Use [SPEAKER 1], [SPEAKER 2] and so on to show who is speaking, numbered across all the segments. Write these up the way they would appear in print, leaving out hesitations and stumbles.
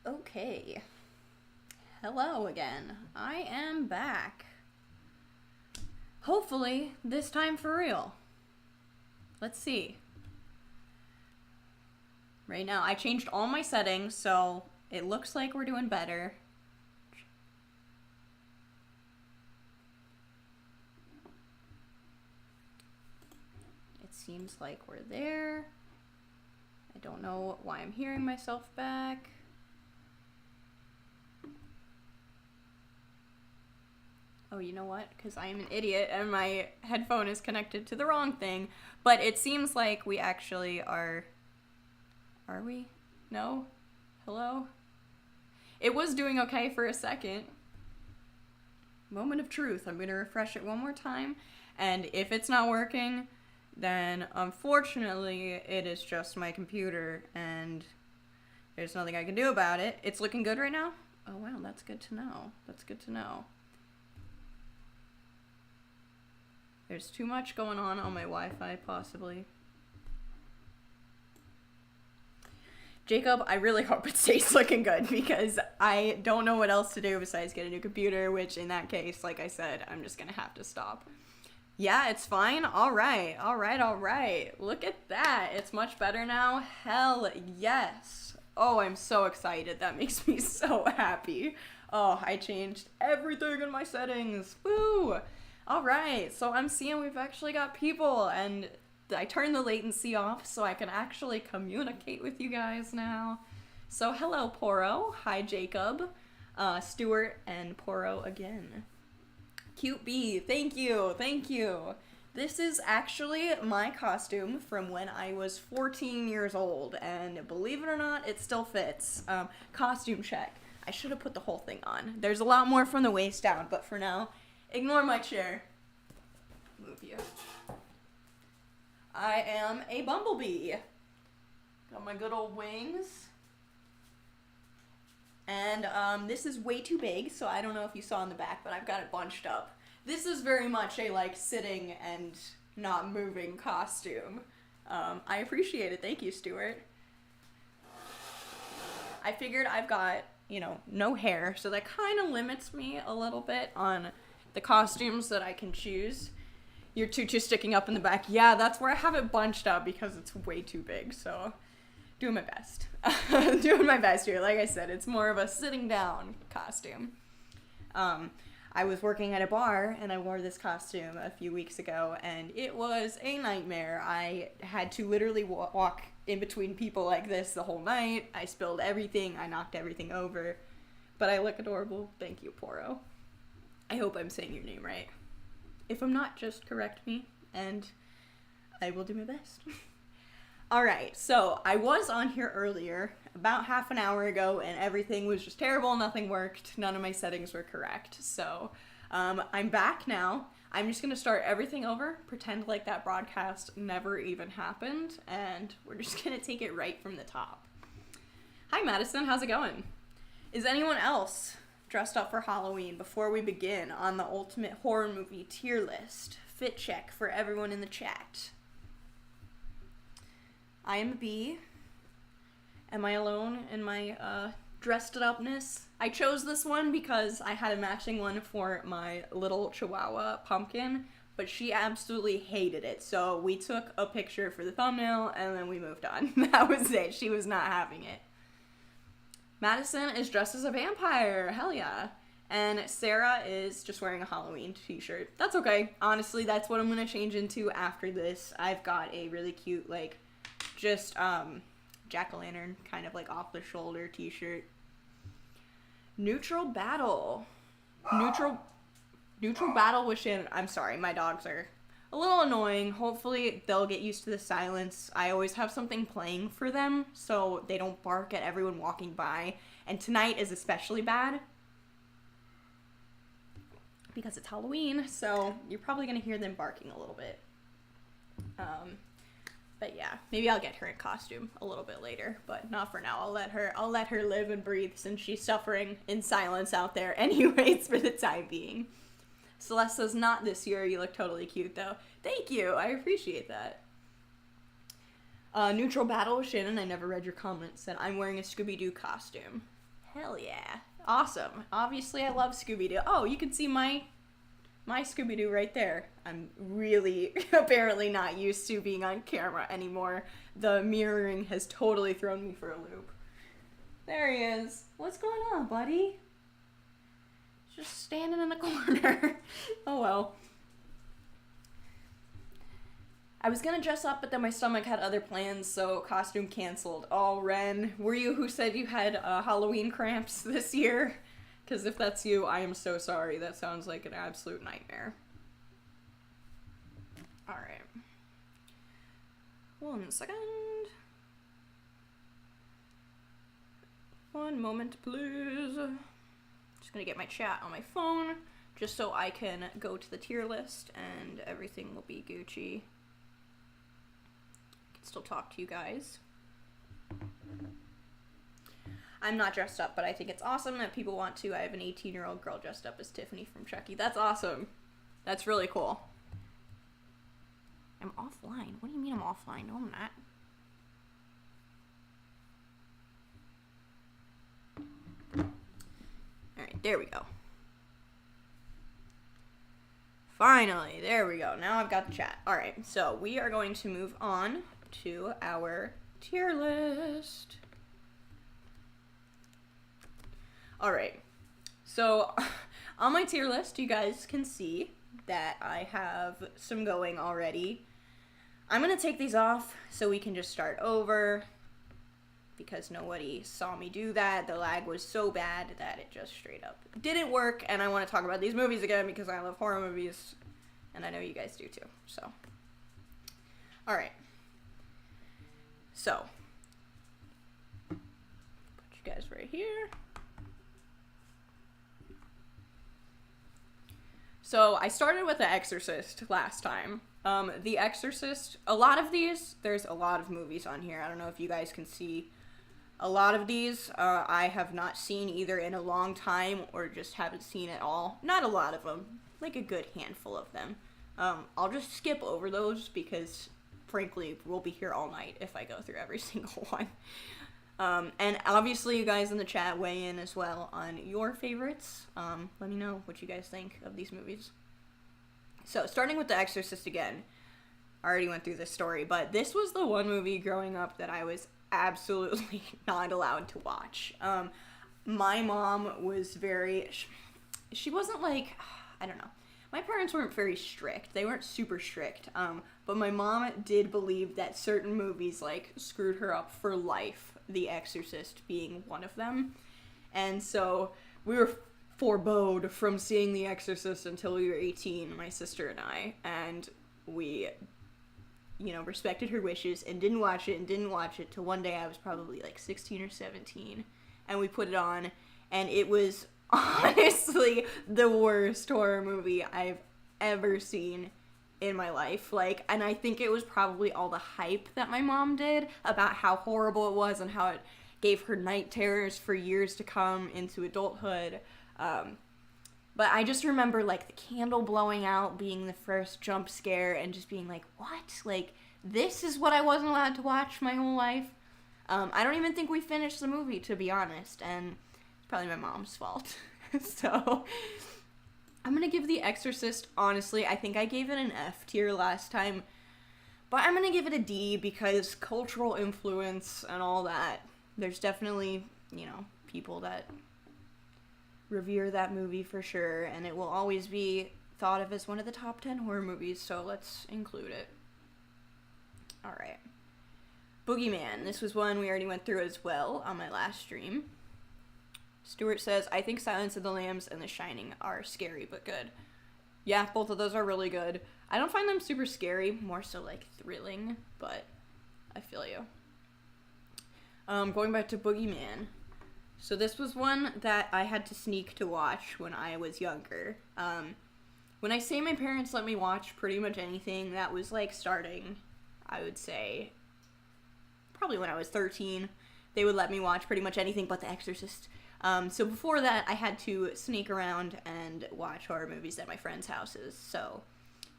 [SPEAKER 1] Okay. Hello again. I am back. Hopefully, this time for real. Let's see. Right now, I changed all my settings, so it looks like we're doing better. It seems like we're there. I don't know why I'm hearing myself back. Oh, you know what? Because I am an idiot and my headphone is connected to the wrong thing. But it seems like we actually are... Are we? No? Hello? It was doing okay for a second. Moment of truth. I'm going to refresh it one more time. And if it's not working, then unfortunately it is just my computer and there's nothing I can do about it. It's looking good right now? Oh wow, that's good to know. That's good to know. There's too much going on my Wi-Fi, possibly. Jacob, I really hope it stays looking good because I don't know what else to do besides get a new computer, which in that case, like I said, I'm just gonna have to stop. Yeah, it's fine. All right. Look at that. It's much better now. Hell yes. Oh, I'm so excited. That makes me so happy. Oh, I changed everything in my settings. Woo! All right, so I'm seeing we've actually got people, and I turned the latency off so I can actually communicate with you guys now. So hello, Poro. Hi, Jacob. Stuart and Poro again. Cute bee, thank you. This is actually my costume from when I was 14 years old, and believe it or not, it still fits. Costume check. I should have put the whole thing on. There's a lot more from the waist down, but for now, ignore my chair. Move you. I am a bumblebee. Got my good old wings. And this is way too big, so I don't know if you saw in the back, but I've got it bunched up. This is very much a, like, sitting and not moving costume. I appreciate it. Thank you, Stuart. I figured I've got, you know, no hair, so that kind of limits me a little bit on the costumes that I can choose. Your tutu sticking up in the back. Yeah, that's where I have it bunched up because it's way too big, so doing my best. Doing my best here. Like I said, it's more of a sitting down costume. I was working at a bar and I wore this costume a few weeks ago and it was a nightmare. I had to literally walk in between people like this the whole night. I spilled everything. I knocked everything over. But I look adorable. Thank you, Poro. I hope I'm saying your name right. If I'm not, just correct me, and I will do my best. Alright, so I was on here earlier, about half an hour ago, and everything was just terrible, nothing worked, none of my settings were correct. So, I'm back now. I'm just gonna start everything over, pretend like that broadcast never even happened, and we're just gonna take it right from the top. Hi Madison, how's it going? Is anyone else dressed up for Halloween before we begin on the ultimate horror movie tier list? Fit check for everyone in the chat. I am a bee. Am I alone in my dressed upness? I chose this one because I had a matching one for my little Chihuahua pumpkin, but she absolutely hated it. So we took a picture for the thumbnail and then we moved on. That was it. She was not having it. Madison is dressed as a vampire. Hell yeah. And Sarah is just wearing a Halloween t-shirt. That's okay. Honestly, that's what I'm going to change into after this. I've got a really cute, like, just jack-o'-lantern kind of like off-the-shoulder t-shirt. Neutral battle. Neutral battle with Shannon. I'm sorry, my dogs are a little annoying. Hopefully they'll get used to the silence. I always have something playing for them so they don't bark at everyone walking by. And tonight is especially bad because it's Halloween, so you're probably going to hear them barking a little bit. But yeah, maybe I'll get her in costume a little bit later, but not for now. I'll let her live and breathe since she's suffering in silence out there anyways for the time being. Celeste says, not this year. You look totally cute, though. Thank you. I appreciate that. Neutral battle with Shannon. I never read your comment. Said, I'm wearing a Scooby-Doo costume. Hell yeah. Awesome. Obviously, I love Scooby-Doo. Oh, you can see my Scooby-Doo right there. I'm really apparently not used to being on camera anymore. The mirroring has totally thrown me for a loop. There he is. What's going on, buddy? Just standing in the corner. Oh well. I was gonna dress up, but then my stomach had other plans, so costume canceled. Oh, Ren, were you who said you had Halloween cramps this year? Because if that's you, I am so sorry. That sounds like an absolute nightmare. Alright. 1 second. 1 moment, please. Just gonna get my chat on my phone, just so I can go to the tier list and everything will be Gucci. Still talk to you guys. I'm not dressed up, but I think it's awesome that people want to. I have an 18-year-old girl dressed up as Tiffany from Chucky. That's awesome. That's really cool. I'm offline. What do you mean I'm offline? No, I'm not. Alright, there we go. Finally, there we go. Now I've got the chat. Alright, so we are going to move on to our tier list. Alright, so on my tier list, you guys can see that I have some going already. I'm going to take these off so we can just start over, because nobody saw me do that. The lag was so bad that it just straight up didn't work, and I want to talk about these movies again because I love horror movies, and I know you guys do too, so. Alright. So, put you guys right here. So, I started with The Exorcist last time. The Exorcist, a lot of these, there's a lot of movies on here. I don't know if you guys can see. A lot of these I have not seen either in a long time or just haven't seen at all. Not a lot of them, like a good handful of them. I'll just skip over those because, frankly, we'll be here all night if I go through every single one. And obviously you guys in the chat weigh in as well on your favorites. Let me know what you guys think of these movies. So, starting with The Exorcist again. I already went through this story, but this was the one movie growing up that I was absolutely not allowed to watch. My mom was very, she wasn't like, I don't know. My parents weren't very strict. They weren't super strict. But my mom did believe that certain movies, like, screwed her up for life. The Exorcist being one of them. And so we were forbode from seeing The Exorcist until we were 18, my sister and I. And we, you know, respected her wishes and didn't watch it till one day I was probably like 16 or 17. And we put it on, and it was honestly the worst horror movie I've ever seen in my life. Like, and I think it was probably all the hype that my mom did about how horrible it was and how it gave her night terrors for years to come into adulthood. But I just remember, like, the candle blowing out being the first jump scare and just being like, what? Like, this is what I wasn't allowed to watch my whole life? I don't even think we finished the movie, to be honest, and it's probably my mom's fault. So, I'm gonna give The Exorcist, honestly, I think I gave it an F tier last time, but I'm gonna give it a D because cultural influence and all that. There's definitely, you know, people that revere that movie for sure, and it will always be thought of as one of the top 10 horror movies, so let's include it. Alright. Boogeyman. This was one we already went through as well on my last stream. Stuart says, I think Silence of the Lambs and The Shining are scary but good. Yeah, both of those are really good. I don't find them super scary, more so like thrilling, but I feel you. Going back to Boogeyman. So this was one that I had to sneak to watch when I was younger. When I say my parents let me watch pretty much anything, that was like starting, I would say, probably when I was 13. They would let me watch pretty much anything but The Exorcist. So before that, I had to sneak around and watch horror movies at my friends' houses. So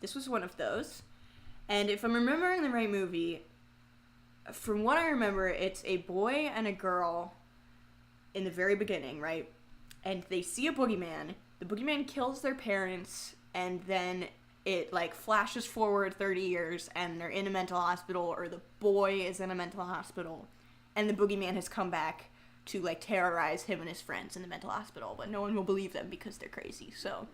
[SPEAKER 1] this was one of those. And if I'm remembering the right movie, from what I remember, it's a boy and a girl in the very beginning, right? And they see a boogeyman. The boogeyman kills their parents, and then it, like, flashes forward 30 years, and they're in a mental hospital, or the boy is in a mental hospital, and the boogeyman has come back to, like, terrorize him and his friends in the mental hospital, but no one will believe them because they're crazy. So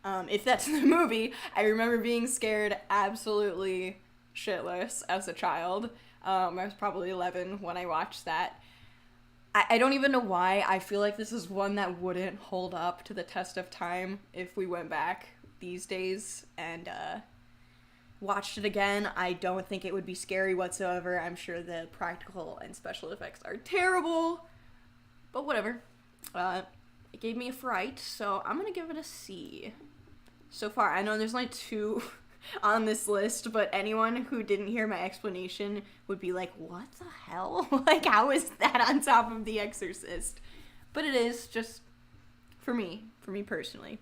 [SPEAKER 1] if that's the movie, I remember being scared absolutely shitless as a child. I was probably 11 when I watched that. I don't even know why. I feel like this is one that wouldn't hold up to the test of time if we went back these days and watched it again. I don't think it would be scary whatsoever. I'm sure the practical and special effects are terrible, but whatever. It gave me a fright, so I'm gonna give it a C. So far, I know there's only 2 on this list, but anyone who didn't hear my explanation would be like, what the hell? Like, how is that on top of The Exorcist? But it is, just for me personally.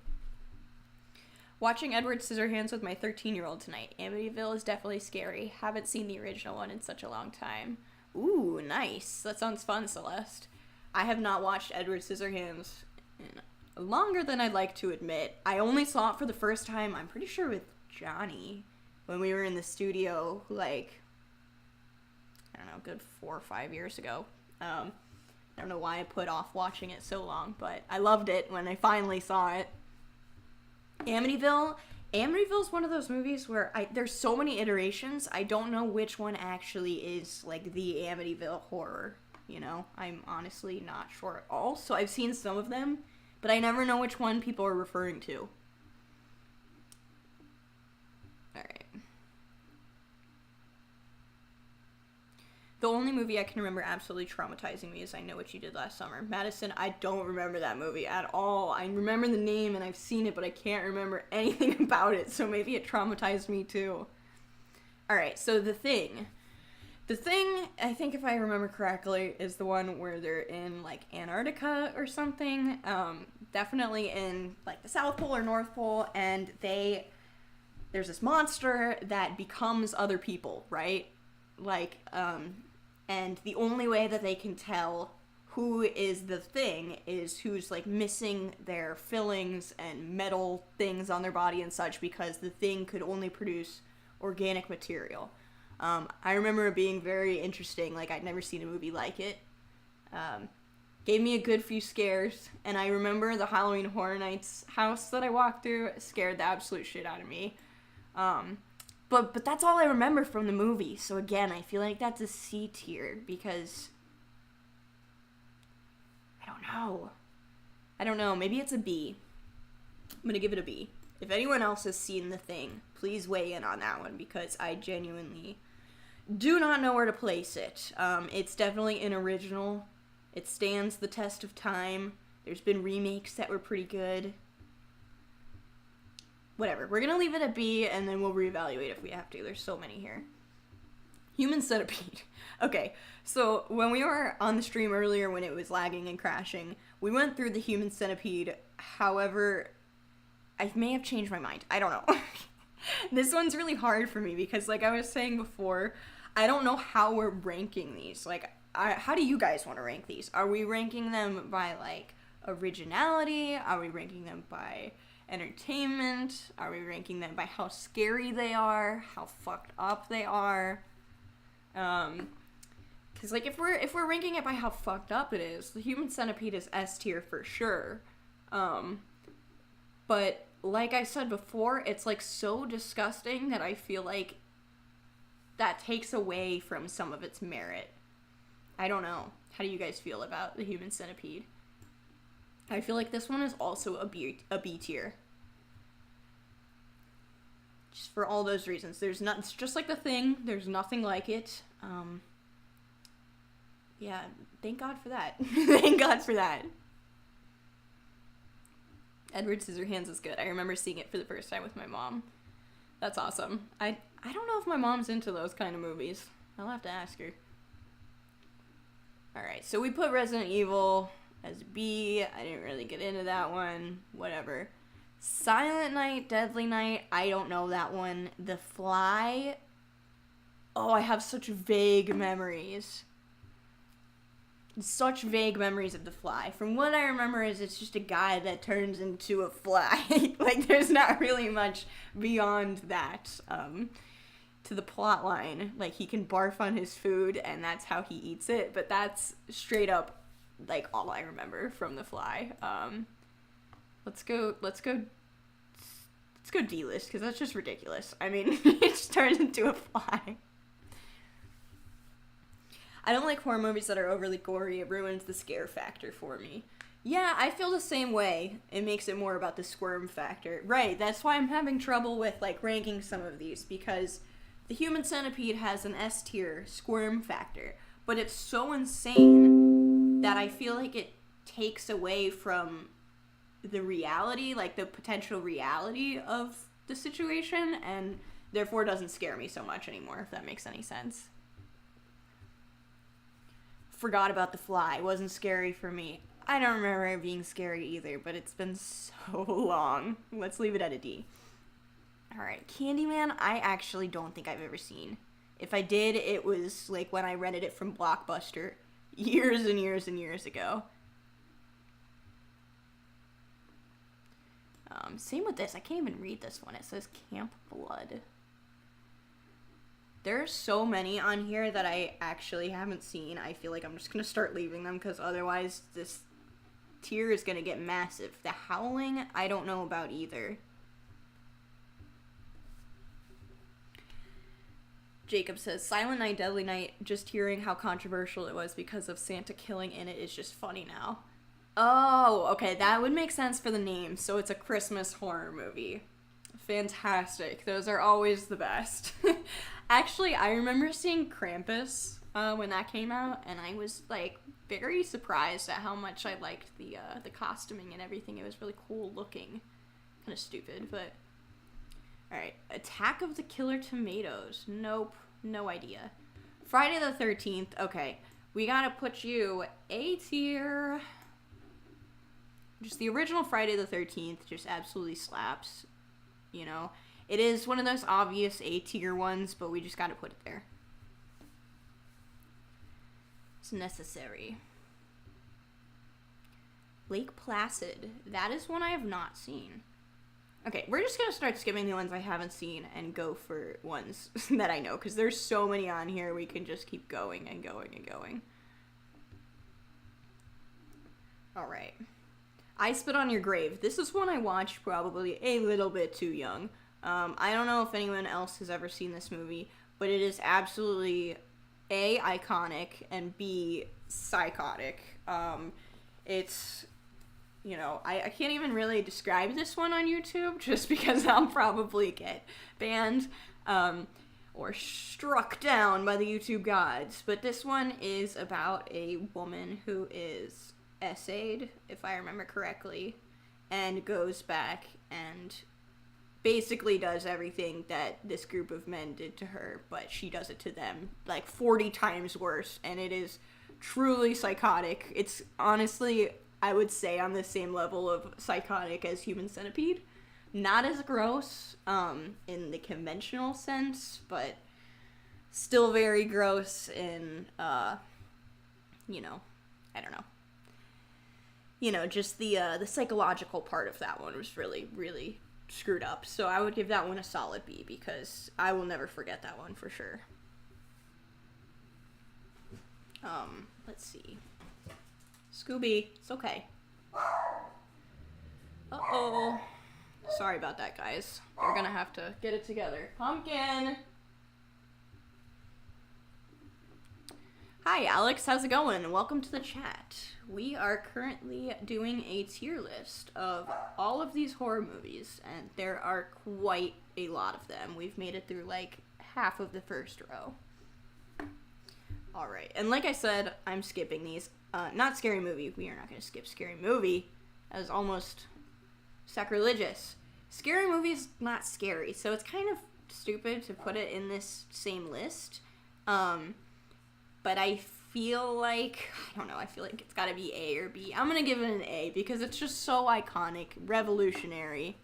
[SPEAKER 1] Watching Edward Scissorhands with my 13-year-old tonight. Amityville is definitely scary. Haven't seen the original one in such a long time. Ooh, nice. That sounds fun, Celeste. I have not watched Edward Scissorhands in longer than I'd like to admit. I only saw it for the first time, I'm pretty sure, with Johnny when we were in the studio, like, I don't know, good 4 or 5 years ago. I don't know why I put off watching it so long, but I loved it when I finally saw it. Amityville is one of those movies where there's so many iterations, I don't know which one actually is, like, the Amityville horror, you know? I'm honestly not sure at all. So I've seen some of them, but I never know which one people are referring to. Alright. The only movie I can remember absolutely traumatizing me is I Know What You Did Last Summer. Madison, I don't remember that movie at all. I remember the name and I've seen it, but I can't remember anything about it, so maybe it traumatized me too. Alright, so The Thing. The Thing, I think if I remember correctly, is the one where they're in, like, Antarctica or something. Definitely in, like, the South Pole or North Pole, and there's this monster that becomes other people, right? Like, and the only way that they can tell who is the thing is who's, like, missing their fillings and metal things on their body and such, because the thing could only produce organic material. I remember it being very interesting. Like, I'd never seen a movie like it. Gave me a good few scares, and I remember the Halloween Horror Nights house that I walked through scared the absolute shit out of me. But that's all I remember from the movie. So again, I feel like that's a C tier because I don't know. Maybe it's a B. I'm gonna give it a B. If anyone else has seen The Thing, please weigh in on that one because I genuinely do not know where to place it. It's definitely an original. It stands the test of time. There's been remakes that were pretty good. Whatever. We're gonna leave it at B, and then we'll reevaluate if we have to. There's so many here. Human Centipede. Okay, so when we were on the stream earlier when it was lagging and crashing, we went through the Human Centipede. However, I may have changed my mind. I don't know. This one's really hard for me because, like I was saying before, I don't know how we're ranking these. Like, how do you guys want to rank these? Are we ranking them by, like, originality? Are we ranking them by entertainment? Are we ranking them by how scary they are? How fucked up they are? Because, like, if we're ranking it by how fucked up it is, the Human Centipede is S tier for sure. But like I said before, it's, like, so disgusting that I feel like that takes away from some of its merit. I don't know. How do you guys feel about the Human Centipede? I feel like this one is also a B tier. Just for all those reasons. It's just like The Thing. There's nothing like it. Yeah, thank God for that. Thank God for that. Edward Scissorhands is good. I remember seeing it for the first time with my mom. That's awesome. I don't know if my mom's into those kind of movies. I'll have to ask her. Alright, so we put Resident Evil as B. I didn't really get into that one. Whatever. Silent Night, Deadly Night. I don't know that one. The Fly. Oh, I have such vague memories. such vague memories of The Fly. From what I remember is it's just a guy that turns into a fly. Like, there's not really much beyond that to the plot line. Like, he can barf on his food, and that's how he eats it. But that's straight up, like, all I remember from The Fly. Let's go D-list, because that's just ridiculous. I mean, it just turns into a fly. I don't like horror movies that are overly gory. It ruins the scare factor for me. Yeah, I feel the same way. It makes it more about the squirm factor. Right, that's why I'm having trouble with, like, ranking some of these, because the Human Centipede has an S tier squirm factor, but it's so insane that I feel like it takes away from the reality, like the potential reality of the situation, and therefore doesn't scare me so much anymore, if that makes any sense. Forgot about The Fly. Wasn't scary for me. I don't remember it being scary either, but it's been so long. Let's leave it at a D. Alright, Candyman, I actually don't think I've ever seen. If I did, it was like when I rented it from Blockbuster years and years and years ago. Same with this. I can't even read this one. It says Camp Blood. There are so many on here that I actually haven't seen. I feel like I'm just going to start leaving them because otherwise this tier is going to get massive. The Howling, I don't know about either. Jacob says, Silent Night, Deadly Night, just hearing how controversial it was because of Santa killing in it is just funny now. Oh, okay, that would make sense for the name. So it's a Christmas horror movie. Fantastic. Those are always the best. Actually, I remember seeing Krampus when that came out, and I was, like, very surprised at how much I liked the costuming and everything. It was really cool looking. Kind of stupid, but... Alright, Attack of the Killer Tomatoes. Nope, no idea. Friday the 13th. Okay, we gotta put you A tier... Just the original Friday the 13th just absolutely slaps, you know. It is one of those obvious A-tier ones, but we just gotta put it there. It's necessary. Lake Placid. That is one I have not seen. Okay, we're just gonna start skipping the ones I haven't seen and go for ones that I know, because there's so many on here we can just keep going and going and going. Alright. I Spit on Your Grave. This is one I watched probably a little bit too young. I don't know if anyone else has ever seen this movie, but it is absolutely A, iconic, and B, psychotic. It's, you know, I can't even really describe this one on YouTube just because I'll probably get banned or struck down by the YouTube gods. But this one is about a woman who is essayed, if I remember correctly, and goes back and basically does everything that this group of men did to her, but she does it to them like 40 times worse, and it is truly psychotic. It's honestly, I would say, on the same level of psychotic as Human Centipede. Not as gross in the conventional sense, but still very gross in, you know, I don't know. You know, just the psychological part of that one was really, really screwed up. So I would give that one a solid B, because I will never forget that one for sure. Let's see. Scooby, it's okay. Uh-oh. Sorry about that, guys. We're gonna have to get it together. Pumpkin! Hi, Alex. How's it going? Welcome to the chat. We are currently doing a tier list of all of these horror movies, and there are quite a lot of them. We've made it through, like, half of the first row. Alright, and like I said, I'm skipping these. Not Scary Movie. We are not going to skip Scary Movie. That is almost sacrilegious. Scary Movie is not scary, so it's kind of stupid to put it in this same list. But I feel like, I don't know, I feel like it's gotta be A or B. I'm gonna give it an A because it's just so iconic, revolutionary.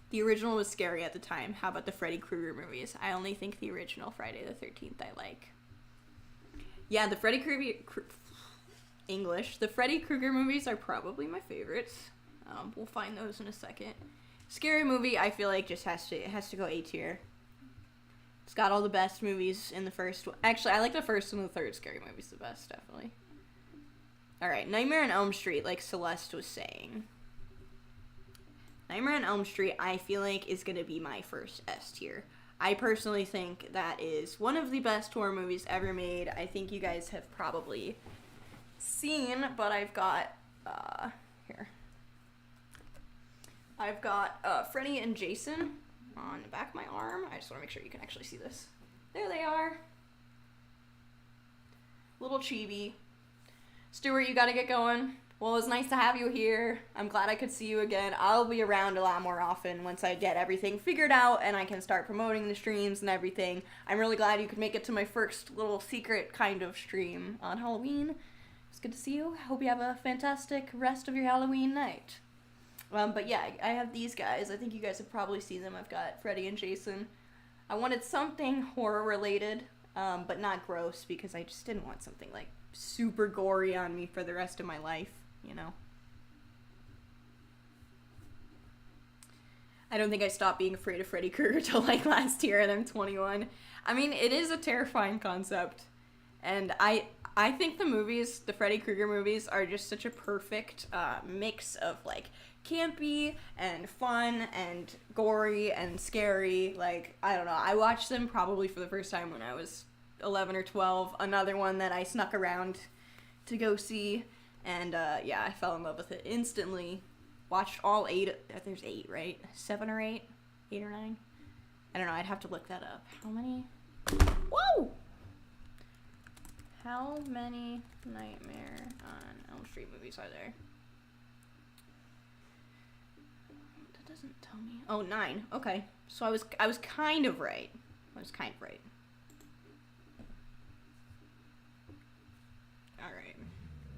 [SPEAKER 1] The original was scary at the time. How about the Freddy Krueger movies? I only think the original Friday the 13th I like. Yeah, the Freddy Krueger... English. The Freddy Krueger movies are probably my favorites. We'll find those in a second. Scary movie, I feel like just has to go A tier. It's got all the best movies in the first one. Actually, I like the first and the third scary movies the best, definitely. Alright, Nightmare on Elm Street, like Celeste was saying. Nightmare on Elm Street, I feel like, is going to be my first S tier. I personally think that is one of the best horror movies ever made. I think you guys have probably seen, but I've got, here. I've got Freddy and Jason on the back of my arm. I just want to make sure you can actually see this. There they are. Little chibi. Stuart, you gotta get going. Well, it was nice to have you here. I'm glad I could see you again. I'll be around a lot more often once I get everything figured out and I can start promoting the streams and everything. I'm really glad you could make it to my first little secret kind of stream on Halloween. It's good to see you. Hope you have a fantastic rest of your Halloween night. But yeah, I have these guys. I think you guys have probably seen them. I've got Freddy and Jason. I wanted something horror related, but not gross, because I just didn't want something like super gory on me for the rest of my life, you know? I don't think I stopped being afraid of Freddy Krueger till like last year and I'm 21. I mean, it is a terrifying concept. And I think the Freddy Krueger movies are just such a perfect mix of like campy and fun and gory and scary. Like, I don't know. I watched them probably for the first time when I was 11 or 12. Another one that I snuck around to go see. And yeah, I fell in love with it instantly. Watched all 8. There's 8, right? 7 or 8? 8 or 9? I don't know. I'd have to look that up. How many? Whoa! How many Nightmare on Elm Street movies are there? That doesn't tell me. Oh, 9. Okay. So I was kind of right. Alright.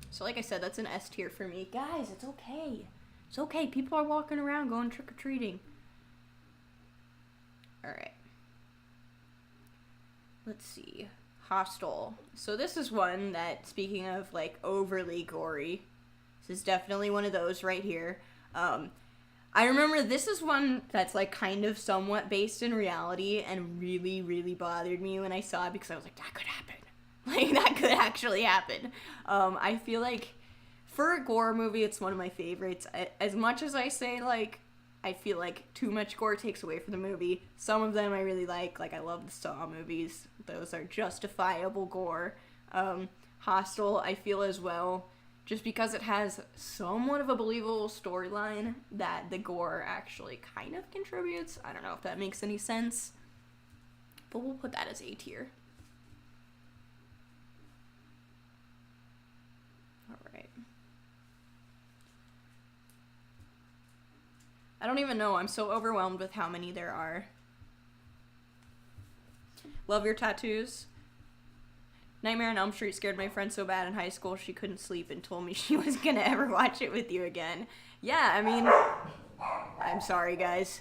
[SPEAKER 1] So like I said, that's an S tier for me. Guys, it's okay. It's okay. People are walking around going trick-or-treating. Alright. Let's see. Hostel. So this is one that, speaking of like overly gory, this is definitely one of those right here. I remember this is one that's like kind of somewhat based in reality and really, really bothered me when I saw it because I was like, that could happen. Like, that could actually happen. I feel like for a gore movie, it's one of my favorites. As much as I say, like, I feel like too much gore takes away from the movie. Some of them I really like I love the Saw movies. Those are justifiable gore. Hostel, I feel as well, just because it has somewhat of a believable storyline that the gore actually kind of contributes. I don't know if that makes any sense, but we'll put that as A tier. Alright. I don't even know. I'm so overwhelmed with how many there are. Love your tattoos. Nightmare on Elm Street scared my friend so bad in high school she couldn't sleep and told me she was gonna ever watch it with you again. Yeah, I mean, I'm sorry, guys.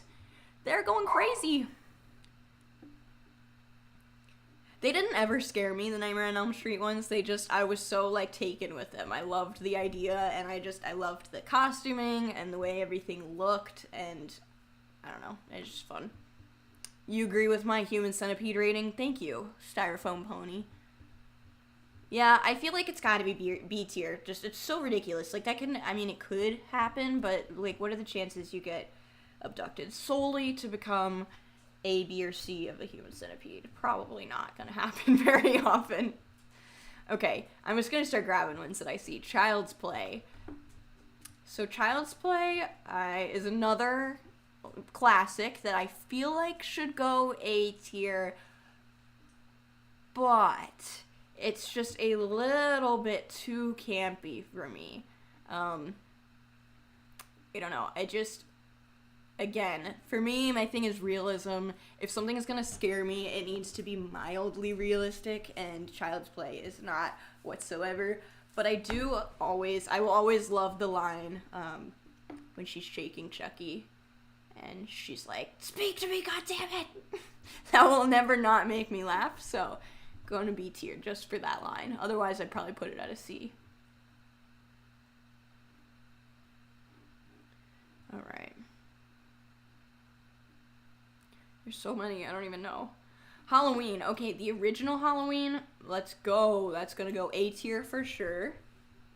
[SPEAKER 1] They're going crazy. They didn't ever scare me, the Nightmare on Elm Street ones. I was so, like, taken with them. I loved the idea, and I loved the costuming and the way everything looked, and I don't know, it's just fun. You agree with my Human Centipede rating? Thank you, Styrofoam Pony. Yeah, I feel like it's gotta be B tier. Just, it's so ridiculous. Like, it could happen, but, like, what are the chances you get abducted solely to become A, B, or C of a Human Centipede? Probably not gonna happen very often. Okay, I'm just gonna start grabbing ones that I see. Child's Play. So Child's Play is another classic that I feel like should go A tier, but it's just a little bit too campy for me. I don't know. Again, for me, my thing is realism. If something is gonna scare me, it needs to be mildly realistic, and Child's Play is not whatsoever. But I will always love the line when she's shaking Chucky, and she's like, "Speak to me, goddammit!" That will never not make me laugh. So, Going to B tier just for that line. Otherwise, I'd probably put it at a C. Alright. There's so many, I don't even know. Halloween. Okay, the original Halloween, let's go. That's gonna go A tier for sure.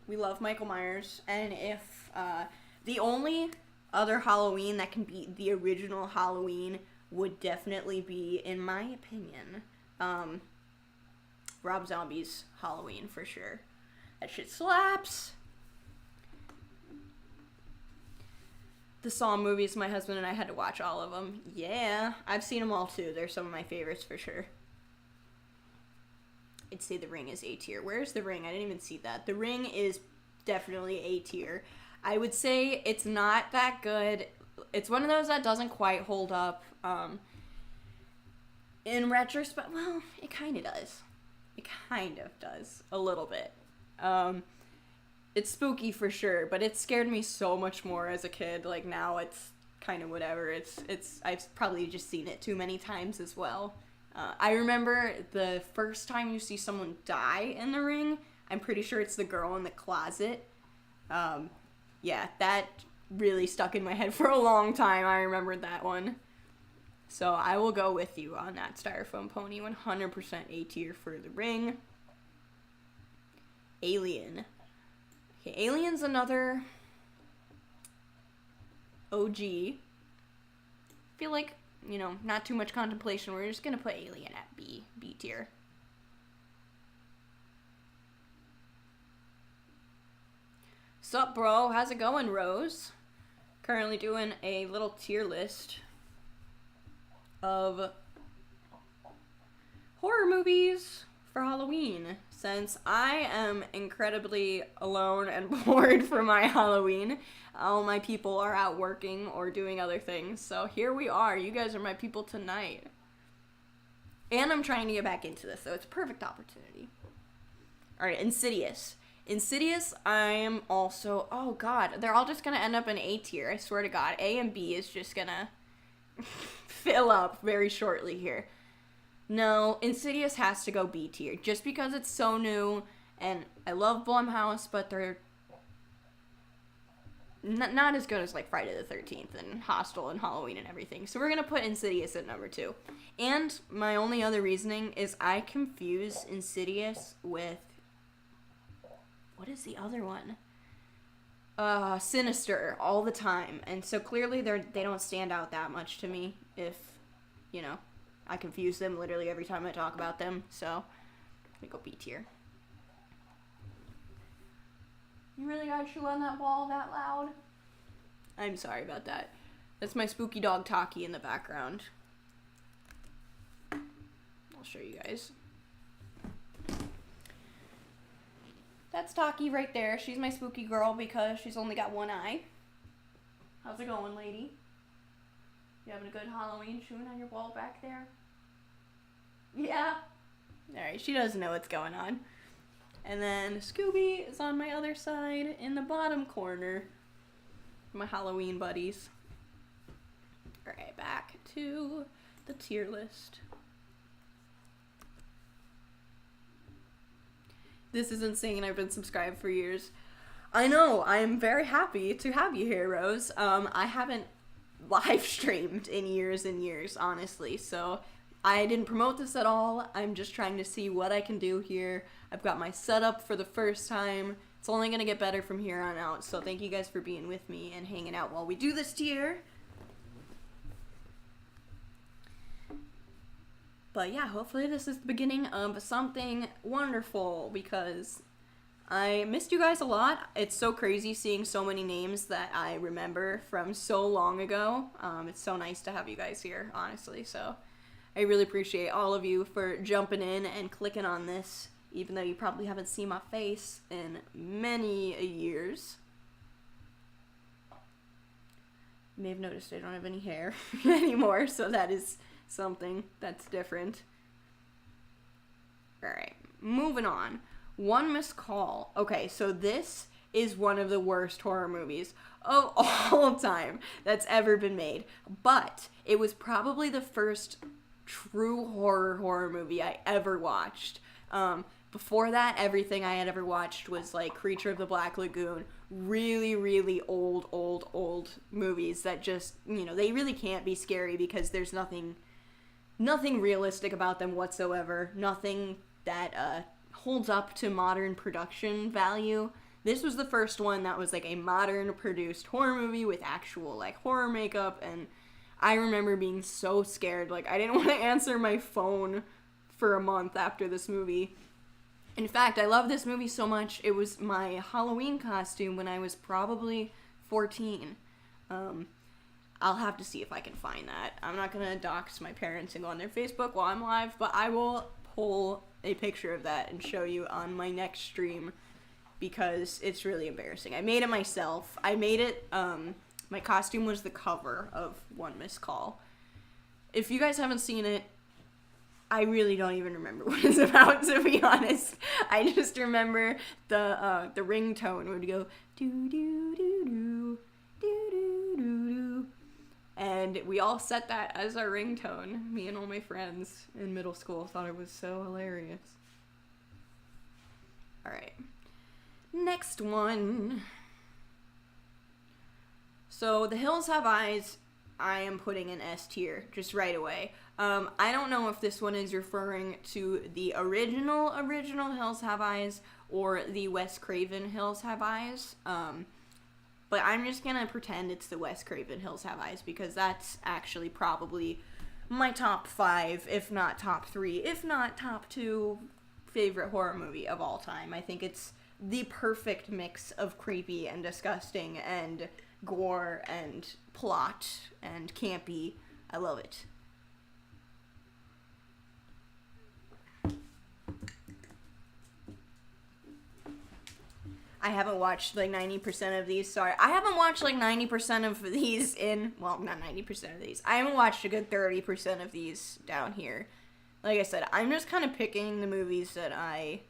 [SPEAKER 1] We love Michael Myers. And if the only other Halloween that can beat the original Halloween would definitely be, in my opinion, Rob Zombie's Halloween for sure. That shit slaps. The Saw movies, my husband and I had to watch all of them. Yeah, I've seen them all too. They're some of my favorites for sure. I'd say The Ring is A tier. Where's The Ring? I didn't even see that. The Ring is definitely A tier. I would say it's not that good. It's one of those that doesn't quite hold up. In retrospect, well, it kind of does. It kind of does. A little bit. It's spooky for sure, but it scared me so much more as a kid. Like, now it's kind of whatever. I've probably just seen it too many times as well. I remember the first time you see someone die in The Ring, I'm pretty sure it's the girl in the closet. Yeah, that really stuck in my head for a long time. I remembered that one. So I will go with you on that Styrofoam Pony. 100% A tier for The Ring. Alien. Okay, Alien's another OG. Feel like, you know, not too much contemplation. We're just gonna put Alien at B tier. Sup, bro? How's it going, Rose? Currently doing a little tier list of horror movies for Halloween, since I am incredibly alone and bored for my Halloween. All my people are out working or doing other things, so here we are. You guys are my people tonight. And I'm trying to get back into this, so it's a perfect opportunity. Alright, Insidious. Insidious, I am also... Oh, God. They're all just going to end up in A tier. I swear to God. A and B is just going to fill up very shortly here. No, Insidious has to go B tier. Just because it's so new, and I love Blumhouse, but they're not as good as, like, Friday the 13th and Hostel and Halloween and everything. So we're going to put Insidious at number 2. And my only other reasoning is I confuse Insidious with... What is the other one? Sinister all the time. And so clearly they don't stand out that much to me if, you know, I confuse them literally every time I talk about them. So, I'm gonna go B tier. You really gotta chew on that ball that loud? I'm sorry about that. That's my spooky dog Taki in the background. I'll show you guys. That's Taki right there. She's my spooky girl because she's only got one eye. How's it going, lady? You having a good Halloween chewing on your wall back there? Yeah. Alright, she doesn't know what's going on. And then Scooby is on my other side in the bottom corner. My Halloween buddies. Alright, back to the tier list. This is insane. I've been subscribed for years. I know. I am very happy to have you here, Rose. I haven't live streamed in years and years, honestly. So I didn't promote this at all. I'm just trying to see what I can do here. I've got my setup for the first time. It's only going to get better from here on out. So thank you guys for being with me and hanging out while we do this tier. But yeah, hopefully this is the beginning of something wonderful because I missed you guys a lot. It's so crazy seeing so many names that I remember from so long ago. It's so nice to have you guys here, honestly. So I really appreciate all of you for jumping in and clicking on this, even though you probably haven't seen my face in many years. You may have noticed I don't have any hair anymore, so that is something that's different. Alright, moving on. One Missed Call. Okay, so this is one of the worst horror movies of all time that's ever been made. But it was probably the first true horror movie I ever watched. Before that, everything I had ever watched was like Creature of the Black Lagoon, really, really old movies that just, they really can't be scary because there's nothing realistic about them whatsoever, nothing that holds up to modern production value. This was the first one that was like a modern produced horror movie with actual like horror makeup, and I remember being so scared. Like, I didn't want to answer my phone for a month after this movie. In fact, I love this movie so much, it was my Halloween costume when I was probably 14. I'll have to see if I can find that. I'm not gonna dox my parents and go on their Facebook while I'm live, but I will pull a picture of that and show you on my next stream because it's really embarrassing. I made it myself. I made it, my costume was the cover of One Missed Call. If you guys haven't seen it, I really don't even remember what it's about, to be honest. I just remember the ringtone would go doo doo doo doo doo doo doo doo, and we all set that as our ringtone. Me and all my friends in middle school thought it was so hilarious. All right, next one. So The Hills Have Eyes, I am putting in S tier just right away. I don't know if this one is referring to the original Hills Have Eyes or the Wes Craven Hills Have Eyes. But I'm just gonna pretend it's the Wes Craven Hills Have Eyes because that's actually probably my top 5, if not top 3, if not top 2 favorite horror movie of all time. I think it's the perfect mix of creepy and disgusting and gore and plot and campy. I love it. I haven't watched like 90% of these. Sorry. I haven't watched like 90% of these well, not 90% of these. I haven't watched a good 30% of these down here. Like I said, I'm just kind of picking the movies that I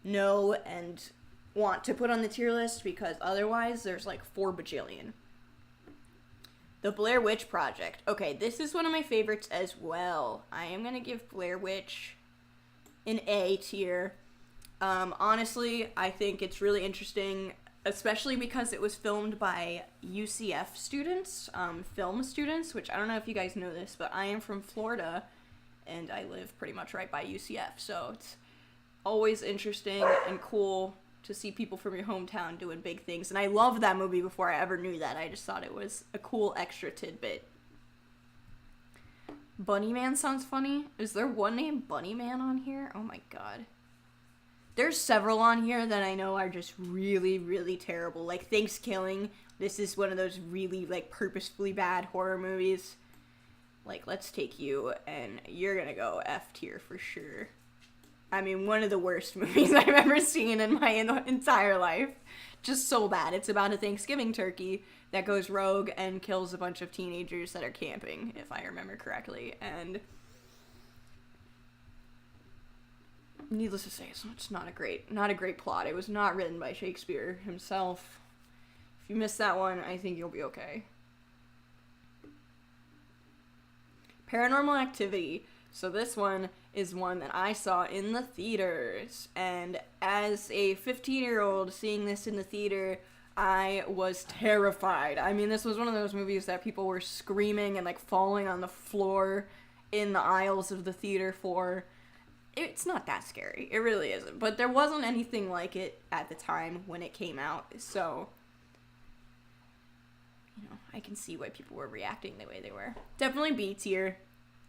[SPEAKER 1] know and want to put on the tier list because otherwise there's like 4 bajillion. The Blair Witch Project. Okay, this is one of my favorites as well. I am going to give Blair Witch an A tier. Honestly, I think it's really interesting, especially because it was filmed by UCF students, film students, which I don't know if you guys know this, but I am from Florida, and I live pretty much right by UCF, so it's always interesting and cool to see people from your hometown doing big things, and I loved that movie before I ever knew that. I just thought it was a cool extra tidbit. Bunnyman sounds funny. Is there one named Bunnyman on here? Oh my god. There's several on here that I know are just really, really terrible. Like Thanksgiving, this is one of those really, like, purposefully bad horror movies. Like, Let's Take You, and you're gonna go F tier for sure. I mean, one of the worst movies I've ever seen in my entire life. Just so bad. It's about a Thanksgiving turkey that goes rogue and kills a bunch of teenagers that are camping, if I remember correctly, and needless to say, it's not a great plot. It was not written by Shakespeare himself. If you missed that one, I think you'll be okay. Paranormal Activity. So this one is one that I saw in the theaters, and as a 15-year-old seeing this in the theater, I was terrified. I mean, this was one of those movies that people were screaming and like falling on the floor in the aisles of the theater for. It's not that scary. It really isn't. But there wasn't anything like it at the time when it came out. So, I can see why people were reacting the way they were. Definitely B tier.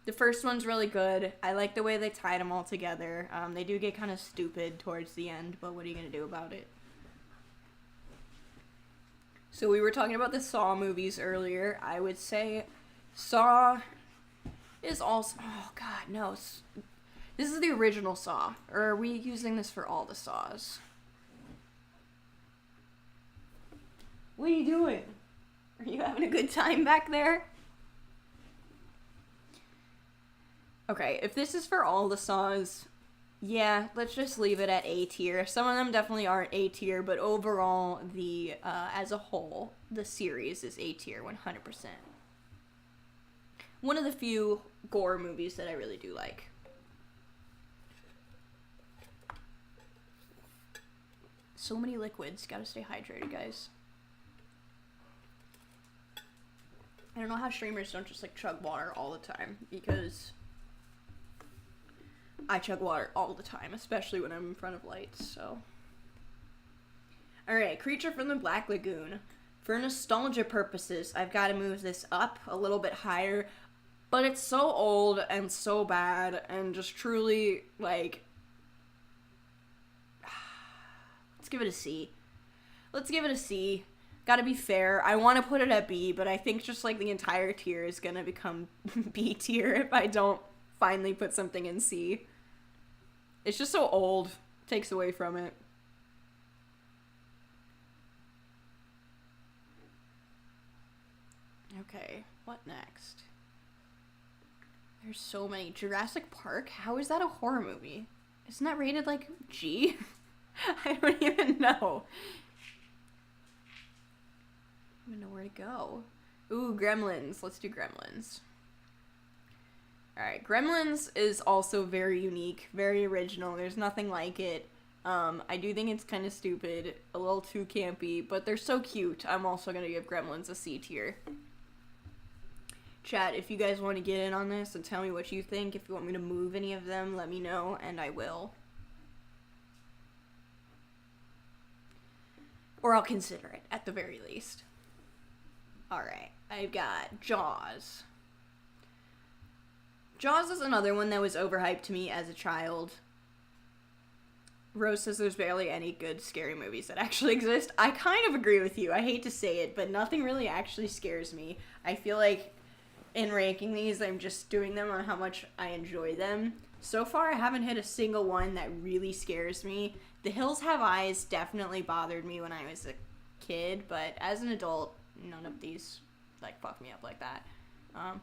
[SPEAKER 1] The first one's really good. I like the way they tied them all together. They do get kind of stupid towards the end, but what are you going to do about it? So we were talking about the Saw movies earlier. I would say Saw is also... Oh, God, no. This is the original Saw, or are we using this for all the Saws? What are you doing? Are you having a good time back there? Okay, if this is for all the Saws, yeah, let's just leave it at A tier. Some of them definitely aren't A tier, but overall, as a whole, the series is A tier 100%. One of the few gore movies that I really do like. So many liquids. Gotta stay hydrated, guys. I don't know how streamers don't just like chug water all the time, because I chug water all the time, especially when I'm in front of lights, so. Alright, Creature from the Black Lagoon. For nostalgia purposes, I've got to move this up a little bit higher, but it's so old and so bad and just truly, like, let's give it a C. Let's give it a C. Gotta be fair. I want to put it at B, but I think just, like, the entire tier is gonna become B tier if I don't finally put something in C. It's just so old. Takes away from it. Okay, what next? There's so many. Jurassic Park? How is that a horror movie? Isn't that rated, like, G? I don't even know. I don't even know where to go. Ooh, Gremlins. Let's do Gremlins. Alright, Gremlins is also very unique, very original. There's nothing like it. I do think it's kind of stupid, a little too campy, but they're so cute. I'm also going to give Gremlins a C tier. Chat, if you guys want to get in on this and tell me what you think, if you want me to move any of them, let me know, and I will. Or I'll consider it, at the very least. Alright, I've got Jaws. Jaws is another one that was overhyped to me as a child. Rose says there's barely any good scary movies that actually exist. I kind of agree with you. I hate to say it, but nothing really actually scares me. I feel like in ranking these, I'm just doing them on how much I enjoy them. So far, I haven't hit a single one that really scares me. The Hills Have Eyes definitely bothered me when I was a kid, but as an adult, none of these, like, fuck me up like that.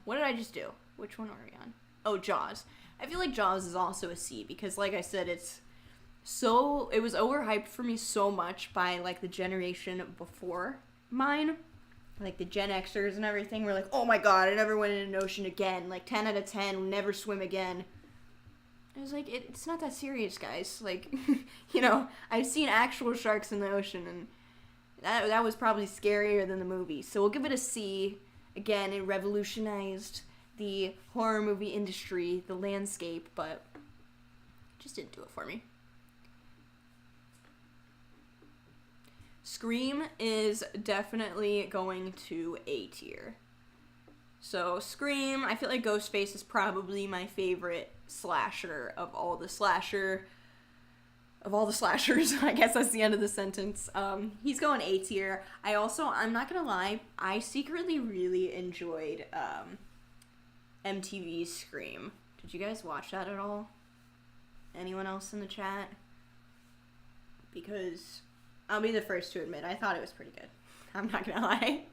[SPEAKER 1] What did I just do? Which one are we on? Oh, Jaws. I feel like Jaws is also a C, because, like I said, it was overhyped for me so much by, like, the generation before mine. Like, the Gen Xers and everything were like, oh my god, I never went in an ocean again. Like, 10 out of 10, never swim again. I was like, it's not that serious, guys. Like, you know, I've seen actual sharks in the ocean, and that was probably scarier than the movie. So we'll give it a C. Again, it revolutionized the horror movie industry, the landscape, but just didn't do it for me. Scream is definitely going to A tier. So Scream, I feel like Ghostface is probably my favorite slasher of all the slashers. I guess that's the end of the sentence. He's going A tier. I'm not gonna lie, I secretly really enjoyed MTV's Scream. Did you guys watch that at all? Anyone else in the chat? Because I'll be the first to admit, I thought it was pretty good. I'm not gonna lie.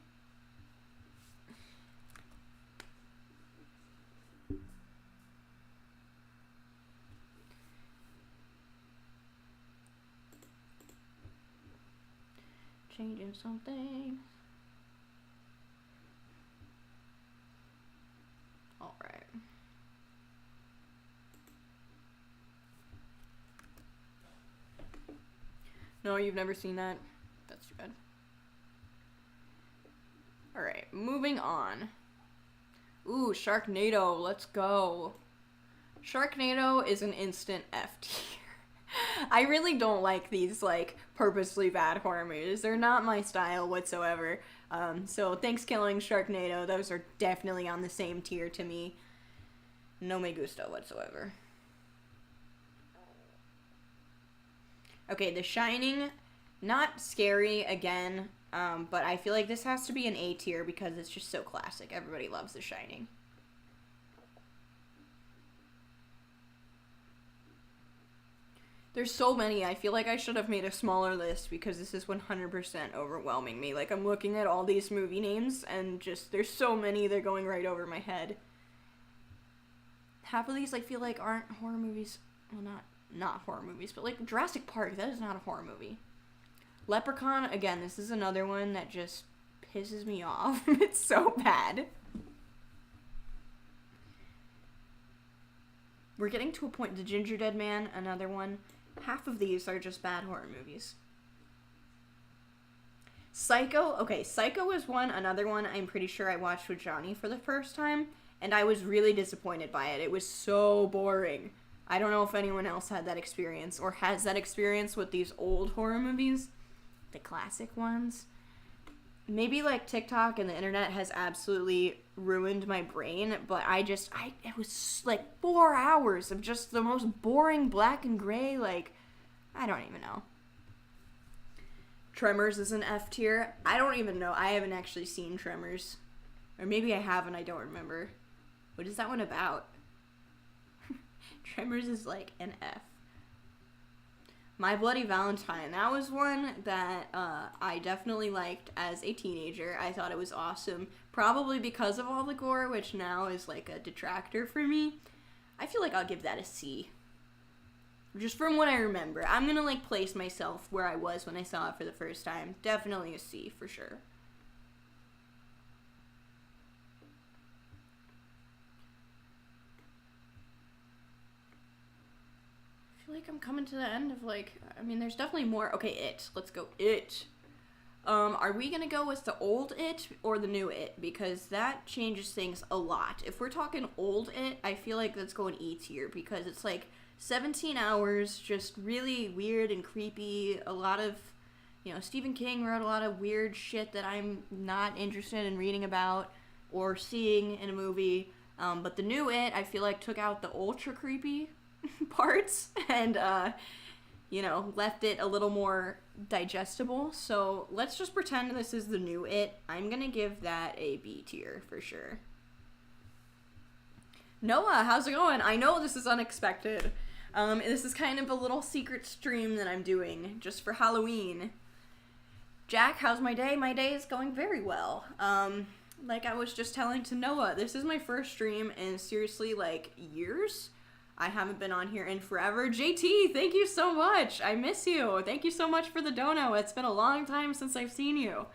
[SPEAKER 1] Changing something. Alright. No, you've never seen that? That's too bad. Alright, moving on. Ooh, Sharknado, let's go. Sharknado is an instant F tier. I really don't like these, like, purposely bad horror movies. They're not my style whatsoever. So thanks Killing Sharknado. Those are definitely on the same tier to me. No me gusta whatsoever. Okay, The Shining, not scary again, but I feel like this has to be an A tier because it's just so classic. Everybody loves The Shining. There's so many. I feel like I should have made a smaller list because this is 100% overwhelming me. Like, I'm looking at all these movie names and just, there's so many, they're going right over my head. Half of these I feel like aren't horror movies. Well, not horror movies, but like Jurassic Park, that is not a horror movie. Leprechaun, again, this is another one that just pisses me off. It's so bad. We're getting to a point. The Ginger Dead Man, another one. Half of these are just bad horror movies. Psycho. Okay, Psycho is another one I'm pretty sure I watched with Johnny for the first time, and I was really disappointed by it. It was so boring. I don't know if anyone else had that experience or has that experience with these old horror movies, the classic ones. Maybe like TikTok and the internet has absolutely ruined my brain, but it was like 4 hours of just the most boring black and gray, like, I don't even know. Tremors is an F tier. I don't even know. I haven't actually seen Tremors. Or maybe I have and I don't remember. What is that one about? Tremors is like an F. My Bloody Valentine. That was one that I definitely liked as a teenager. I thought it was awesome. Probably because of all the gore, which now is like a detractor for me. I feel like I'll give that a C. Just from what I remember. I'm going to like place myself where I was when I saw it for the first time. Definitely a C for sure. I feel like I'm coming to the end of like, I mean, there's definitely more. Okay, It. Let's go It. Are we gonna go with the old It or the new It? Because that changes things a lot. If we're talking old It, I feel like that's going E tier because it's like 17 hours, just really weird and creepy. A lot of, Stephen King wrote a lot of weird shit that I'm not interested in reading about or seeing in a movie. But the new It, I feel like took out the ultra creepy parts and left it a little more digestible. So let's just pretend this is the new It. I'm gonna give that a B tier for sure. Noah, how's it going? I know this is unexpected. This is kind of a little secret stream that I'm doing just for Halloween. Jack, how's my day? My day is going very well. Like I was just telling to Noah, this is my first stream in seriously like years. I haven't been on here in forever. JT, thank you so much. I miss you. Thank you so much for the dono. It's been a long time since I've seen you.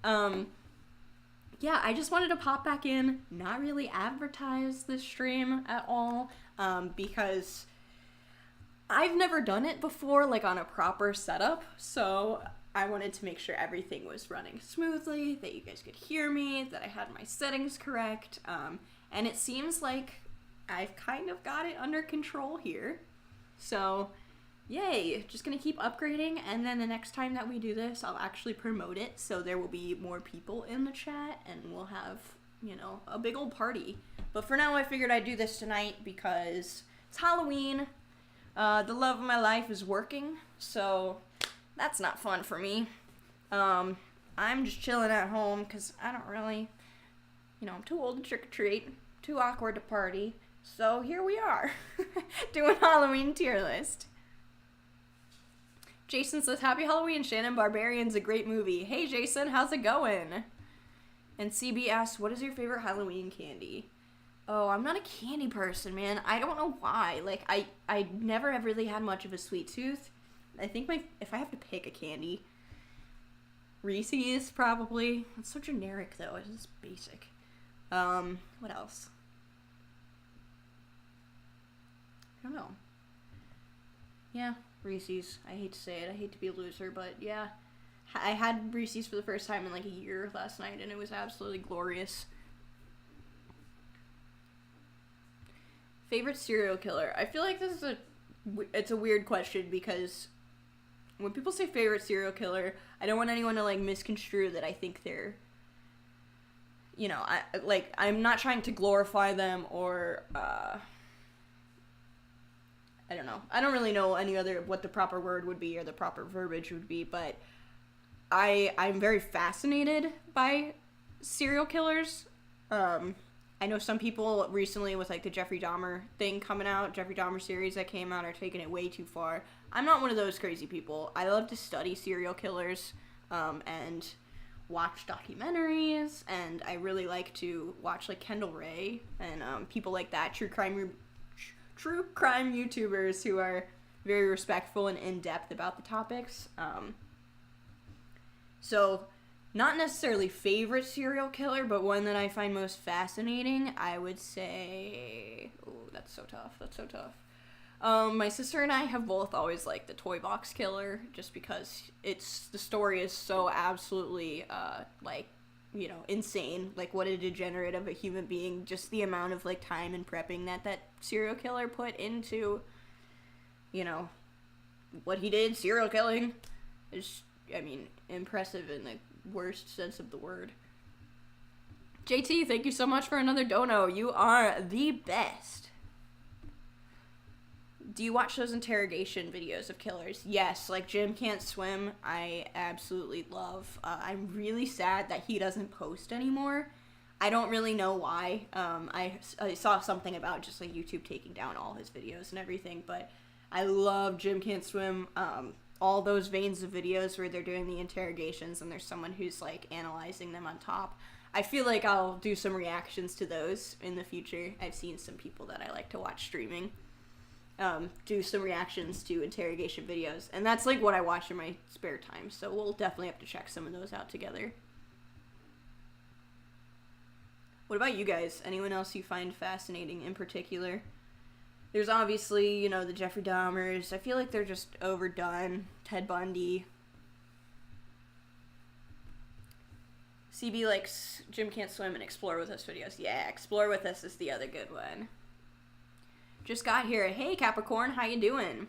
[SPEAKER 1] Yeah, I just wanted to pop back in, not really advertise this stream at all, because I've never done it before, like on a proper setup, so I wanted to make sure everything was running smoothly, that you guys could hear me, that I had my settings correct, and it seems like I've kind of got it under control here. So, yay, just gonna keep upgrading, and then the next time that we do this, I'll actually promote it, so there will be more people in the chat, and we'll have, a big old party. But for now, I figured I'd do this tonight because it's Halloween. The love of my life is working, so that's not fun for me. I'm just chilling at home because I don't really, I'm too old to trick-or-treat, too awkward to party. So here we are, doing Halloween tier list. Jason says, Happy Halloween, Shannon. Barbarian's a great movie. Hey, Jason, how's it going? And CB asks, what is your favorite Halloween candy? Oh, I'm not a candy person, man. I don't know why. Like, I never have really had much of a sweet tooth. I think if I have to pick a candy, Reese's probably. It's so generic, though. It's just basic. What else? I don't know. Yeah, Reese's. I hate to say it. I hate to be a loser, but yeah. I had Reese's for the first time in like a year last night, and it was absolutely glorious. Favorite serial killer? I feel like this is it's a weird question because when people say favorite serial killer, I don't want anyone to like misconstrue that I think they're, I'm not trying to glorify them or, I don't know. I don't really know what the proper word would be or the proper verbiage would be, but I'm very fascinated by serial killers. I know some people recently with like the Jeffrey Dahmer thing coming out, Jeffrey Dahmer series that came out, are taking it way too far. I'm not one of those crazy people. I love to study serial killers, and watch documentaries, and I really like to watch like Kendall Ray and people like that, true crime YouTubers who are very respectful and in-depth about the topics. So, not necessarily favorite serial killer, but one that I find most fascinating, I would say... Oh, that's so tough. My sister and I have both always liked the Toy Box Killer, just because the story is so absolutely, insane. Like, what a degenerate of a human being, just the amount of, like, time and prepping that serial killer put into, what he did, serial killing, is, impressive in the worst sense of the word. JT, thank you so much for another dono. You are the best. Do you watch those interrogation videos of killers? Yes, like Jim Can't Swim, I absolutely love. I'm really sad that he doesn't post anymore. I don't really know why. I saw something about just like YouTube taking down all his videos and everything, but I love Jim Can't Swim. All those veins of videos where they're doing the interrogations and there's someone who's like analyzing them on top. I feel like I'll do some reactions to those in the future. I've seen some people that I like to watch streaming do some reactions to interrogation videos, and that's like what I watch in my spare time, so we'll definitely have to check some of those out together. What about you guys? Anyone else you find fascinating in particular? There's obviously, the Jeffrey Dahmers. I feel like they're just overdone. Ted Bundy. CB likes Jim Can't Swim and Explore With Us videos. Yeah, Explore With Us is the other good one. Just got here. Hey, Capricorn, how you doing?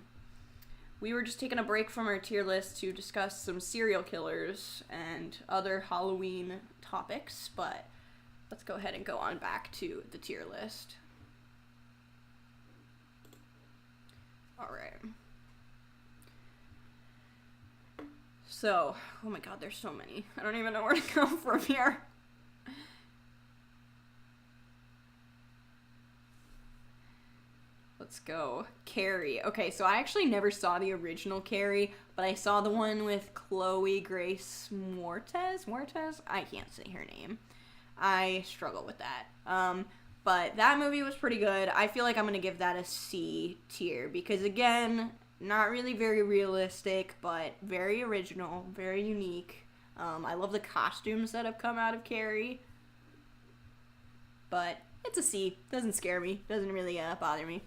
[SPEAKER 1] We were just taking a break from our tier list to discuss some serial killers and other Halloween topics, but let's go ahead and go on back to the tier list. Alright. So, oh my god, there's so many. I don't even know where to go from here. Let's go. Carrie. Okay, so I actually never saw the original Carrie, but I saw the one with Chloe Grace Moretz? I can't say her name. I struggle with that. But that movie was pretty good. I feel like I'm going to give that a C tier because, again, not really very realistic, but very original, very unique. I love the costumes that have come out of Carrie. But it's a C. Doesn't scare me. Doesn't really bother me.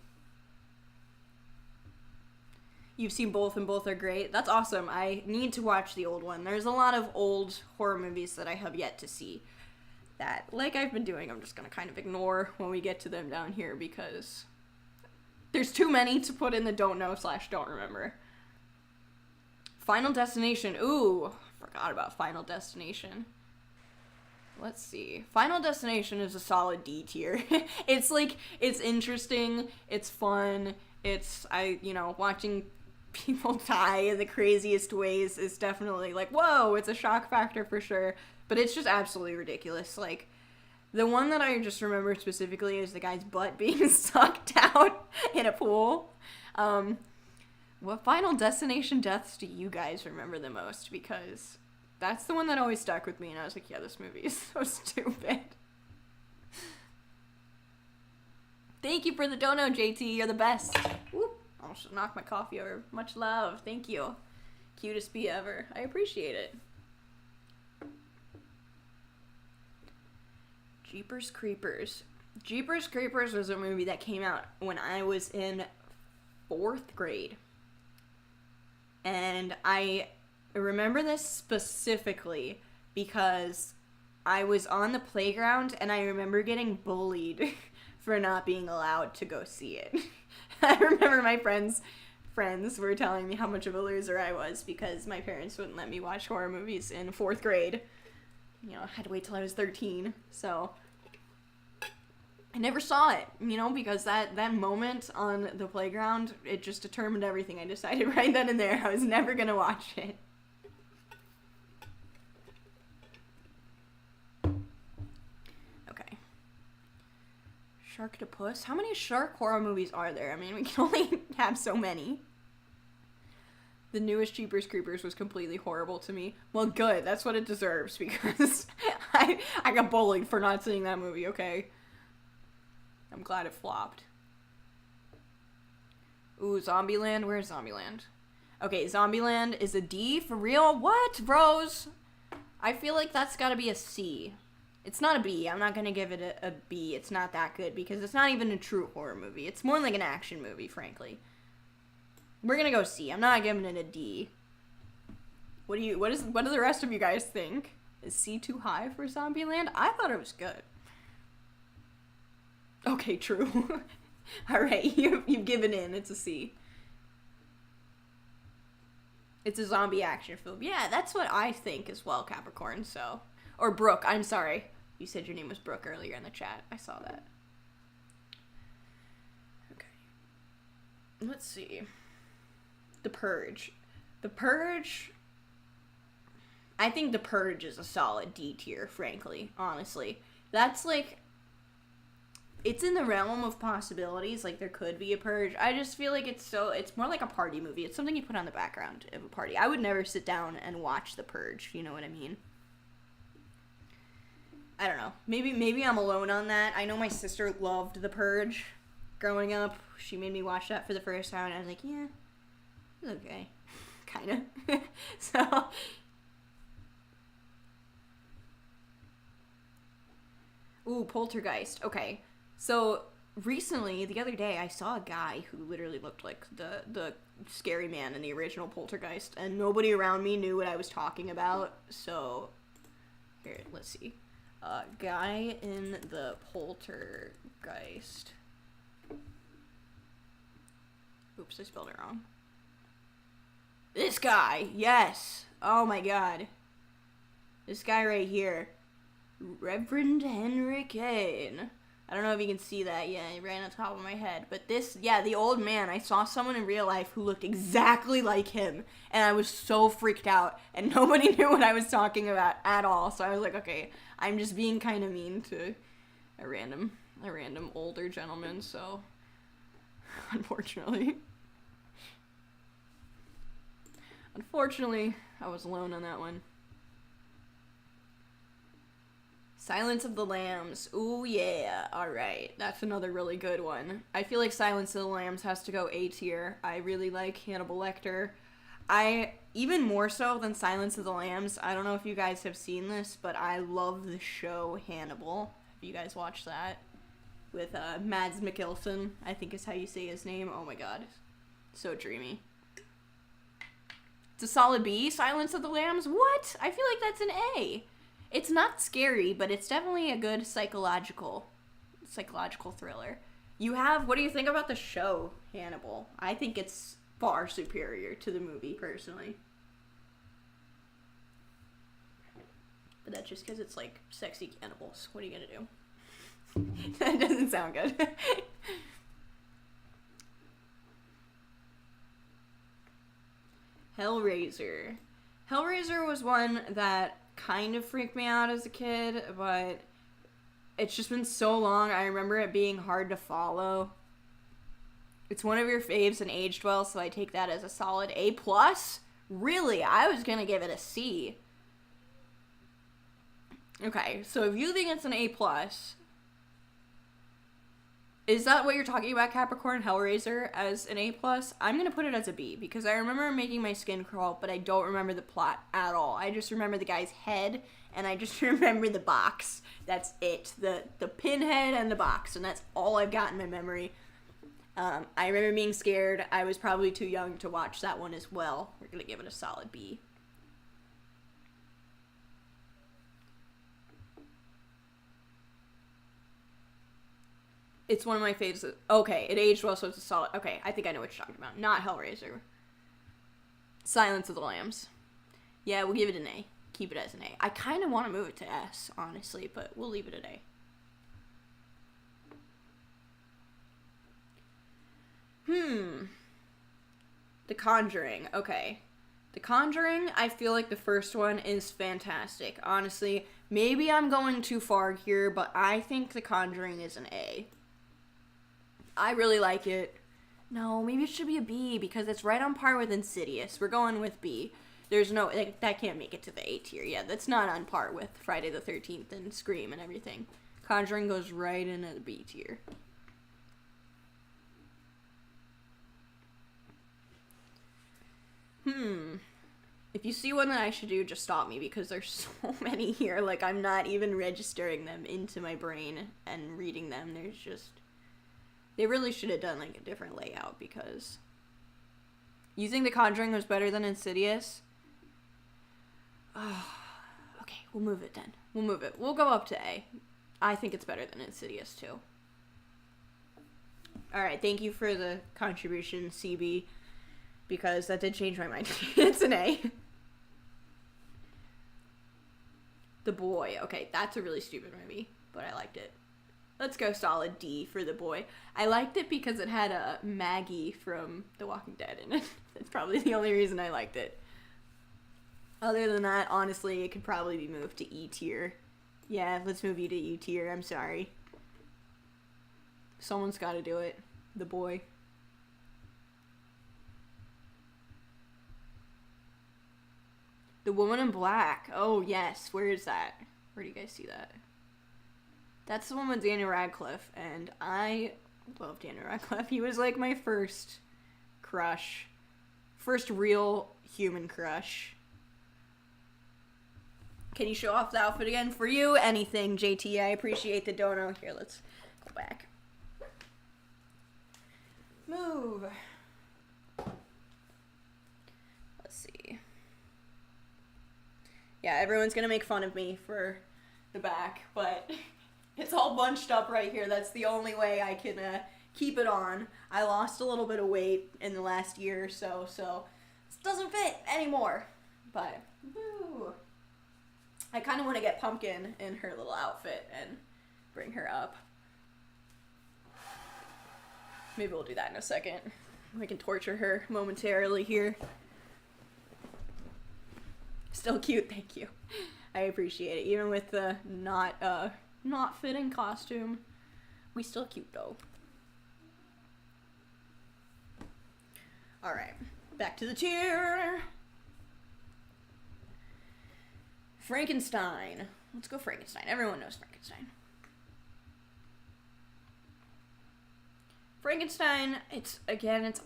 [SPEAKER 1] You've seen both and both are great. That's awesome. I need to watch the old one. There's a lot of old horror movies that I have yet to see that, like I've been doing, I'm just going to kind of ignore when we get to them down here because there's too many to put in the don't know / don't remember. Final Destination. Ooh, forgot about Final Destination. Let's see. Final Destination is a solid D tier. It's interesting. It's fun. Watching people die in the craziest ways is definitely like, whoa, it's a shock factor for sure. But it's just absolutely ridiculous. Like, the one that I just remember specifically is the guy's butt being sucked out in a pool. What Final Destination deaths do you guys remember the most? Because that's the one that always stuck with me, and I was like, yeah, this movie is so stupid. Thank you for the dono, JT. You're the best. Whoop. I almost knocked my coffee over. Much love. Thank you. Cutest bee ever. I appreciate it. Jeepers Creepers. Jeepers Creepers was a movie that came out when I was in 4th grade. And I remember this specifically because I was on the playground and I remember getting bullied for not being allowed to go see it. I remember my friends were telling me how much of a loser I was because my parents wouldn't let me watch horror movies in 4th grade. I had to wait till I was 13, so I never saw it, because that moment on the playground, it just determined everything. I decided right then and there I was never gonna watch it. Okay. Sharktopus? How many shark horror movies are there? We can only have so many. The newest Jeepers Creepers was completely horrible to me. Well, good. That's what it deserves because I got bullied for not seeing that movie, okay? I'm glad it flopped. Ooh, Zombieland? Where's Zombieland? Okay, Zombieland is a D? For real? What, bros? I feel like that's gotta be a C. It's not a B. I'm not gonna give it a B. It's not that good because it's not even a true horror movie. It's more like an action movie, frankly. We're gonna go C. I'm not giving it a D. What do the rest of you guys think? Is C too high for Zombieland? I thought it was good. Okay, true. Alright, you've given in. It's a C. It's a zombie action film. Yeah, that's what I think as well, Capricorn, so. Or Brooke, I'm sorry. You said your name was Brooke earlier in the chat. I saw that. Okay. Let's see. The Purge. The Purge... I think The Purge is a solid D tier, frankly, honestly. That's like... It's in the realm of possibilities, like there could be a Purge. I just feel like it's more like a party movie. It's something you put on the background of a party. I would never sit down and watch The Purge, you know what I mean? I don't know. Maybe I'm alone on that. I know my sister loved The Purge growing up. She made me watch that for the first time, and I was like, yeah, it's okay. Kind of. So... Ooh, Poltergeist. Okay. So, recently, the other day, I saw a guy who literally looked like the scary man in the original Poltergeist, and nobody around me knew what I was talking about, so... Here, let's see. Guy in the Poltergeist. Oops, I spelled it wrong. This guy! Yes! Oh my god. This guy right here. Reverend Henry Kane. I don't know if you can see that. Yeah, it ran on top of my head. But this, yeah, the old man, I saw someone in real life who looked exactly like him. And I was so freaked out. And nobody knew what I was talking about at all. So I was like, okay, I'm just being kind of mean to a random older gentleman. So, unfortunately, I was alone on that one. Silence of the Lambs. Ooh, yeah. Alright. That's another really good one. I feel like Silence of the Lambs has to go A tier. I really like Hannibal Lecter. Even more so than Silence of the Lambs, I don't know if you guys have seen this, but I love the show Hannibal. Have you guys watched that? With Mads Mikkelsen, I think is how you say his name. Oh my god. So dreamy. It's a solid B. Silence of the Lambs? What? I feel like that's an A. It's not scary, but it's definitely a good psychological thriller. What do you think about the show, Hannibal? I think it's far superior to the movie, personally. But that's just because it's, like, sexy cannibals. What are you gonna do? That doesn't sound good. Hellraiser. Hellraiser was one that kind of freaked me out as a kid, but it's just been so long. I remember it being hard to follow. It's one of your faves and aged well, so I take that as a solid A+. Really? I was gonna give it a C. Okay, so if you think it's an A+, is that what you're talking about, Capricorn, Hellraiser, as an A+? I'm gonna put it as a B, because I remember making my skin crawl, but I don't remember the plot at all. I just remember the guy's head, and I just remember the box. That's it. The pinhead and the box, and that's all I've got in my memory. I remember being scared. I was probably too young to watch that one as well. We're gonna give it a solid B. It's one of my favorites. Okay, it aged well, so it's a solid. Okay, I think I know what you're talking about. Not Hellraiser. Silence of the Lambs. Yeah, we'll give it an A. Keep it as an A. I kind of want to move it to S, honestly, but we'll leave it at A. The Conjuring. Okay. The Conjuring, I feel like the first one is fantastic. Honestly, maybe I'm going too far here, but I think The Conjuring is an A. I really like it. No, maybe it should be a B because it's right on par with Insidious. We're going with B. There's no, that can't make it to the A tier. Yeah, that's not on par with Friday the 13th and Scream and everything. Conjuring goes right in at the B tier. If you see one that I should do, just stop me because there's so many here. Like, I'm not even registering them into my brain and reading them. There's just... They really should have done, like, a different layout because You think The Conjuring was better than Insidious? Okay, we'll move it then. We'll move it. We'll go up to A. I think it's better than Insidious too. Alright, thank you for the contribution, CB, because that did change my mind. It's an A. The Boy. Okay, that's a really stupid movie, but I liked it. Let's go solid D for The Boy. I liked it because it had a Maggie from The Walking Dead in it. That's probably the only reason I liked it. Other than that, honestly, it could probably be moved to E tier. Yeah, let's move you to E tier. I'm sorry. Someone's got to do it. The Boy. The Woman in Black. Oh, yes. Where is that? Where do you guys see that? That's the one with Daniel Radcliffe, and I love Daniel Radcliffe. He was like my first crush. First real human crush. Can you show off the outfit again? For you, anything, JT. I appreciate the dono. Here, let's go back. Move. Let's see. Yeah, everyone's gonna make fun of me for the back, but it's all bunched up right here. That's the only way I can keep it on. I lost a little bit of weight in the last year or so, so this doesn't fit anymore. But, woo. I kind of want to get Pumpkin in her little outfit and bring her up. Maybe we'll do that in a second. We can torture her momentarily here. Still cute, thank you. I appreciate it. Even with the not fitting costume, we still cute though. Alright, back to the tier. Frankenstein. Let's go Frankenstein. Everyone knows Frankenstein. Frankenstein, it's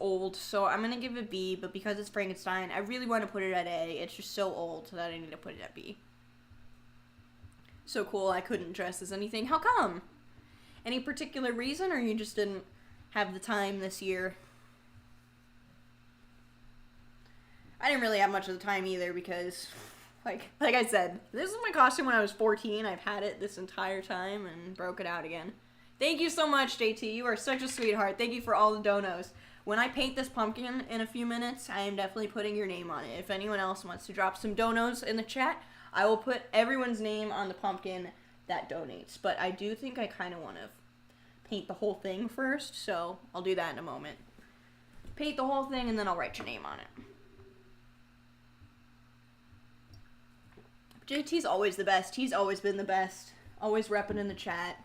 [SPEAKER 1] old, so I'm gonna give it B, but because it's Frankenstein, I really want to put it at A. It's just so old that I need to put it at B. So cool, I couldn't dress as anything. How come? Any particular reason, or you just didn't have the time this year? I didn't really have much of the time either because, like I said, this is my costume when I was 14. I've had it this entire time and broke it out again. Thank you so much, JT. You are such a sweetheart. Thank you for all the donos. When I paint this pumpkin in a few minutes, I am definitely putting your name on it. If anyone else wants to drop some donos in the chat, I will put everyone's name on the pumpkin that donates. But I do think I kind of want to paint the whole thing first, so I'll do that in a moment. Paint the whole thing, and then I'll write your name on it. JT's always the best. He's always been the best. Always repping in the chat.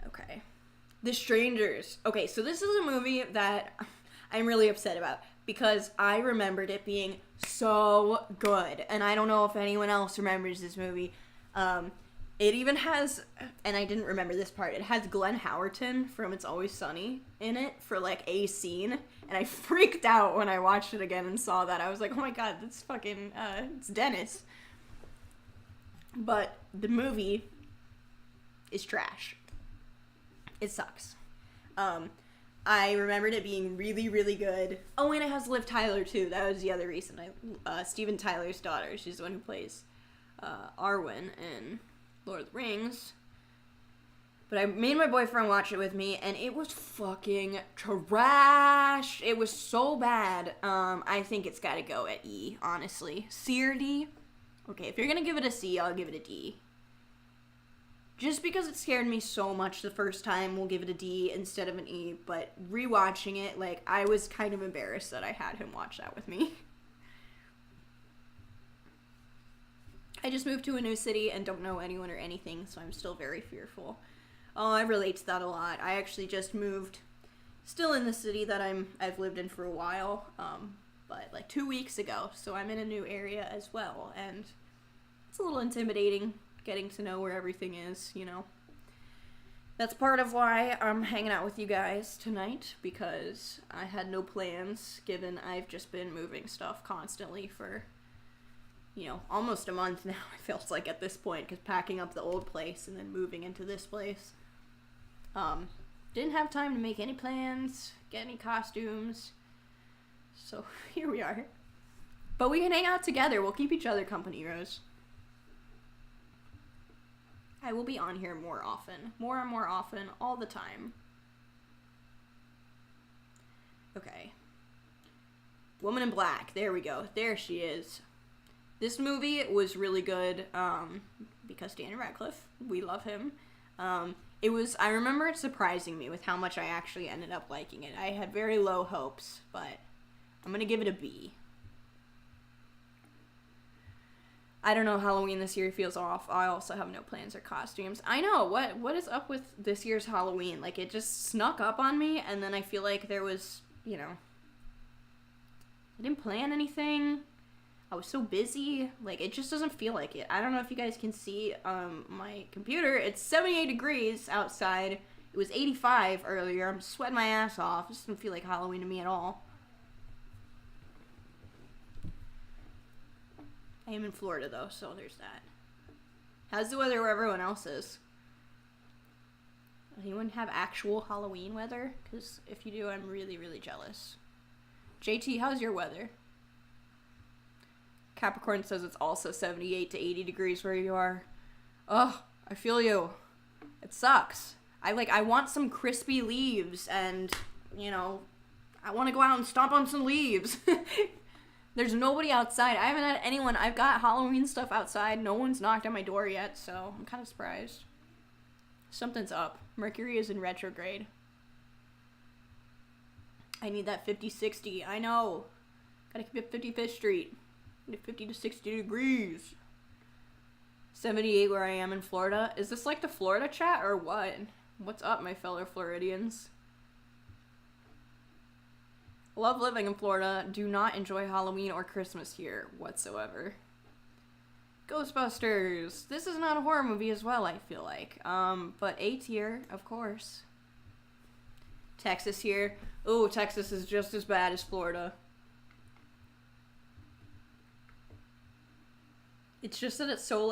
[SPEAKER 1] Okay. The Strangers. Okay, so this is a movie that I'm really upset about because I remembered it being so good. And I don't know if anyone else remembers this movie. It even has, and I didn't remember this part, it has Glenn Howerton from It's Always Sunny in it for like a scene. And I freaked out when I watched it again and saw that. I was like, oh my god, that's fucking, it's Dennis. But the movie is trash. It sucks. I remembered it being really, really good. Oh, and it has Liv Tyler, too. That was the other reason. Steven Tyler's daughter. She's the one who plays Arwen in Lord of the Rings. But I made my boyfriend watch it with me, and it was fucking trash. It was so bad. I think it's gotta go at E, honestly. C or D? Okay, if you're gonna give it a C, I'll give it a D. Just because it scared me so much the first time, we'll give it a D instead of an E. But rewatching it, like, I was kind of embarrassed that I had him watch that with me. I just moved to a new city and don't know anyone or anything, so I'm still very fearful. Oh, I relate to that a lot. I actually just moved, still in the city that I've lived in for a while, but like 2 weeks ago, so I'm in a new area as well, and it's a little intimidating getting to know where everything is, you know. That's part of why I'm hanging out with you guys tonight, because I had no plans, given I've just been moving stuff constantly for, you know, almost a month now, it feels like at this point, because packing up the old place and then moving into this place. Didn't have time to make any plans, get any costumes. So here we are. But we can hang out together. We'll keep each other company, Rose. I will be on here more often. More and more often, all the time. Okay. Woman in Black. There we go. There she is. This movie was really good, because Daniel Radcliffe, we love him. I remember it surprising me with how much I actually ended up liking it. I had very low hopes, but I'm gonna give it a B. I don't know, Halloween this year feels off. I also have no plans or costumes. I know, what is up with this year's Halloween? Like, it just snuck up on me, and then I feel like there was, I didn't plan anything. I was so busy. Like, it just doesn't feel like it. I don't know if you guys can see my computer. It's 78 degrees outside. It was 85 earlier. I'm sweating my ass off. It doesn't feel like Halloween to me at all. I am in Florida, though, so there's that. How's the weather where everyone else is? Does anyone have actual Halloween weather? Because if you do, I'm really, really jealous. JT, how's your weather? Capricorn says it's also 78 to 80 degrees where you are. Ugh, I feel you. It sucks. I want some crispy leaves and, I want to go out and stomp on some leaves. There's nobody outside. I haven't had anyone. I've got Halloween stuff outside. No one's knocked on my door yet, so I'm kind of surprised. Something's up. Mercury is in retrograde. I need that 50-60. I know. Gotta keep it 55th Street. 50 to 60 degrees. 78 where I am in Florida. Is this like the Florida chat or what? What's up, my fellow Floridians? Love living in Florida. Do not enjoy Halloween or Christmas here whatsoever. Ghostbusters. This is not a horror movie as well, I feel like. But A tier, of course. Texas here. Oh, Texas is just as bad as Florida. It's just that it's so,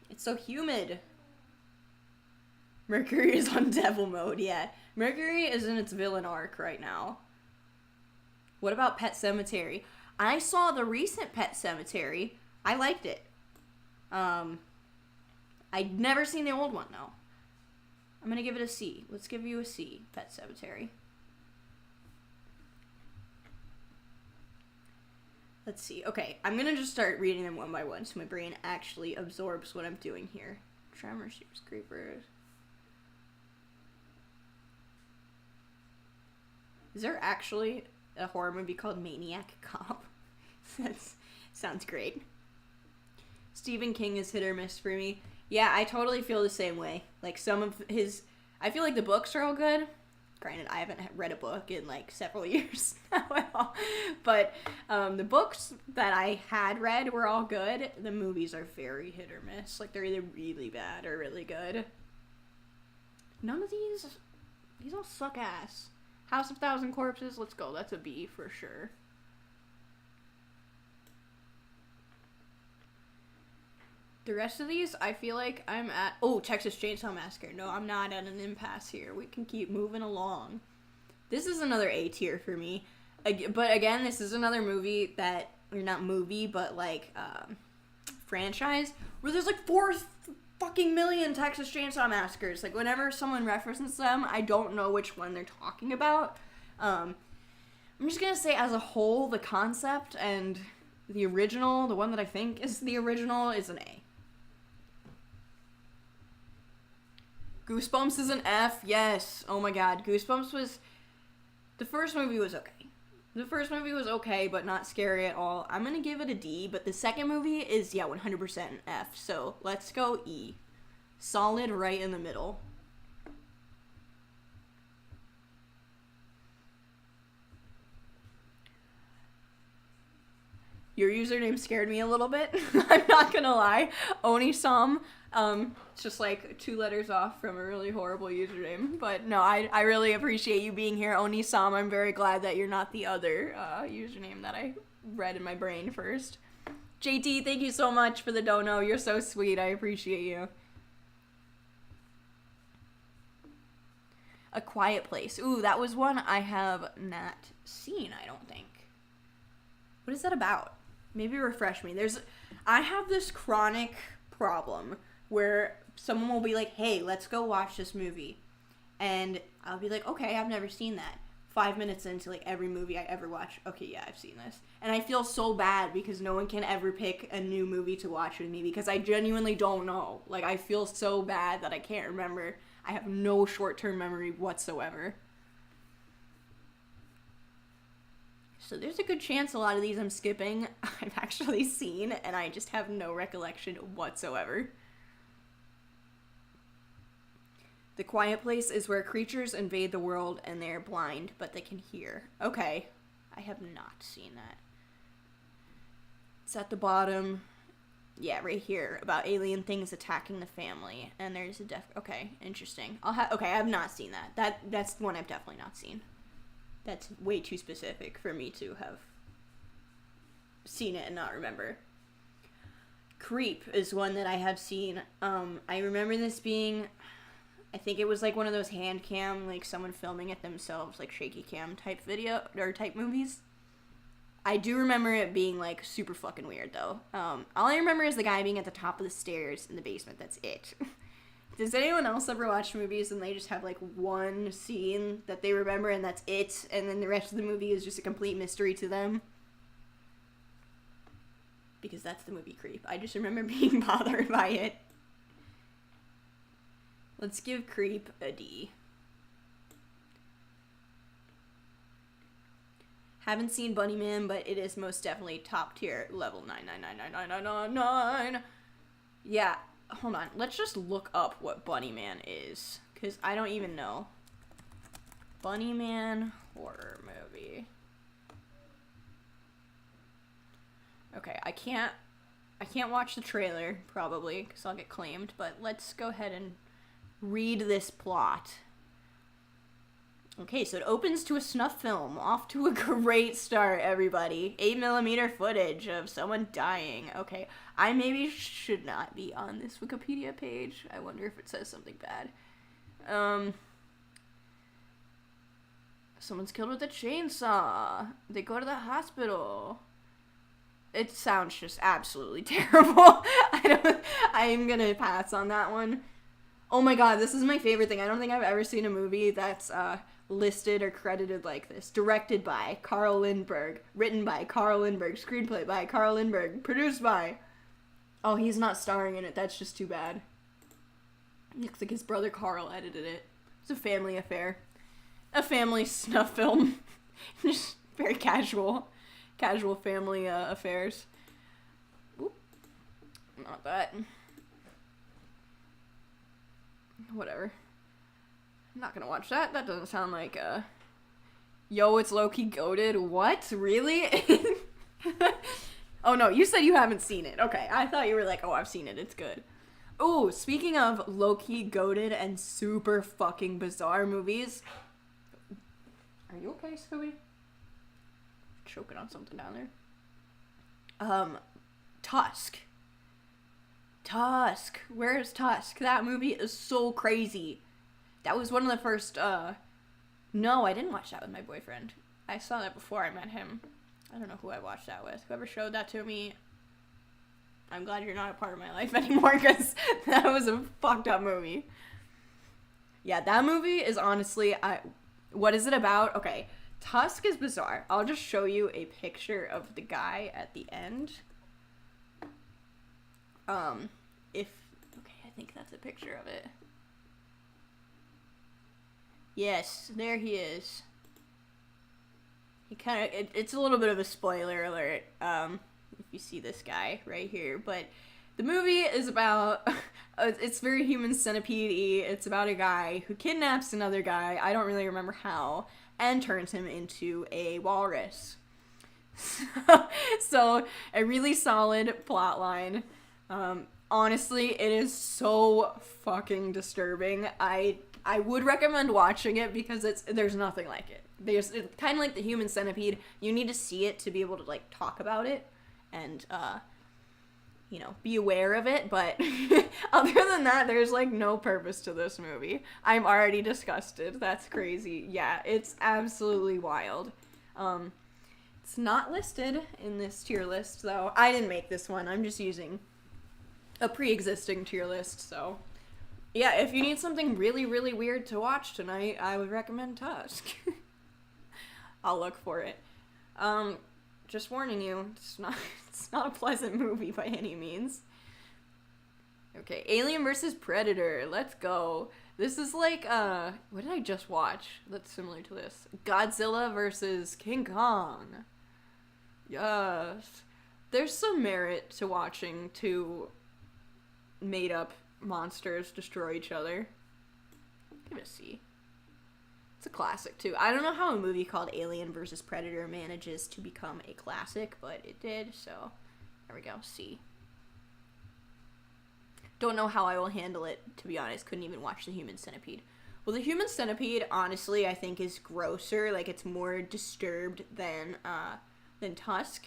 [SPEAKER 1] it's so humid. Mercury is on devil mode, yeah. Mercury is in its villain arc right now. What about Pet Sematary? I saw the recent Pet Sematary. I liked it. I'd never seen the old one, though. I'm gonna give it a C. Let's give you a C, Pet Sematary. Let's see. Okay, I'm gonna just start reading them one by one so my brain actually absorbs what I'm doing here. Tremor, Sheep's Creepers. Is there actually a horror movie called Maniac Cop? That sounds great. Stephen King is hit or miss for me. Yeah, I totally feel the same way. Like, some of his... I feel like the books are all good. Granted, I haven't read a book in, several years now. But the books that I had read were all good. The movies are very hit or miss. Like, they're either really bad or really good. None of these all suck ass. House of Thousand Corpses, let's go. That's a B for sure. The rest of these, I feel like I'm at... Oh, Texas Chainsaw Massacre. No, I'm not at an impasse here. We can keep moving along. This is another A tier for me. But again, this is another movie that... Or not movie, but franchise. Where there's 4 fucking million Texas Chainsaw Massacres. Whenever someone references them, I don't know which one they're talking about. I'm just gonna say, as a whole, the concept and the original, the one that I think is the original, is an A. Goosebumps is an F, yes. Oh my god, Goosebumps was... The first movie was okay. The first movie was okay, but not scary at all. I'm gonna give it a D, but the second movie is, 100% an F. So, let's go E. Solid right in the middle. Your username scared me a little bit. I'm not gonna lie. Onisam. It's just 2 letters off from a really horrible username. But no, I really appreciate you being here, Onisam. I'm very glad that you're not the other username that I read in my brain first. JT, thank you so much for the dono. You're so sweet. I appreciate you. A Quiet Place. Ooh, that was one I have not seen, I don't think. What is that about? Maybe refresh me. I have this chronic problem where someone will be like, hey, let's go watch this movie. And I'll be like, okay, I've never seen that. 5 minutes into, like, every movie I ever watch, okay, yeah, I've seen this. And I feel so bad because no one can ever pick a new movie to watch with me because I genuinely don't know. Like, I feel so bad that I can't remember. I have no short-term memory whatsoever. So there's a good chance a lot of these I'm skipping I've actually seen, and I just have no recollection whatsoever. The Quiet Place is where creatures invade the world and they're blind, but they can hear. Okay. I have not seen that. It's at the bottom. Yeah, right here. About alien things attacking the family. And there's a okay, interesting. Okay, I have not seen that. That's one I've definitely not seen. That's way too specific for me to have seen it and not remember. Creep is one that I have seen. I remember this being, I think it was like one of those hand cam, like someone filming it themselves, like shaky cam type video, or type movies. I do remember it being like super fucking weird though. All I remember is the guy being at the top of the stairs in the basement. That's it. Does anyone else ever watch movies and they just have like one scene that they remember and that's it, and then the rest of the movie is just a complete mystery to them? Because that's the movie Creep. I just remember being bothered by it. Let's give Creep a D. Haven't seen Bunnyman, but it is most definitely top tier, level 999999999. Yeah, hold on. Let's just look up what Bunnyman is, because I don't even know. Bunnyman horror movie. Okay, I can't watch the trailer, probably, because I'll get claimed, but let's go ahead and read this plot. Okay, so it opens to a snuff film. Off to a great start, everybody. 8mm footage of someone dying. Okay, I maybe should not be on this Wikipedia page. I wonder if it says something bad. Someone's killed with a chainsaw. They go to the hospital. It sounds just absolutely terrible. I'm gonna pass on that one. Oh my god, this is my favorite thing. I don't think I've ever seen a movie that's listed or credited like this. Directed by Carl Lindbergh. Written by Carl Lindbergh. Screenplay by Carl Lindbergh. Produced by... Oh, he's not starring in it. That's just too bad. Looks like his brother Carl edited it. It's a family affair. A family snuff film. Just very casual. Casual family affairs. Oop. Not that. Whatever. I'm not gonna watch that. That doesn't sound like, yo, it's low-key goated. What? Really? Oh, no, you said you haven't seen it. Okay, I thought you were like, oh, I've seen it. It's good. Oh, speaking of low-key goated and super fucking bizarre movies. Are you okay, Scooby? Choking on something down there. Tusk. Tusk. Where is Tusk? That movie is so crazy. That was one of the first, no, I didn't watch that with my boyfriend. I saw that before I met him. I don't know who I watched that with. Whoever showed that to me, I'm glad you're not a part of my life anymore, because that was a fucked up movie. Yeah, that movie is honestly, what is it about? Okay, Tusk is bizarre. I'll just show you a picture of the guy at the end. Okay, I think that's a picture of it. Yes, there he is. He kind of, it's a little bit of a spoiler alert, if you see this guy right here, but the movie is about, it's very Human Centipede-y. It's about a guy who kidnaps another guy, I don't really remember how, and turns him into a walrus. So, a really solid plot line. Honestly, it is so fucking disturbing. I would recommend watching it because there's nothing like it. It's kind of like the Human Centipede. You need to see it to be able to, like, talk about it. And, be aware of it, but other than that, there's, like, no purpose to this movie. I'm already disgusted. That's crazy. Yeah, it's absolutely wild. It's not listed in this tier list, though. I didn't make this one. I'm just using a pre-existing tier list, so... Yeah, if you need something really, really weird to watch tonight, I would recommend Tusk. I'll look for it. Just warning you, it's not a pleasant movie by any means. Okay, Alien vs. Predator, let's go. This is like, what did I just watch that's similar to this? Godzilla vs. King Kong. Yes. There's some merit to watching two made-up monsters destroy each other. Give it a C. It's a classic, too. I don't know how a movie called Alien vs. Predator manages to become a classic, but it did, so there we go, C. Don't know how I will handle it, to be honest. Couldn't even watch The Human Centipede. Well, The Human Centipede, honestly, I think is grosser. Like, it's more disturbed than Tusk.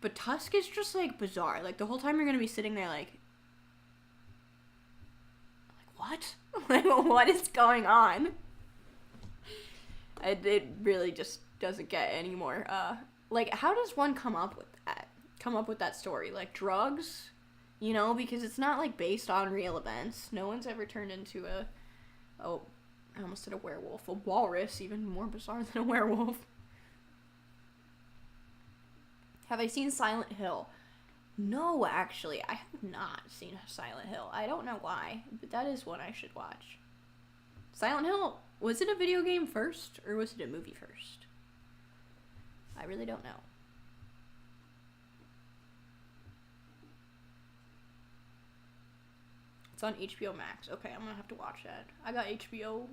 [SPEAKER 1] But Tusk is just, like, bizarre. Like, the whole time you're gonna be sitting there, like what? Like, what is going on? It really just doesn't get any more, like, how does one come up with that story? Like, drugs? Because it's not, like, based on real events. No one's ever turned into I almost said a werewolf. A walrus, even more bizarre than a werewolf. Have I seen Silent Hill? No, actually, I have not seen Silent Hill. I don't know why, but that is one I should watch. Silent Hill, was it a video game first, or was it a movie first? I really don't know. It's on HBO Max. Okay, I'm gonna have to watch that. I got HBO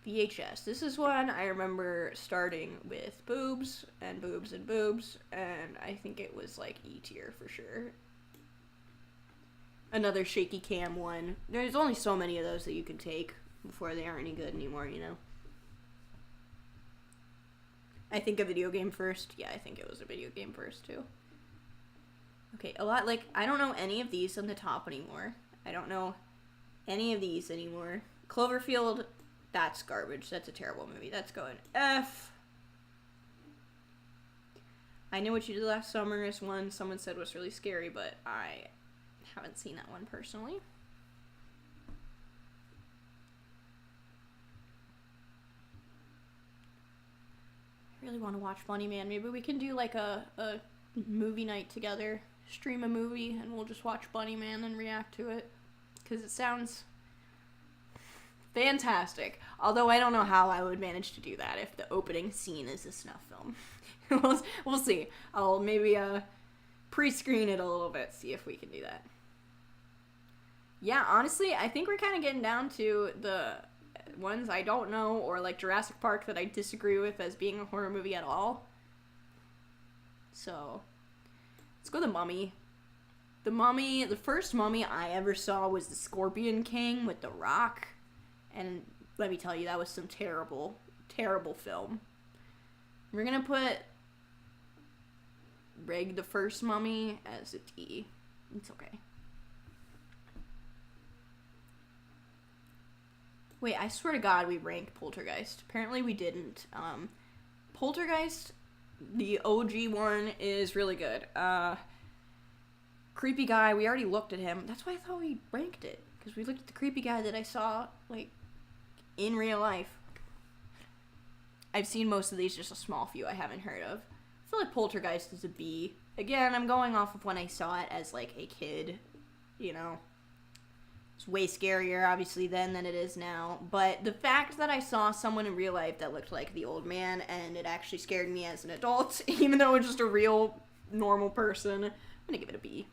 [SPEAKER 1] VHS. This is one I remember starting with boobs and boobs and boobs, and I think it was like E tier for sure. Another shaky cam one. There's only so many of those that you can take before they aren't any good anymore, I think a video game first. Yeah, I think it was a video game first too. Okay, a lot, like, I don't know any of these on the top anymore. I don't know any of these anymore. Cloverfield, that's garbage. That's a terrible movie. That's going F. I Know What You Did Last Summer is one someone said was really scary, but I haven't seen that one personally. I really want to watch Bunny Man. Maybe we can do like a movie night together. Stream a movie and we'll just watch Bunny Man and react to it. Because it sounds fantastic. Although I don't know how I would manage to do that if the opening scene is a snuff film. we'll see. I'll maybe pre-screen it a little bit, see if we can do that. Yeah, honestly, I think we're kind of getting down to the ones I don't know, or like Jurassic Park that I disagree with as being a horror movie at all. So, let's go The Mummy. The first Mummy I ever saw was The Scorpion King with The Rock. And let me tell you, that was some terrible, terrible film. We're gonna put Reg the First Mummy as a D. It's okay. Wait, I swear to God we ranked Poltergeist. Apparently we didn't. Poltergeist, the OG one, is really good. Creepy guy, we already looked at him. That's why I thought we ranked it. Because we looked at the creepy guy that I saw, like, in real life. I've seen most of these, just a small few I haven't heard of. I feel like Poltergeist is a B. Again, I'm going off of when I saw it as, like, a kid, It's way scarier, obviously, then than it is now. But the fact that I saw someone in real life that looked like the old man, and it actually scared me as an adult, even though it was just a real, normal person, I'm gonna give it a B.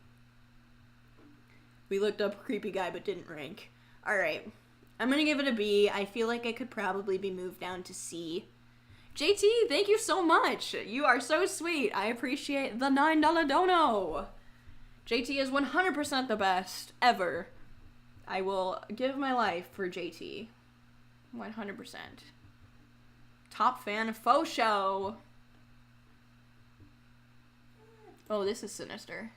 [SPEAKER 1] We looked up creepy guy, but didn't rank. Alright. I'm gonna give it a B. I feel like it could probably be moved down to C. JT, thank you so much. You are so sweet. I appreciate the $9 dono. JT is 100% the best ever. I will give my life for JT. 100%. Top fan faux show. Oh, this is Sinister.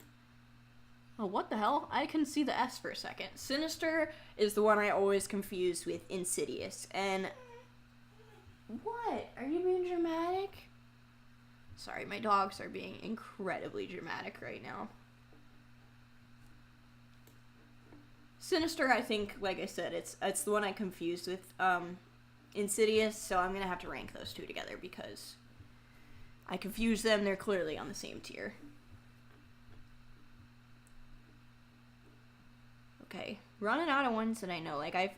[SPEAKER 1] Oh, what the hell? I couldn't see the S for a second. Sinister is the one I always confuse with Insidious. And... What? Are you being dramatic? Sorry, my dogs are being incredibly dramatic right now. Sinister, I think, like I said, it's the one I confused with Insidious, so I'm gonna have to rank those two together because I confused them. They're clearly on the same tier. Okay, running out of ones that I know. Like,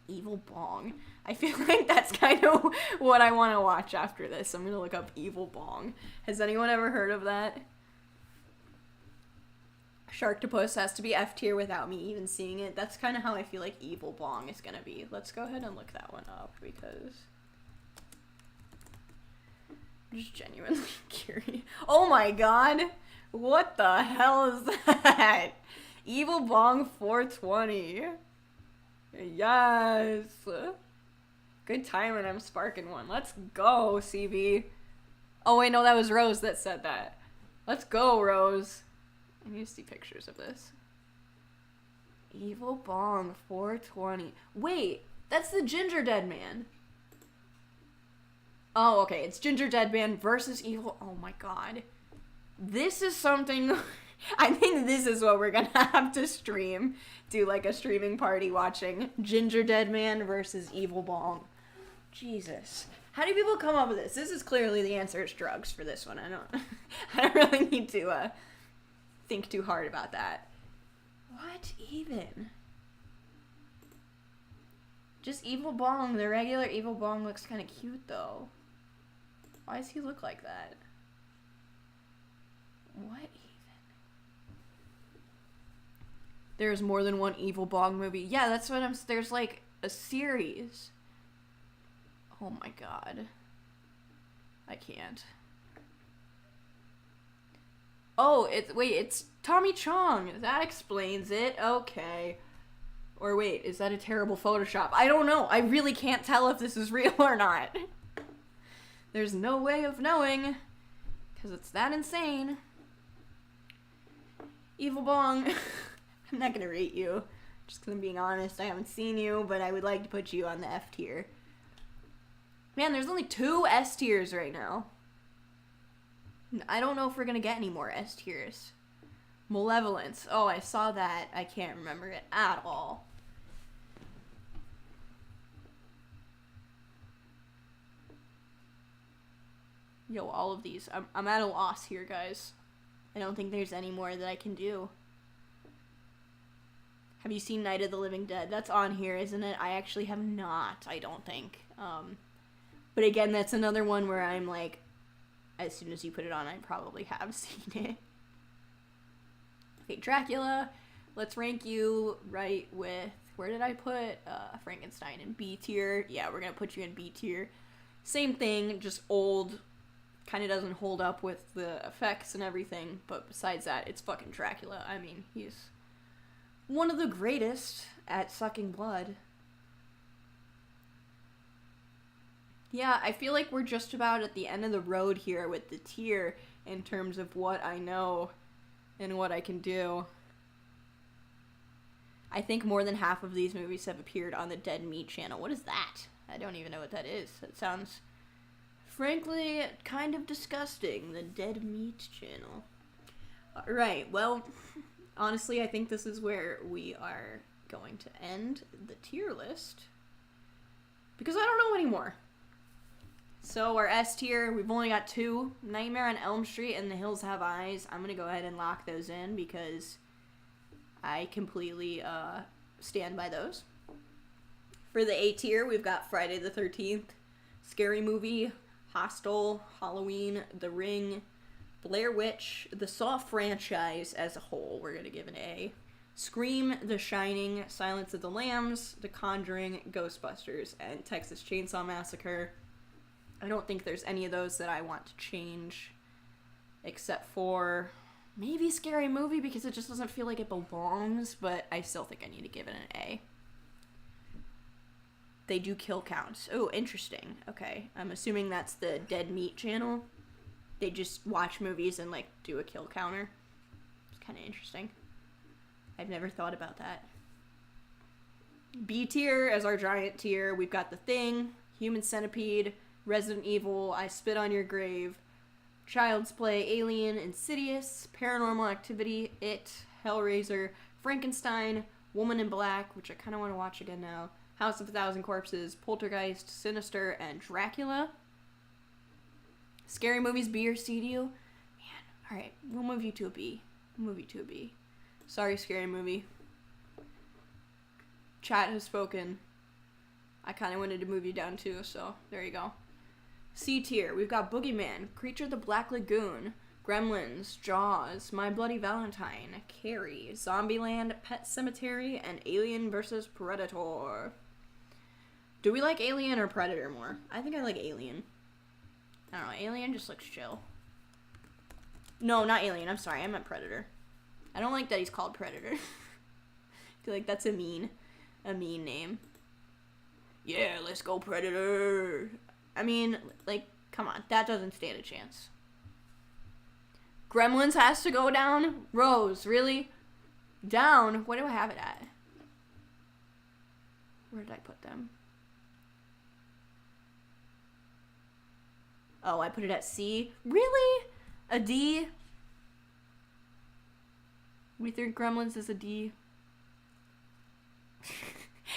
[SPEAKER 1] Evil Bong. I feel like that's kind of what I want to watch after this. I'm gonna look up Evil Bong. Has anyone ever heard of that? Sharktopus has to be F tier without me even seeing it. That's kind of how I feel like Evil Bong is gonna be. Let's go ahead and look that one up because I'm just genuinely curious. Oh my god! What the hell is that? Evil Bong 420. Yes! Good timing, I'm sparking one. Let's go, CB. Oh wait, no, that was Rose that said that. Let's go, Rose. I need to see pictures of this. Evil Bong 420. Wait, that's the Ginger Dead Man. Oh, okay, it's Ginger Dead Man versus Evil... Oh my god. This is something... I think this is what we're gonna have to stream. Do like a streaming party watching Ginger Dead Man versus Evil Bong. Jesus. How do people come up with this? This is clearly the answer is drugs for this one. I don't really need to think too hard about that. What even? Just Evil Bong. The regular Evil Bong looks kind of cute though. Why does he look like that? What even? There's more than one Evil Bong movie. Yeah, that's what there's like a series. Oh my god. I can't. Oh, it's Tommy Chong. That explains it. Okay. Or wait, is that a terrible Photoshop? I don't know. I really can't tell if this is real or not. There's no way of knowing. Because it's that insane. Evil Bong. I'm not going to rate you. Just because I'm being honest. I haven't seen you, but I would like to put you on the F tier. Man, there's only 2 S tiers right now. I don't know if we're going to get any more S tiers. Malevolence. Oh, I saw that. I can't remember it at all. Yo, all of these. I'm at a loss here, guys. I don't think there's any more that I can do. Have you seen Night of the Living Dead? That's on here, isn't it? I actually have not, I don't think. But again, that's another one where I'm like, as soon as you put it on, I probably have seen it. Okay, Dracula. Let's rank you right with, where did I put Frankenstein in B tier? Yeah, we're going to put you in B tier. Same thing, just old, kind of doesn't hold up with the effects and everything, but besides that, it's fucking Dracula. I mean, he's one of the greatest at sucking blood. Yeah, I feel like we're just about at the end of the road here with the tier in terms of what I know and what I can do. I think more than half of these movies have appeared on the Dead Meat channel. What is that? I don't even know what that is. That sounds, frankly, kind of disgusting. The Dead Meat channel. Alright, well, honestly, I think this is where we are going to end the tier list. Because I don't know anymore. So our S tier, we've only got 2. Nightmare on Elm Street and The Hills Have Eyes. I'm going to go ahead and lock those in because I completely stand by those. For the A tier, we've got Friday the 13th, Scary Movie, Hostel, Halloween, The Ring, Blair Witch, the Saw franchise as a whole, we're going to give an A. Scream, The Shining, Silence of the Lambs, The Conjuring, Ghostbusters, and Texas Chainsaw Massacre. I don't think there's any of those that I want to change, except for maybe Scary Movie because it just doesn't feel like it belongs, but I still think I need to give it an A. They do kill counts. Oh, interesting. Okay, I'm assuming that's the Dead Meat channel. they just watch movies and, like, do a kill counter. It's kind of interesting. I've never thought about that. B tier as our giant tier. We've got The Thing, Human Centipede, Resident Evil, I Spit on Your Grave, Child's Play, Alien, Insidious, Paranormal Activity, It, Hellraiser, Frankenstein, Woman in Black, which I kind of want to watch again now, House of a Thousand Corpses, Poltergeist, Sinister, and Dracula. Scary movies, B or C to you? Man, alright, we'll move you to a B. Sorry, scary movie. Chat has spoken. I kind of wanted to move you down too, so there you go. C tier, we've got Boogeyman, Creature of the Black Lagoon, Gremlins, Jaws, My Bloody Valentine, Carrie, Zombieland, Pet Sematary, and Alien vs. Predator. Do we like Alien or Predator more? I think I like Alien. I don't know, Alien just looks chill. No, not Alien, I'm sorry, I meant Predator. I don't like that he's called Predator. I feel like that's a mean name. Yeah, let's go Predator. I mean, like, come on, that doesn't stand a chance. Gremlins has to go down? Rose, really? Down? What do I have it at? Where did I put them? Oh, I put it at C? Really? A D? We think Gremlins is a D.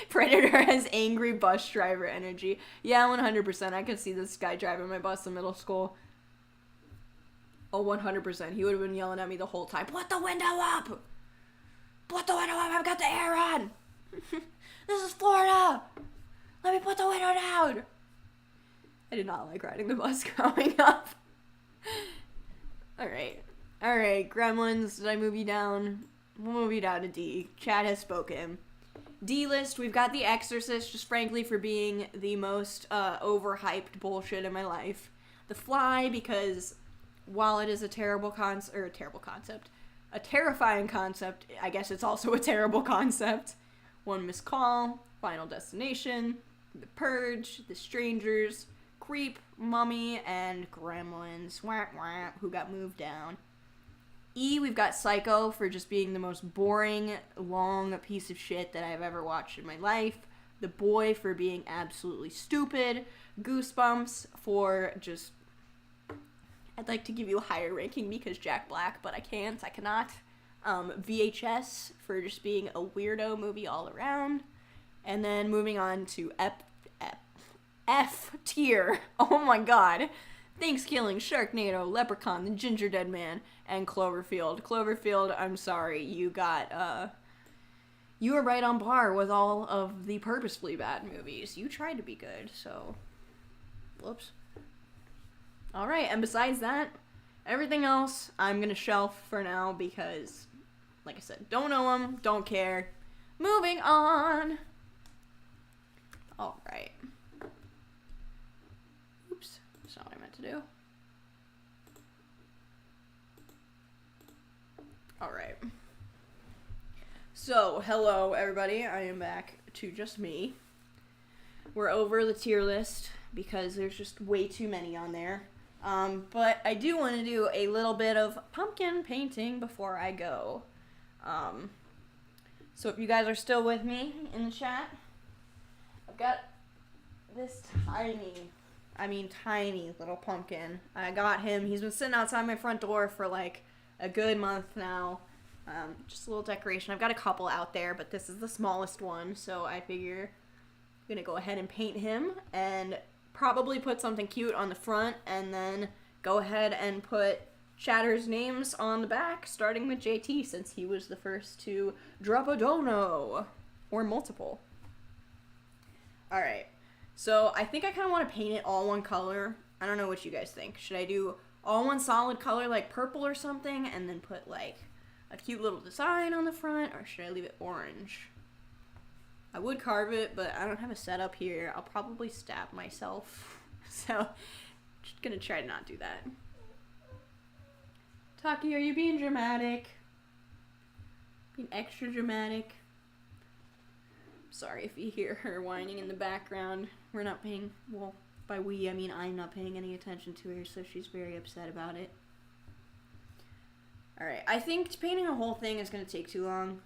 [SPEAKER 1] Predator has angry bus driver energy. Yeah, 100%. I could see this guy driving my bus in middle school. Oh, 100%. He would have been yelling at me the whole time. Put the window up! Put the window up! I've got the air on! This is Florida! Let me put the window down! I did not like riding the bus growing up. Alright, Gremlins, did I move you down? We'll move you down to D. Chad has spoken. D list, we've got The Exorcist, just frankly for being the most overhyped bullshit in my life. The Fly, because while it is a terrifying concept, I guess it's also a terrible concept. One Missed Call, Final Destination, The Purge, The Strangers, Creep, Mummy, and Gremlins, who got moved down. E, we've got Psycho for just being the most boring, long piece of shit that I've ever watched in my life. The Boy for being absolutely stupid. Goosebumps for just... I'd like to give you a higher ranking because Jack Black, but I cannot. VHS for just being a weirdo movie all around. And then moving on to F tier. Oh my god. Thanksgiving, Sharknado, Leprechaun, The Ginger Dead Man, and Cloverfield. Cloverfield, I'm sorry, you were right on par with all of the purposefully bad movies. You tried to be good, so, whoops. Alright, and besides that, everything else I'm gonna shelf for now because, like I said, don't know them, don't care. Moving on. Alright. Oops, that's not what I meant to do. Alright. So, hello everybody, I am back to just me. We're over the tier list because there's just way too many on there. But I do want to do a little bit of pumpkin painting before I go. So if you guys are still with me in the chat, I've got this tiny little pumpkin. I got him. He's been sitting outside my front door for like a good month now. Just a little decoration. I've got a couple out there, but this is the smallest one, so I figure I'm gonna go ahead and paint him and probably put something cute on the front and then go ahead and put Chatter's names on the back, starting with JT since he was the first to drop a dono or multiple. Alright, so I think I kind of want to paint it all one color. I don't know what you guys think. Should I do all one solid color like purple or something and then put like a cute little design on the front, or should I leave it orange? I would carve it, but I don't have a setup here. I'll probably stab myself. So, just gonna try to not do that. Taki, are you being dramatic? Being extra dramatic? Sorry if you hear her whining in the background. We're not paying, well, By we, I mean I'm not paying any attention to her, so she's very upset about it. Alright, I think painting a whole thing is going to take too long.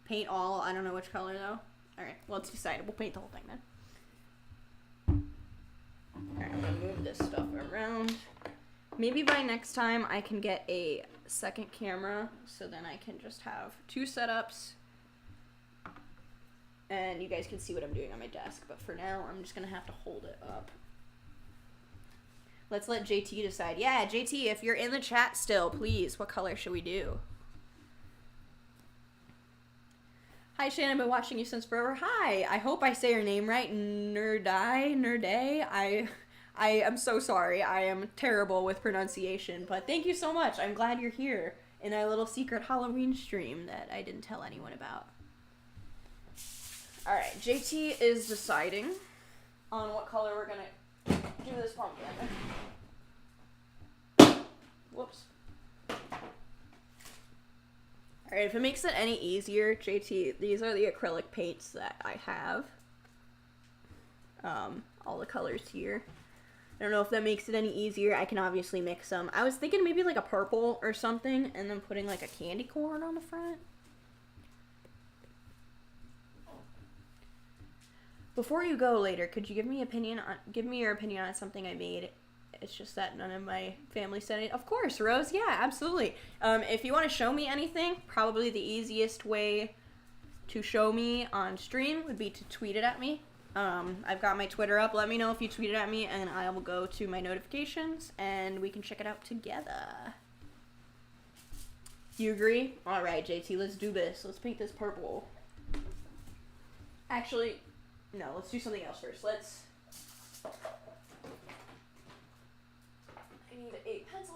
[SPEAKER 1] Paint all, I don't know which color though. Alright, well, it's decided. We'll paint the whole thing then. Alright, I'm going to move this stuff around. Maybe by next time I can get a second camera, so then I can just have 2 setups. And you guys can see what I'm doing on my desk. But for now, I'm just going to have to hold it up. Let's let JT decide. Yeah, JT, if you're in the chat still, please, what color should we do? Hi, Shannon, I've been watching you since forever. Hi, I hope I say your name right. Nerday. I am so sorry. I am terrible with pronunciation, but thank you so much. I'm glad you're here in our little secret Halloween stream that I didn't tell anyone about. Alright, JT is deciding on what color we're gonna do this pumpkin. Whoops. Alright, if it makes it any easier, JT, these are the acrylic paints that I have. All the colors here. I don't know if that makes it any easier. I can obviously mix them. I was thinking maybe like a purple or something, and then putting like a candy corn on the front. Before you go later, could you give me your opinion on something I made? It's just that none of my family said it. Of course, Rose. Yeah, absolutely. If you want to show me anything, probably the easiest way to show me on stream would be to tweet it at me. I've got my Twitter up. Let me know if you tweet it at me, and I will go to my notifications, and we can check it out together. You agree? All right, JT, let's do this. Let's paint this purple. Actually, no, let's do something else first. I need a pencil.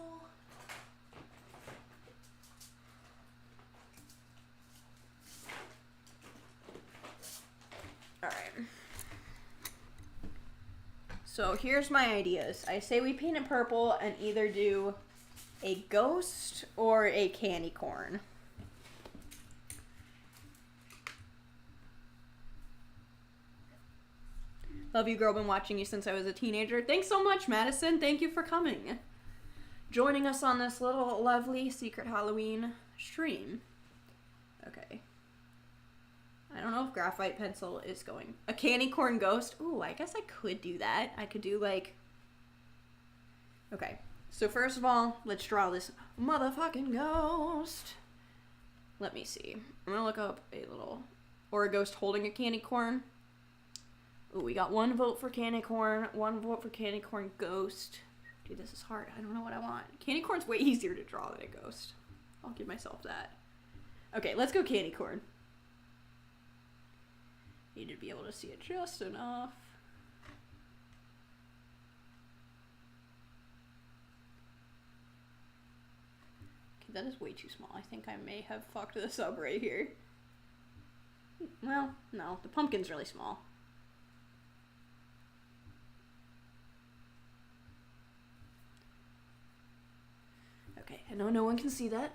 [SPEAKER 1] Alright. So here's my ideas. I say we paint it purple and either do a ghost or a candy corn. Love you, girl. Been watching you since I was a teenager. Thanks so much, Madison. Thank you for coming. Joining us on this little lovely secret Halloween stream. Okay. I don't know if graphite pencil is going. A candy corn ghost. Ooh, I guess I could do that. I could do like... Okay. So first of all, let's draw this motherfucking ghost. Let me see. I'm gonna look up a little... Or a ghost holding a candy corn. Ooh, we got 1 vote for candy corn, 1 vote for candy corn ghost. Dude, this is hard. I don't know what I want. Candy corn's way easier to draw than a ghost. I'll give myself that. Okay, let's go candy corn. Need to be able to see it just enough. Okay, that is way too small. I think I may have fucked this up right here. Well, no, the pumpkin's really small. Okay, I know no one can see that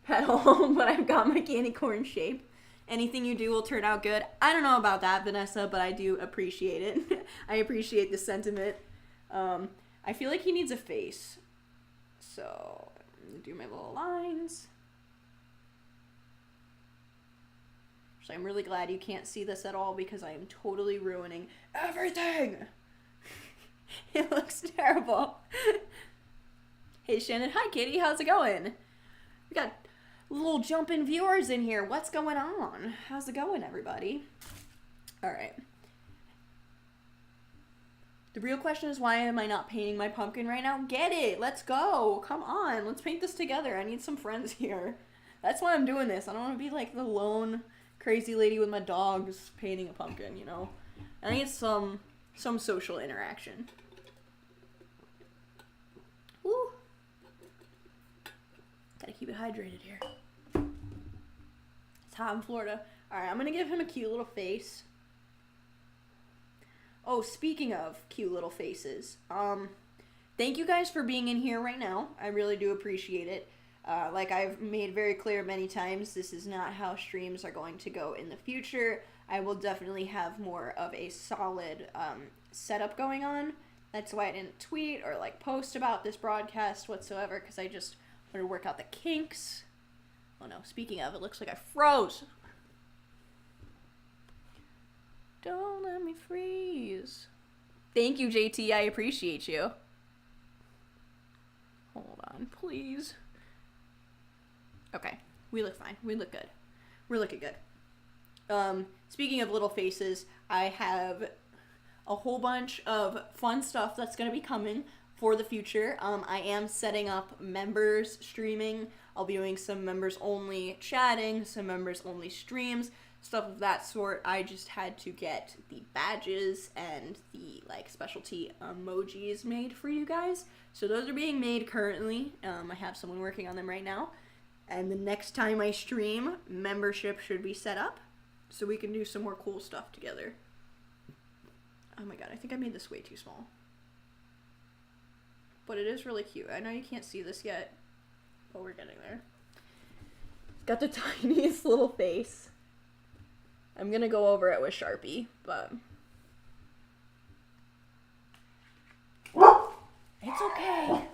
[SPEAKER 1] at all, but I've got my candy corn shape. Anything you do will turn out good. I don't know about that, Vanessa, but I do appreciate it. I appreciate the sentiment. I feel like he needs a face. So, I'm going to do my little lines. So I'm really glad you can't see this at all because I am totally ruining everything. It looks terrible. Hey, Shannon. Hi, Katie. How's it going? We got little jumping viewers in here. What's going on? How's it going, everybody? All right. The real question is, why am I not painting my pumpkin right now? Get it. Let's go. Come on. Let's paint this together. I need some friends here. That's why I'm doing this. I don't want to be like the lone crazy lady with my dogs painting a pumpkin, you know? I need some social interaction. Woo. Gotta keep it hydrated here. It's hot in Florida. Alright, I'm gonna give him a cute little face. Oh, speaking of cute little faces, thank you guys for being in here right now. I really do appreciate it. Like I've made very clear many times, this is not how streams are going to go in the future. I will definitely have more of a solid setup going on, That's why I didn't tweet or like post about this broadcast whatsoever, because I just wanted to work out the kinks. Oh no, speaking of, it looks like I froze. Don't let me freeze. Thank you, JT. I appreciate you. Hold on, please. Okay, we look fine. We look good. We're looking good. Speaking of little faces, I have a whole bunch of fun stuff that's going to be coming for the future. I am setting up members streaming. I'll be doing some members only chatting, some members only streams, stuff of that sort. I just had to get the badges and the like specialty emojis made for you guys. So those are being made currently. I have someone working on them right now. And the next time I stream, membership should be set up so we can do some more cool stuff together. Oh my god, I think I made this way too small. But it is really cute. I know you can't see this yet, but we're getting there. It's got the tiniest little face. I'm gonna go over it with Sharpie, but it's okay.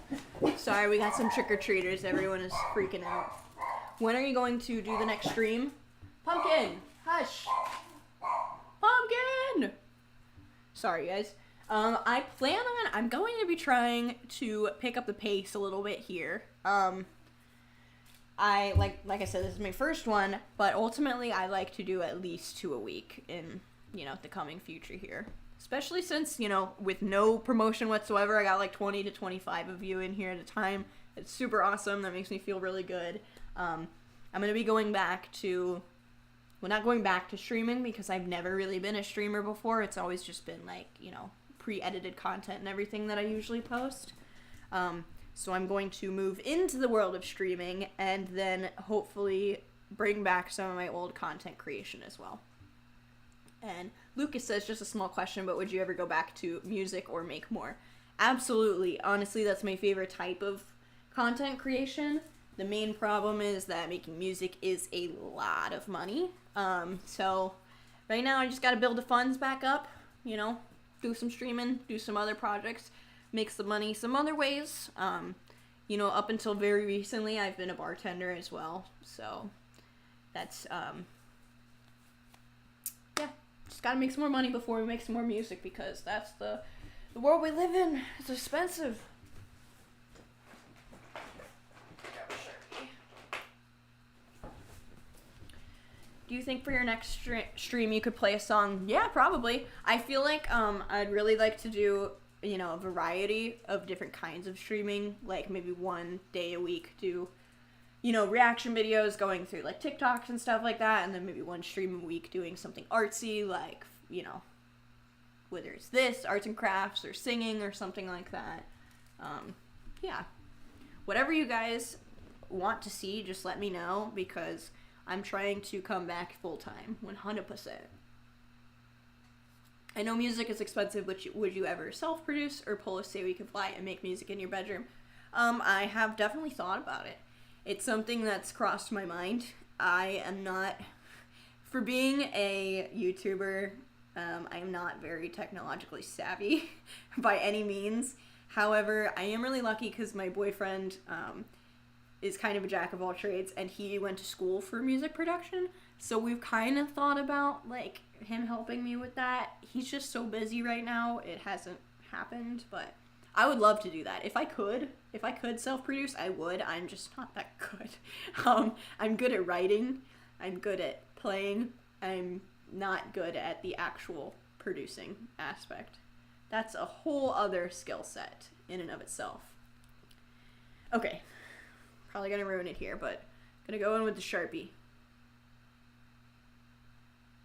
[SPEAKER 1] Sorry, we got some trick-or-treaters. Everyone is freaking out. When are you going to do the next stream? Pumpkin! Hush! Pumpkin! Sorry, guys. I'm going to be trying to pick up the pace a little bit here. Like I said, this is my first one, but ultimately I like to do at least 2 a week in, the coming future here. Especially since, with no promotion whatsoever, I got like 20 to 25 of you in here at a time. It's super awesome. That makes me feel really good. I'm going to be going back to, not going back to streaming because I've never really been a streamer before. It's always just been like, pre-edited content and everything that I usually post. So I'm going to move into the world of streaming and then hopefully bring back some of my old content creation as well. And Lucas says, just a small question, but would you ever go back to music or make more? Absolutely. Honestly, that's my favorite type of content creation. The main problem is that making music is a lot of money. So right now I just got to build the funds back up, do some streaming, do some other projects, make some money some other ways. Up until very recently, I've been a bartender as well. So that's, just gotta make some more money before we make some more music because that's the world we live in. It's expensive. Do you think for your next stream you could play a song? Yeah, probably. I feel like I'd really like to do, a variety of different kinds of streaming. Like maybe one day a week do, reaction videos going through like TikToks and stuff like that. And then maybe one stream a week doing something artsy like, whether it's this, arts and crafts or singing or something like that. Yeah. Whatever you guys want to see, just let me know because I'm trying to come back full-time, 100%. I know music is expensive, but would you ever self-produce or pull a Say We Can Fly and make music in your bedroom? I have definitely thought about it. It's something that's crossed my mind. I am not, for being a YouTuber, I am not very technologically savvy by any means. However, I am really lucky because my boyfriend, is kind of a jack of all trades, and he went to school for music production, so we've kind of thought about, like, him helping me with that. He's just so busy right now, it hasn't happened, but I would love to do that. If I could self-produce, I would. I'm just not that good. I'm good at writing, I'm good at playing, I'm not good at the actual producing aspect. That's a whole other skill set in and of itself. Okay. Probably gonna ruin it here, but gonna go in with the Sharpie.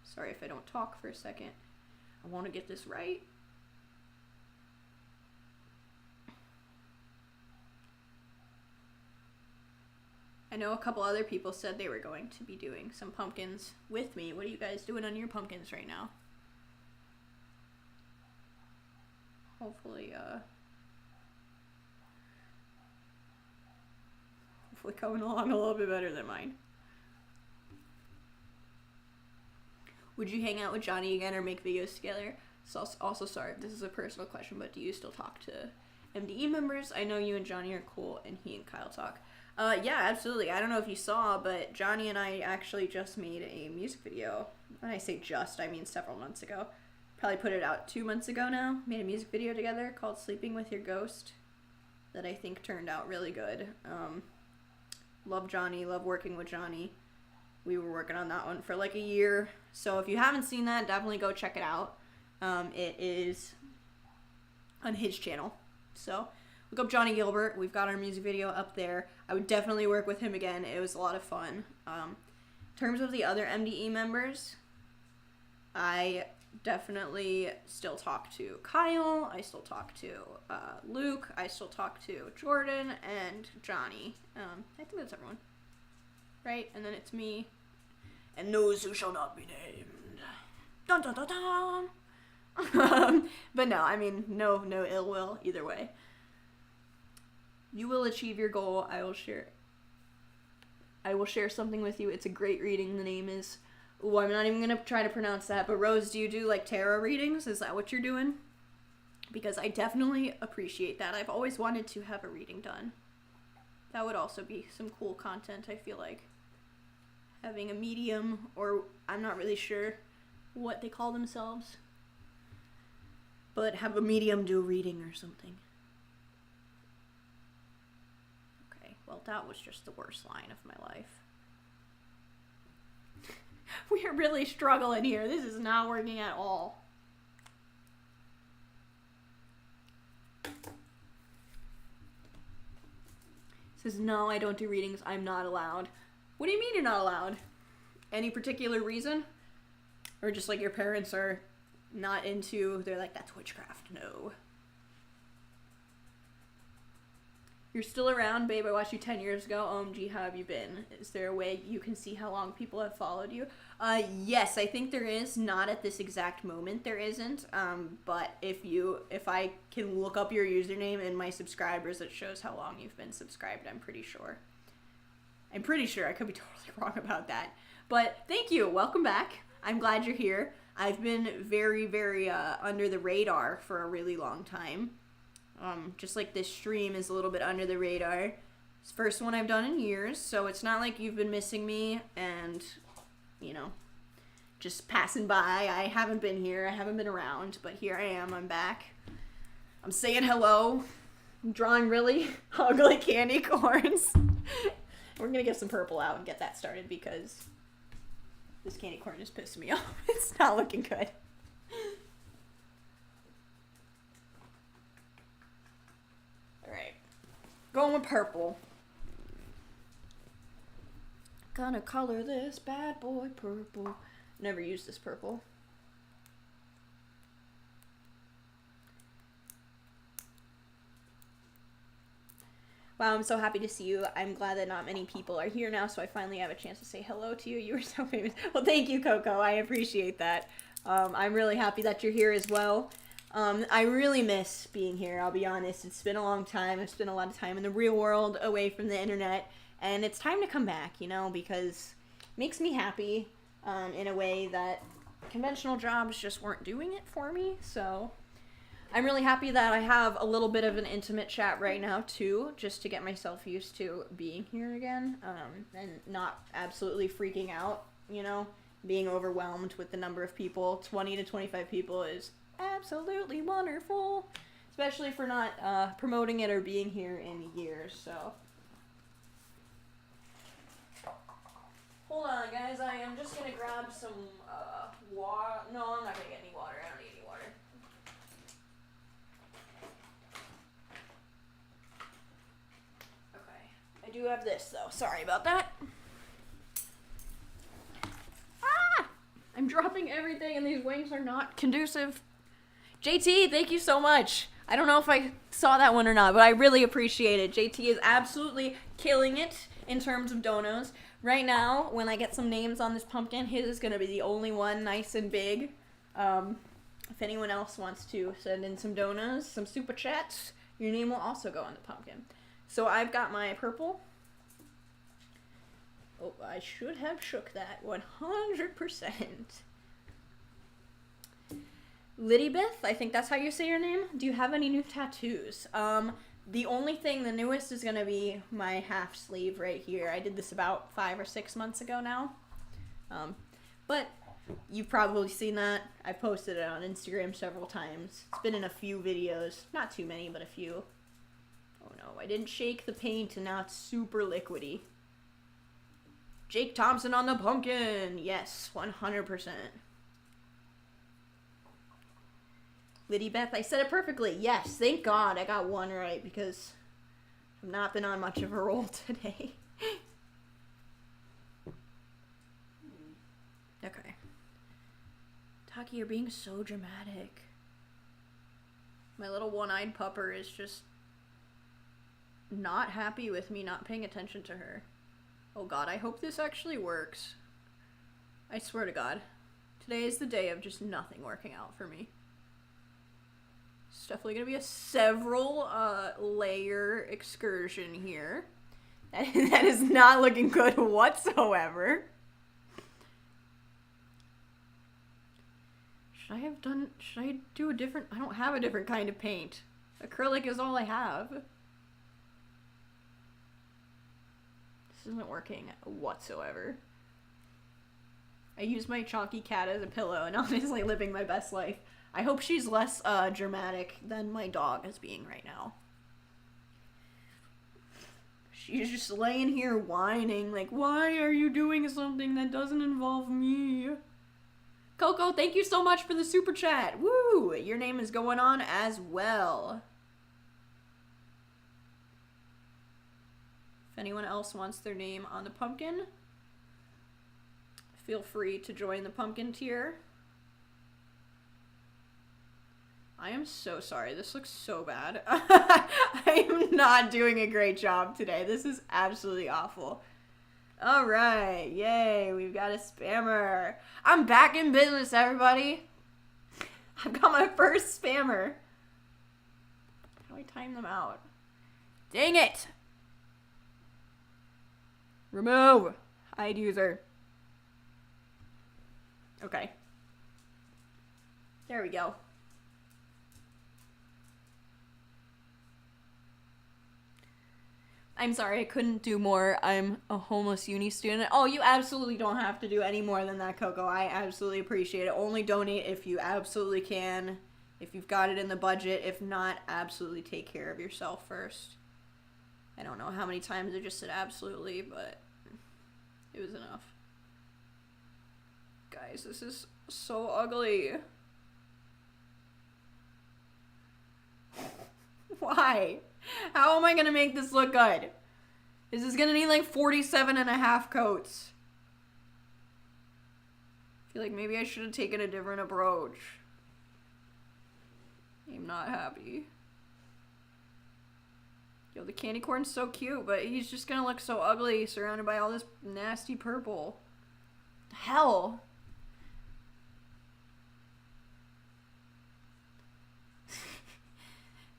[SPEAKER 1] Sorry if I don't talk for a second. I want to get this right. I know a couple other people said they were going to be doing some pumpkins with me. What are you guys doing on your pumpkins right now? Hopefully coming along a little bit better than mine. Would you hang out with Johnny again or make videos together? So also, sorry if this is a personal question, but do you still talk to MDE members? I know you and Johnny are cool, and he and Kyle talk. Yeah, absolutely. I don't know if you saw, but Johnny and I actually just made a music video. When I say just, I mean several months ago. Probably put it out 2 months ago now. Made a music video together called Sleeping With Your Ghost that I think turned out really good. Love Johnny, love working with Johnny. We were working on that one for like a year. So if you haven't seen that, definitely go check it out. It is on his channel. So look up Johnny Gilbert. We've got our music video up there. I would definitely work with him again. It was a lot of fun. In terms of the other MDE members, I definitely still talk to Kyle. I still talk to Luke. I still talk to Jordan and Johnny. I think that's everyone. Right? And then it's me. And those who shall not be named. Dun dun dun dun. But no, I mean, no ill will either way. You will achieve your goal. I will share something with you. It's a great reading. The name is... Ooh, I'm not even going to try to pronounce that. But Rose, do you do like tarot readings? Is that what you're doing? Because I definitely appreciate that. I've always wanted to have a reading done. That would also be some cool content, I feel like. Having a medium, or I'm not really sure what they call themselves. But have a medium do a reading or something. Okay, well that was just the worst line of my life. We are really struggling here. This is not working at all. Says, no, I don't do readings. I'm not allowed. What do you mean you're not allowed? Any particular reason? Or just like your parents are not into, they're like, that's witchcraft. No. You're still around, babe. I watched you 10 years ago. OMG, how have you been? Is there a way you can see how long people have followed you? Yes, I think there is. Not at this exact moment, there isn't. But if I can look up your username and my subscribers, it shows how long you've been subscribed, I'm pretty sure. I could be totally wrong about that. But thank you. Welcome back. I'm glad you're here. I've been very, very under the radar for a really long time. Just like this stream is a little bit under the radar. It's the first one I've done in years, so it's not like you've been missing me and, you know, just passing by. I haven't been here. I haven't been around, but here I am. I'm back. I'm saying hello. I'm drawing really ugly candy corns. We're going to get some purple out and get that started because this candy corn is pissing me off. It's not looking good. Alright. Going with purple. Gonna color this bad boy purple. Never used this purple. Wow, I'm so happy to see you. I'm glad that not many people are here now, so I finally have a chance to say hello to you. You were so famous. Well, thank you, Coco. I appreciate that. I'm really happy that you're here as well. I really miss being here, I'll be honest. It's been a long time. I've spent a lot of time in the real world, away from the internet, and it's time to come back, you know, because it makes me happy in a way that conventional jobs just weren't doing it for me, so... I'm really happy that I have a little bit of an intimate chat right now, too, just to get myself used to being here again, and not absolutely freaking out, you know, being overwhelmed with the number of people. 20 to 25 people is absolutely wonderful, especially for not promoting it or being here in years, so. Hold on, guys, I am just going to grab some water. No, I'm not going to get any water. I don't need any water. I do have this, though. Sorry about that. Ah! I'm dropping everything, and these wings are not conducive. JT, thank you so much. I don't know if I saw that one or not, but I really appreciate it. JT is absolutely killing it in terms of donos. Right now, when I get some names on this pumpkin, his is going to be the only one nice and big. If anyone else wants to send in some donos, some super chats, your name will also go on the pumpkin. So I've got my purple. Oh, I should have shook that 100%. Lidybeth, I think that's how you say your name. Do you have any new tattoos? The only thing, the newest is gonna be my half sleeve right here. I did this about 5 or 6 months ago now. But you've probably seen that. I posted it on Instagram several times. It's been in a few videos. Not too many, but a few. Oh no, I didn't shake the paint and now it's super liquidy. Jake Thompson on the pumpkin. Yes, 100%. Lidybeth, I said it perfectly. Yes, thank God I got one right because I've not been on much of a roll today. Okay. Taki, you're being so dramatic. My little one-eyed pupper is just not happy with me not paying attention to her. Oh God, I hope this actually works. I swear to God. Today is the day of just nothing working out for me. It's definitely gonna be a several layer excursion here. That is not looking good whatsoever. Should I do a different, I don't have a different kind of paint. Acrylic is all I have. This isn't working whatsoever. I use my chonky cat as a pillow and honestly living my best life. I hope she's less dramatic than my dog is being right now. She's just laying here whining like, why are you doing something that doesn't involve me? Coco, thank you so much for the super chat. Woo! Your name is going on as well. If anyone else wants their name on the pumpkin, feel free to join the pumpkin tier. I am so sorry. This looks so bad. I am not doing a great job today. This is absolutely awful. All right. Yay. We've got a spammer. I'm back in business, everybody. I've got my first spammer. How do I time them out? Dang it. Remove. Hide user. Okay. There we go. I'm sorry, I couldn't do more. I'm a homeless uni student. Oh, you absolutely don't have to do any more than that, Coco. I absolutely appreciate it. Only donate if you absolutely can. If you've got it in the budget. If not, absolutely take care of yourself first. I don't know how many times I just said absolutely, but it was enough. Guys, this is so ugly. Why? How am I gonna make this look good? This is gonna need like 47.5 coats. I feel like maybe I should have taken a different approach. I'm not happy. Yo, the candy corn's so cute, but he's just gonna look so ugly surrounded by all this nasty purple. Hell.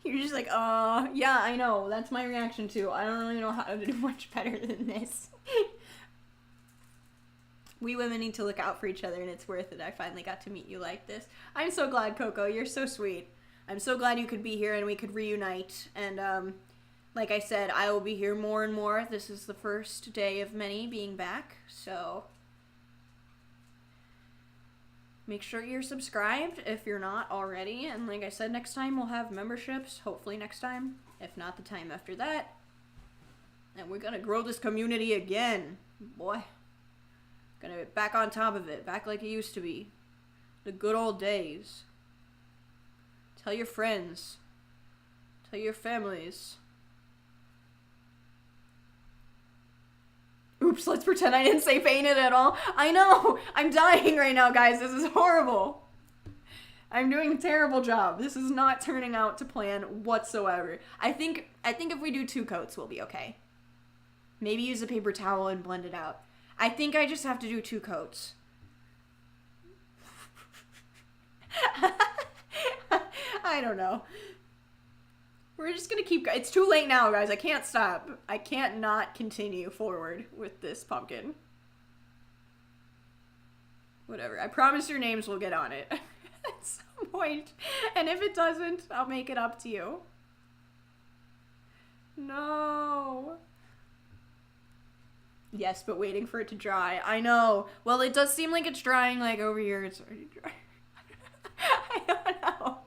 [SPEAKER 1] You're just like, yeah, I know. That's my reaction too. I don't really know how to do much better than this. We women need to look out for each other, and it's worth it. I finally got to meet you like this. I'm so glad, Coco. You're so sweet. I'm so glad you could be here and we could reunite. And, like I said, I will be here more and more. This is the first day of many being back, so make sure you're subscribed if you're not already. And like I said, next time we'll have memberships. Hopefully next time. If not, the time after that. And we're gonna grow this community again. Boy. Gonna get back on top of it. Back like it used to be. The good old days. Tell your friends. Tell your families. Oops, let's pretend I didn't say painted at all. I know! I'm dying right now, guys. This is horrible. I'm doing a terrible job. This is not turning out to plan whatsoever. I think if we do 2 coats, we'll be okay. Maybe use a paper towel and blend it out. I think I just have to do 2 coats. I don't know. We're just gonna keep... It's too late now, guys. I can't stop. I can't not continue forward with this pumpkin. Whatever. I promise your names will get on it at some point. And if it doesn't, I'll make it up to you. No. Yes, but waiting for it to dry. I know. Well, it does seem like it's drying, like, over here. It's already dry. I don't know.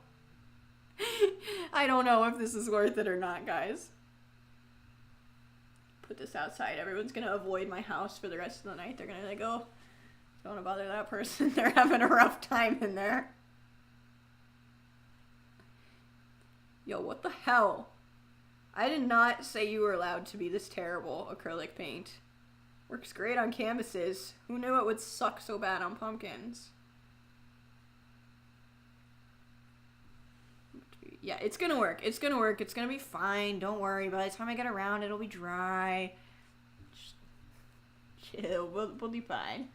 [SPEAKER 1] I don't know if this is worth it or not, guys. Put this outside. Everyone's gonna avoid my house for the rest of the night. They're gonna, like, oh, don't wanna bother that person. They're having a rough time in there. Yo, what the hell? I did not say you were allowed to be this terrible, acrylic paint. Works great on canvases. Who knew it would suck so bad on pumpkins? Yeah, it's gonna work. It's gonna work. It's gonna be fine. Don't worry. By the time I get around, it'll be dry. Just chill. We'll be fine.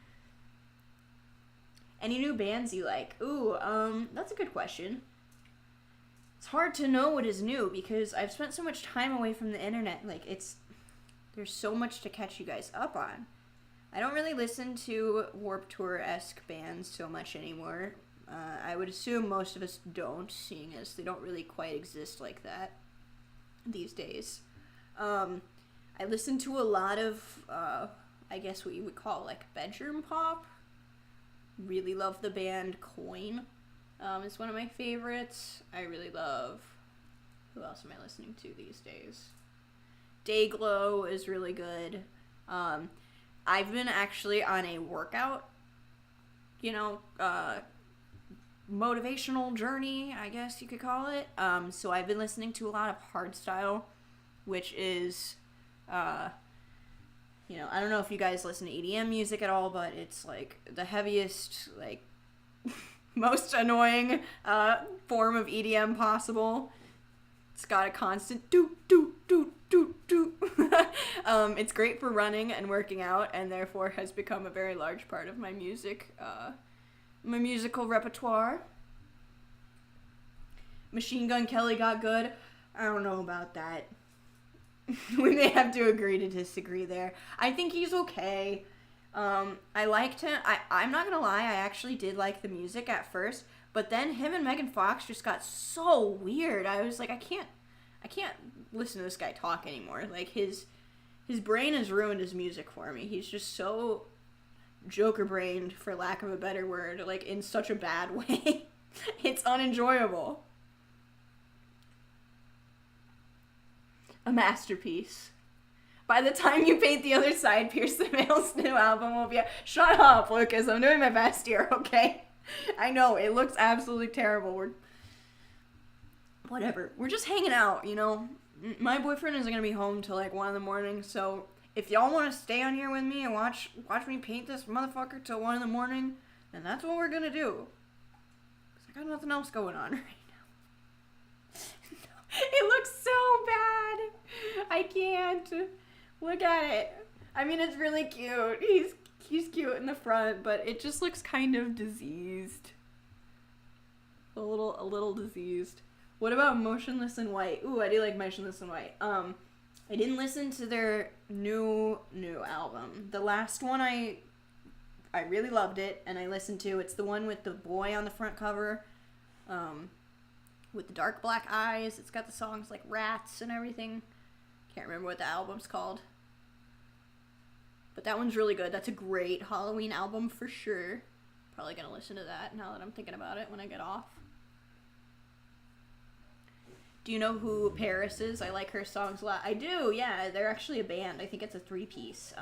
[SPEAKER 1] Any new bands you like? Ooh, that's a good question. It's hard to know what is new because I've spent so much time away from the internet. Like, there's so much to catch you guys up on. I don't really listen to Warped Tour-esque bands so much anymore. I would assume most of us don't, seeing as they don't really quite exist like that these days. I listen to a lot of, I guess what you would call, like, bedroom pop. Really love the band Coin. It's one of my favorites. I really love... Who else am I listening to these days? Dayglow is really good. I've been actually on a workout, motivational journey, I guess you could call it. So I've been listening to a lot of hardstyle, which is, I don't know if you guys listen to EDM music at all, but it's like the heaviest, like, most annoying form of EDM possible. It's got a constant do do do do do. It's great for running and working out, and therefore has become a very large part of my musical repertoire. Machine Gun Kelly got good. I don't know about that. We may have to agree to disagree there. I think he's okay. I liked him. I'm not gonna lie, I actually did like the music at first, but then him and Megan Fox just got so weird. I was like, I can't listen to this guy talk anymore. Like, his brain has ruined his music for me. He's just so Joker-brained, for lack of a better word, like, in such a bad way. It's unenjoyable. A masterpiece. By the time you paint the other side, Pierce the Veil's new album will be out. Shut up, Lucas. I'm doing my best here, okay? I know, it looks absolutely terrible. Whatever. We're just hanging out, My boyfriend isn't gonna be home till, like, 1 a.m, so if y'all want to stay on here with me and watch me paint this motherfucker till 1 a.m, then that's what we're gonna do. 'Cause I got nothing else going on right now. It looks so bad. I can't. Look at it. I mean, it's really cute. He's cute in the front, but it just looks kind of diseased. A little diseased. What about Motionless in White? Ooh, I do like Motionless in White. I didn't listen to their new album. The last one I really loved it, and I listened to. It's the one with the boy on the front cover, with the dark black eyes. It's got the songs like Rats and everything. Can't remember what the album's called. But that one's really good. That's a great Halloween album for sure. Probably gonna listen to that now that I'm thinking about it when I get off. Do you know who Paris is? I like her songs a lot. I do, yeah. They're actually a band. I think it's a 3-piece.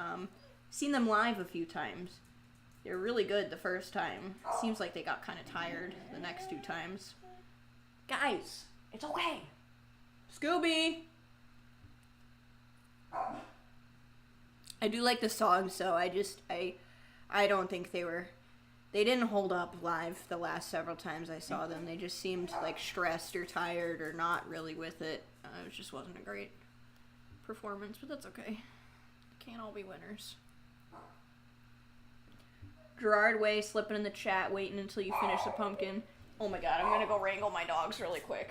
[SPEAKER 1] Seen them live a few times. They're really good the first time. Seems like they got kind of tired the next 2 times. Guys, it's okay. Scooby! I do like the songs, so I don't think they didn't hold up live the last several times I saw them. They just seemed like stressed or tired or not really with it. It just wasn't a great performance, but that's okay. Can't all be winners. Gerard Way slipping in the chat, waiting until you finish the pumpkin. Oh my god, I'm gonna go wrangle my dogs really quick.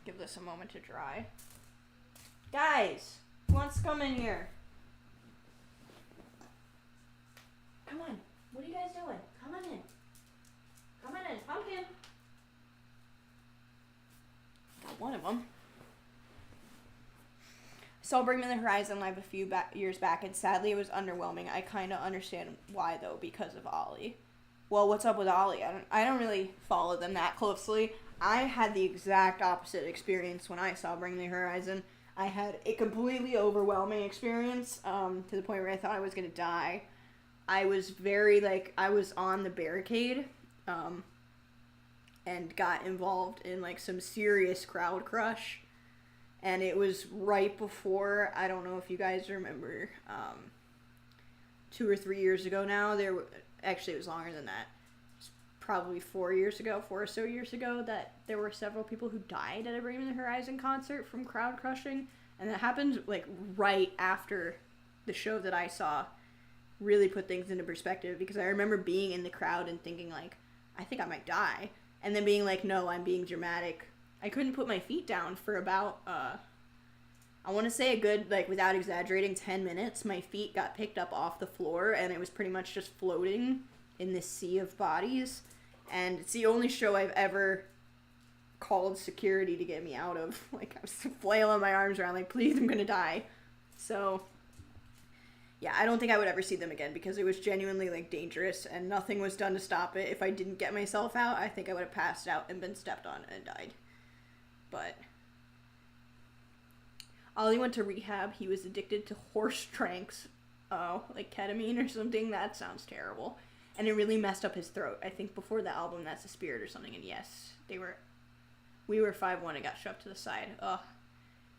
[SPEAKER 1] Give this a moment to dry. Guys, who wants to come in here? Come on. What are you guys doing? Come on in. Come on in. Pumpkin. one of them. Saw Bring Me the Horizon live a few years back, and sadly it was underwhelming. I kind of understand why, though, because of Ollie. Well, what's up with Ollie? I don't really follow them that closely. I had the exact opposite experience when I saw Bring Me the Horizon. I had a completely overwhelming experience, to the point where I thought I was going to die. I was I was on the barricade, and got involved in, like, some serious crowd crush. And it was right before, I don't know if you guys remember, 2 or 3 years ago now, actually it was longer than that. It's probably 4 or so years ago, that there were several people who died at a Bring Me the Horizon concert from crowd crushing. And that happened, like, right after the show that I saw really put things into perspective. Because I remember being in the crowd and thinking, like, I think I might die. And then being like, no, I'm being dramatic. I couldn't put my feet down for about, I want to say a good, like, without exaggerating, 10 minutes. My feet got picked up off the floor, and it was pretty much just floating in this sea of bodies. And it's the only show I've ever called security to get me out of. Like, I was flailing my arms around, like, please, I'm gonna die. So, yeah, I don't think I would ever see them again, because it was genuinely, like, dangerous, and nothing was done to stop it. If I didn't get myself out, I think I would have passed out and been stepped on and died. But Ollie went to rehab. He was addicted to horse tranks. Oh, like ketamine or something? That sounds terrible. And it really messed up his throat. I think before the album, That's the Spirit or something. And yes, we were 5'1" and got shoved to the side. Ugh.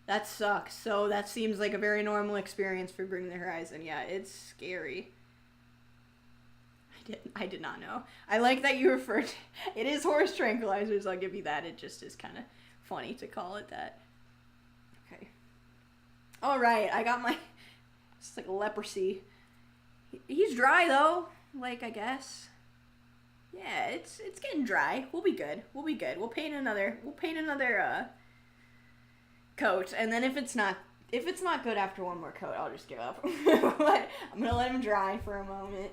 [SPEAKER 1] That sucks. So that seems like a very normal experience for Bring the Horizon. Yeah, it's scary. I did not know. I like that you referred to it is horse tranquilizers, I'll give you that. It just is kind of funny to call it that. Okay. Alright, I got my... It's like leprosy. He's dry, though. Like, I guess. Yeah, it's getting dry. We'll be good. We'll paint another coat. And then if it's not good after one more coat, I'll just give up. But I'm going to let him dry for a moment.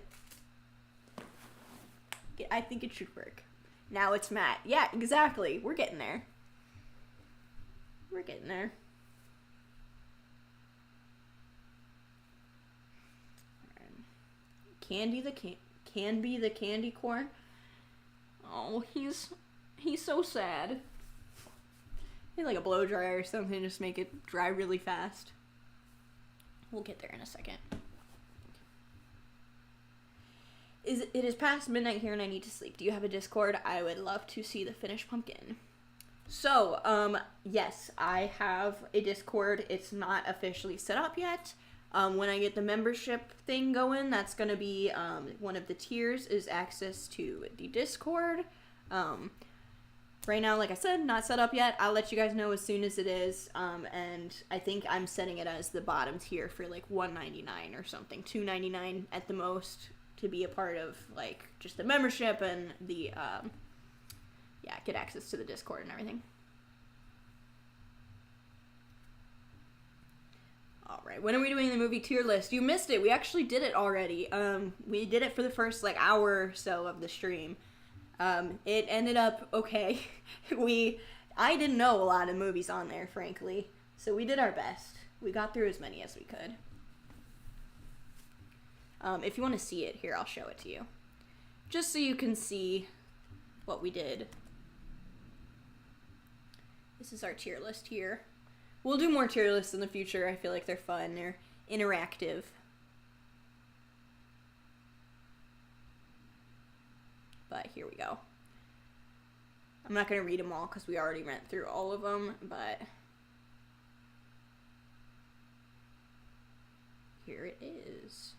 [SPEAKER 1] I think it should work. Now it's matte. Yeah, exactly. We're getting there. Candy can be the candy corn. Oh, he's so sad. Need like a blow dryer or something, just make it dry really fast. We'll get there in a second. It is past midnight here and I need to sleep. Do you have a Discord? I would love to see the finished pumpkin. So, yes, I have a Discord. It's not officially set up yet. When I get the membership thing going, that's going to be, one of the tiers is access to the Discord. Right now, like I said, not set up yet. I'll let you guys know as soon as it is. And I think I'm setting it as the bottom tier for like $1.99 or something, $2.99 at the most, to be a part of like just the membership and the get access to the Discord and everything. All right, when are we doing the movie tier list? You missed it. We actually did it already. We did it for the first like hour or so of the stream. It ended up okay. I didn't know a lot of movies on there, frankly, so we did our best. We got through as many as we could. If you want to see it, here, I'll show it to you. Just so you can see what we did. This is our tier list here. We'll do more tier lists in the future. I feel like they're fun. They're interactive. But here we go. I'm not going to read them all because we already went through all of them, but here it is.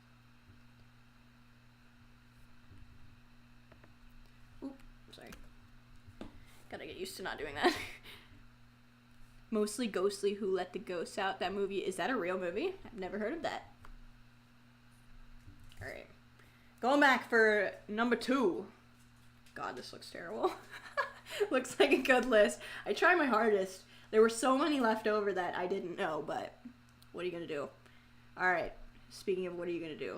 [SPEAKER 1] Oop, sorry. Gotta get used to not doing that. Mostly Ghostly, Who Let the Ghosts Out. That movie, is that a real movie? I've never heard of that. Alright. Going back for number 2. God, this looks terrible. Looks like a good list. I tried my hardest. There were so many left over that I didn't know, but what are you going to do? Alright, speaking of what are you going to do?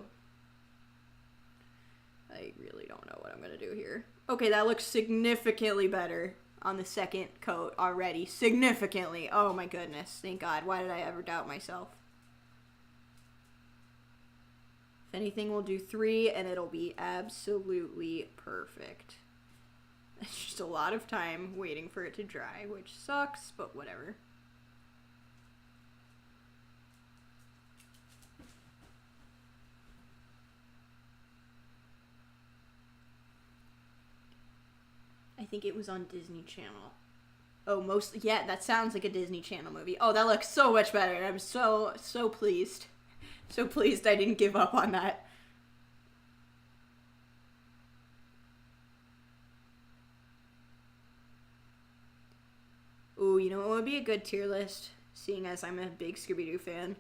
[SPEAKER 1] I really don't know what I'm going to do here. Okay, that looks significantly better. on the second coat already, significantly. Oh my goodness, thank God. Why did I ever doubt myself? If anything, we'll do 3, and it'll be absolutely perfect. It's just a lot of time waiting for it to dry, which sucks, but whatever. I think it was on Disney Channel. Oh, yeah, that sounds like a Disney Channel movie. Oh, that looks so much better. I'm so pleased. So pleased I didn't give up on that. Ooh, you know what would be a good tier list? Seeing as I'm a big Scooby-Doo fan.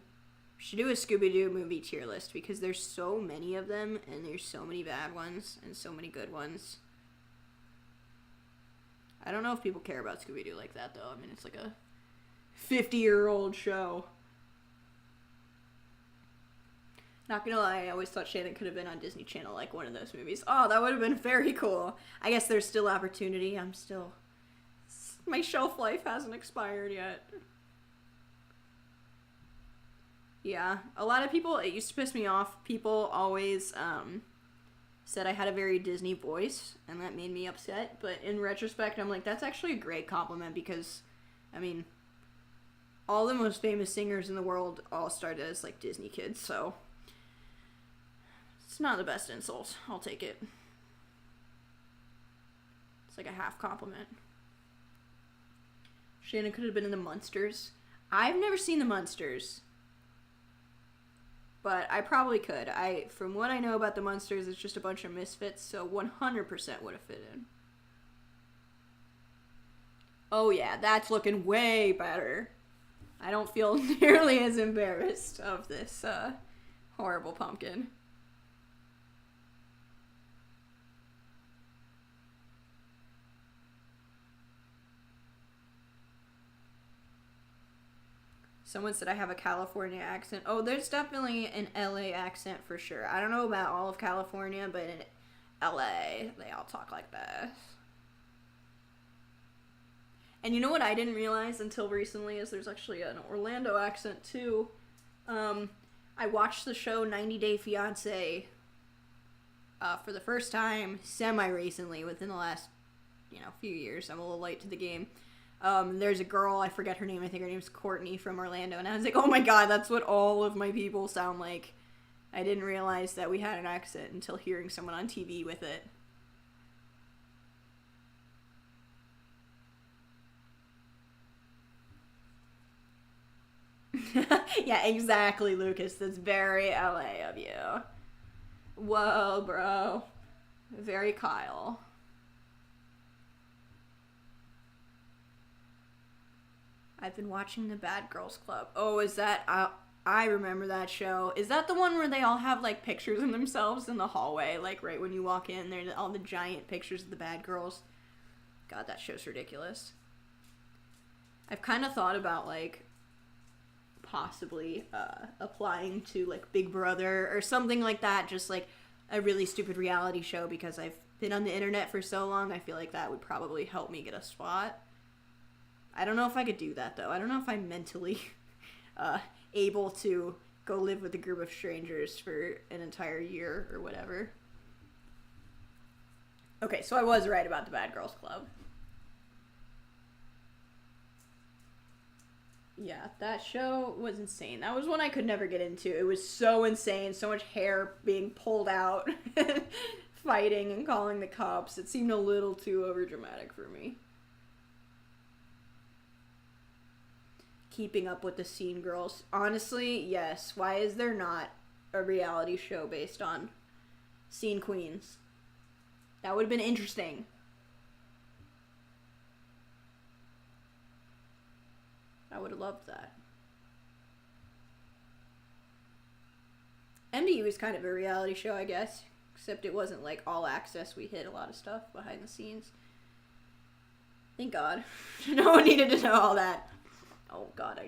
[SPEAKER 1] We should do a Scooby-Doo movie tier list because there's so many of them and there's so many bad ones and so many good ones. I don't know if people care about Scooby-Doo like that, though. I mean, it's like a 50-year-old show. Not gonna lie, I always thought Shannon could have been on Disney Channel, like one of those movies. Oh, that would have been very cool. I guess there's still opportunity. My shelf life hasn't expired yet. Yeah, a lot of people, it used to piss me off. People always, said I had a very Disney voice, and that made me upset. But in retrospect, I'm like, that's actually a great compliment because, I mean, all the most famous singers in the world all started as, like, Disney kids, so it's not the best insult. I'll take it. It's like a half compliment. Shannon could have been in the Munsters. I've never seen the Munsters. But I probably could. From what I know about the Munsters, it's just a bunch of misfits, so 100% would have fit in. Oh yeah, that's looking way better. I don't feel nearly as embarrassed of this horrible pumpkin. Someone said I have a California accent. Oh, there's definitely an LA accent for sure. I don't know about all of California, but in LA, they all talk like this. And you know what I didn't realize until recently is there's actually an Orlando accent too. I watched the show 90 Day Fiancé for the first time semi-recently within the last, few years. I'm a little late to the game. There's a girl, I forget her name, I think her name's Courtney from Orlando, and I was like, oh my god, that's what all of my people sound like. I didn't realize that we had an accent until hearing someone on TV with it. Yeah, exactly, Lucas. That's very LA of you. Whoa, bro. Very Kyle. I've been watching the Bad Girls Club. Oh, is that... I remember that show. Is that the one where they all have, like, pictures of themselves in the hallway? Like, right when you walk in, there's all the giant pictures of the bad girls. God, that show's ridiculous. I've kind of thought about, like, possibly applying to, like, Big Brother or something like that. Just, like, a really stupid reality show because I've been on the internet for so long. I feel like that would probably help me get a spot. I don't know if I could do that, though. I don't know if I'm mentally able to go live with a group of strangers for an entire year or whatever. Okay, so I was right about the Bad Girls Club. Yeah, that show was insane. That was one I could never get into. It was so insane. So much hair being pulled out, fighting and calling the cops. It seemed a little too overdramatic for me. Keeping Up with the Scene Girls. Honestly, yes. Why is there not a reality show based on Scene Queens? That would have been interesting. I would have loved that. MDU was kind of a reality show, I guess. Except it wasn't like all access. We hid a lot of stuff behind the scenes. Thank God. No one needed to know all that. Oh god,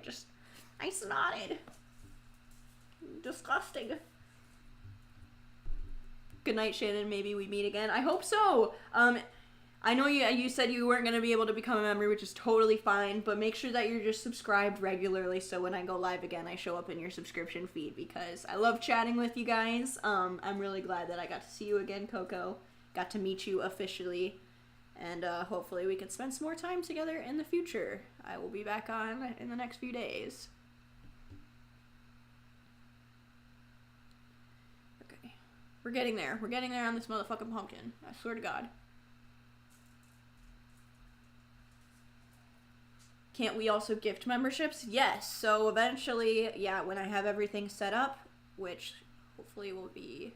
[SPEAKER 1] I snotted. Disgusting. Good night, Shannon. Maybe we meet again. I hope so. I know you said you weren't going to be able to become a member, which is totally fine, but make sure that you're just subscribed regularly so when I go live again, I show up in your subscription feed, because I love chatting with you guys. I'm really glad that I got to see you again, Coco. Got to meet you officially, and hopefully we can spend some more time together in the future. I will be back on in the next few days. Okay. We're getting there. We're getting there on this motherfucking pumpkin. I swear to God. Can't we also gift memberships? Yes. So eventually, yeah, when I have everything set up, which hopefully will be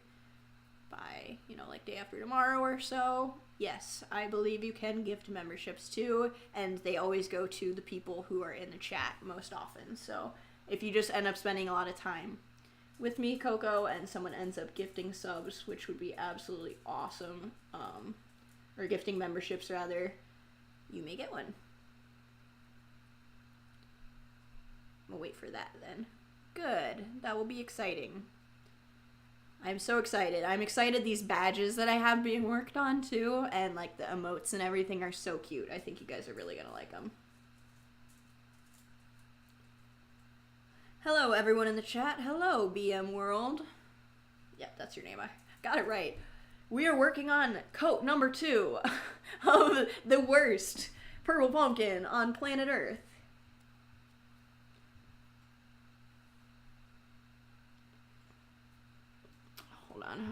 [SPEAKER 1] by, like day after tomorrow or so, yes, I believe you can gift memberships too, and they always go to the people who are in the chat most often. So if you just end up spending a lot of time with me, Coco, and someone ends up gifting subs, which would be absolutely awesome, or gifting memberships rather, you may get one. We'll wait for that then. Good. That will be exciting. I'm so excited. I'm excited these badges that I have being worked on too, and like the emotes and everything are so cute. I think you guys are really gonna like them. Hello everyone in the chat. Hello BM World. Yep, that's your name. I got it right. We are working on coat number 2 of the worst purple pumpkin on planet Earth.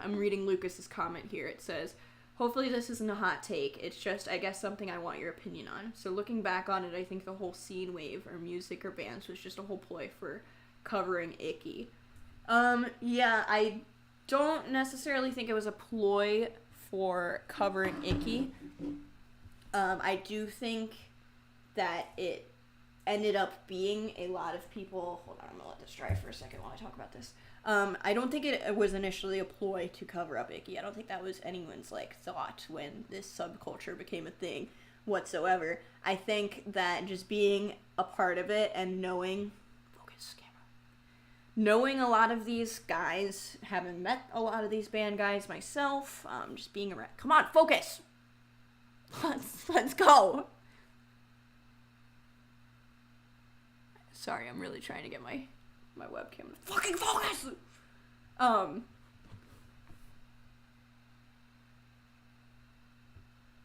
[SPEAKER 1] I'm reading Lucas's comment here. It says, hopefully this isn't a hot take. It's just, I guess, something I want your opinion on. So looking back on it, I think the whole scene wave or music or bands was just a whole ploy for covering Icky. Yeah, I don't necessarily think it was a ploy for covering Icky. I do think that it ended up being a lot of people... Hold on, I'm gonna let this dry for a second while I talk about this. I don't think it was initially a ploy to cover up Icky. I don't think that was anyone's, thought when this subculture became a thing whatsoever. I think that just being a part of it and knowing a lot of these guys, having met a lot of these band guys myself, just being around... Come on, focus! Let's go! Sorry, I'm really trying to get my webcam to fucking focus!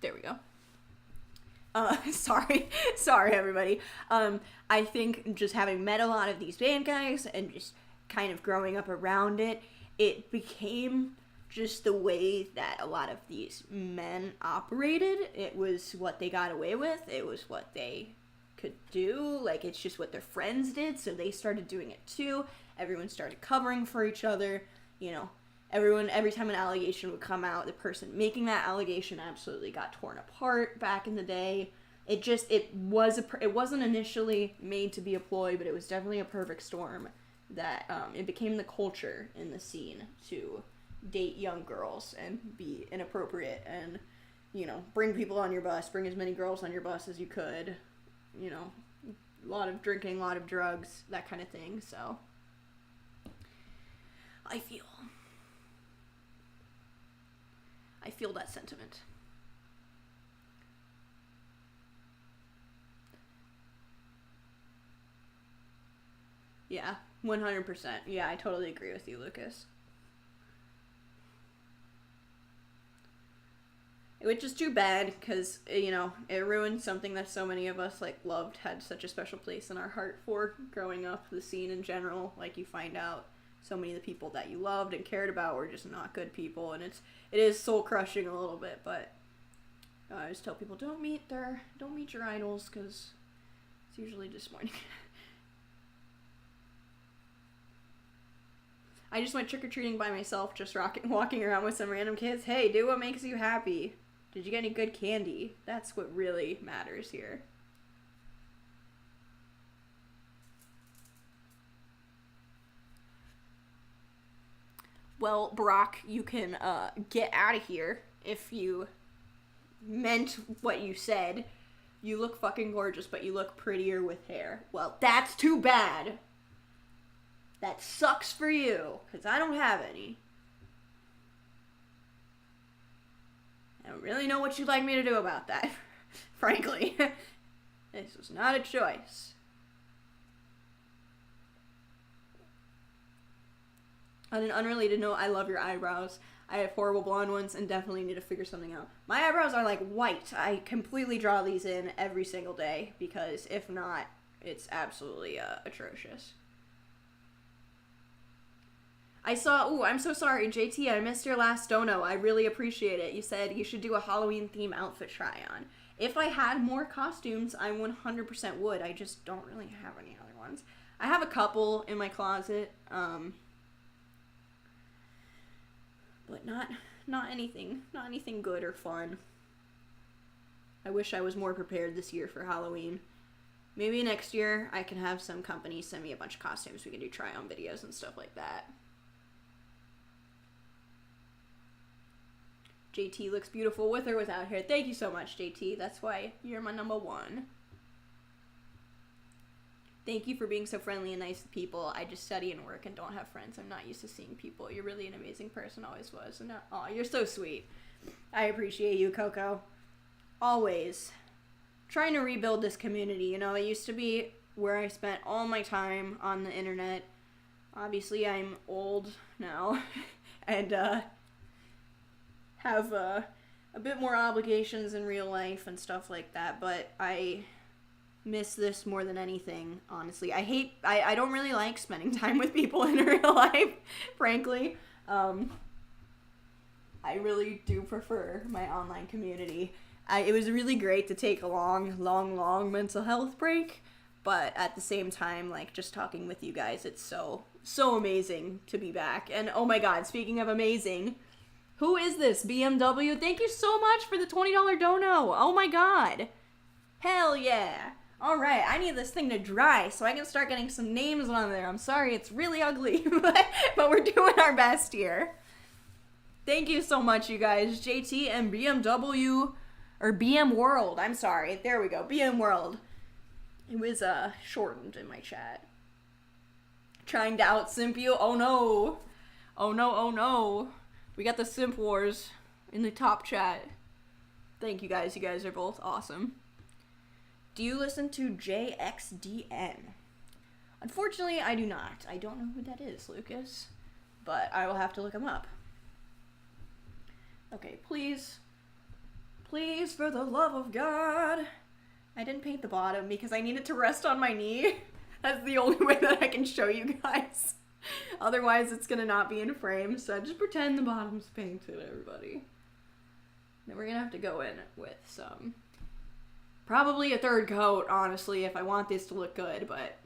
[SPEAKER 1] There we go. Sorry everybody. I think just having met a lot of these band guys and just kind of growing up around it, it became just the way that a lot of these men operated. It was what they got away with. It was what they could do. It's just what their friends did, so they started doing it too. Everyone started covering for each other. Every time an allegation would come out, the person making that allegation absolutely got torn apart back in the day. It wasn't initially made to be a ploy, but it was definitely a perfect storm that it became the culture in the scene to date young girls and be inappropriate and, bring people on your bus, bring as many girls on your bus as you could, a lot of drinking, a lot of drugs, that kind of thing. So I feel that sentiment. Yeah, 100%. Yeah, I totally agree with you, Lucas. Which is too bad, because, it ruined something that so many of us, loved, had such a special place in our heart for growing up, the scene in general. You find out so many of the people that you loved and cared about were just not good people, and it is soul-crushing a little bit, but I just tell people, don't meet your idols, because it's usually disappointing. I just went trick-or-treating by myself, just walking around with some random kids. Hey, do what makes you happy. Did you get any good candy? That's what really matters here. Well, Brock, you can get out of here if you meant what you said. You look fucking gorgeous, but you look prettier with hair. Well, that's too bad. That sucks for you, because I don't have any. I don't really know what you'd like me to do about that, frankly. This was not a choice. On an unrelated note, I love your eyebrows. I have horrible blonde ones and definitely need to figure something out. My eyebrows are like white. I completely draw these in every single day because if not, it's absolutely atrocious. I saw, ooh, I'm so sorry, JT, I missed your last dono. I really appreciate it. You said you should do a Halloween theme outfit try-on. If I had more costumes, I 100% would. I just don't really have any other ones. I have a couple in my closet, but not anything good or fun. I wish I was more prepared this year for Halloween. Maybe next year I can have some company send me a bunch of costumes. We can do try-on videos and stuff like that. JT looks beautiful with or without hair. Thank you so much, JT. That's why you're my number one. Thank you for being so friendly and nice to people. I just study and work and don't have friends. I'm not used to seeing people. You're really an amazing person, always was. And oh, you're so sweet. I appreciate you, Coco. Always. Trying to rebuild this community. You know, it used to be where I spent all my time on the internet. Obviously, I'm old now. And, have a bit more obligations in real life and stuff like that, but I miss this more than anything, honestly. I don't really like spending time with people in real life, frankly. I really do prefer my online community. It was really great to take a long mental health break, but at the same time, like, just talking with you guys, it's so amazing to be back. And oh my god, speaking of amazing, who is this? BMW? Thank you so much for the $20 dono. Oh my god. Hell yeah. Alright, I need this thing to dry so I can start getting some names on there. I'm sorry, it's really ugly, but we're doing our best here. Thank you so much, you guys. JT and BMW, or BM World. I'm sorry. There we go. BM World. It was shortened in my chat. Trying to out-simp you? Oh no. Oh no, oh no. We got the Simp Wars in the top chat. Thank you guys. You guys are both awesome. Do you listen to JXDN? Unfortunately, I do not. I don't know who that is, Lucas. But I will have to look him up. Okay, please. Please, for the love of God. I didn't paint the bottom because I needed to rest on my knee. That's the only way that I can show you guys. Otherwise, it's gonna not be in frame, so just pretend the bottom's painted, everybody. Then we're gonna have to go in with some... probably a third coat, honestly, if I want this to look good, but...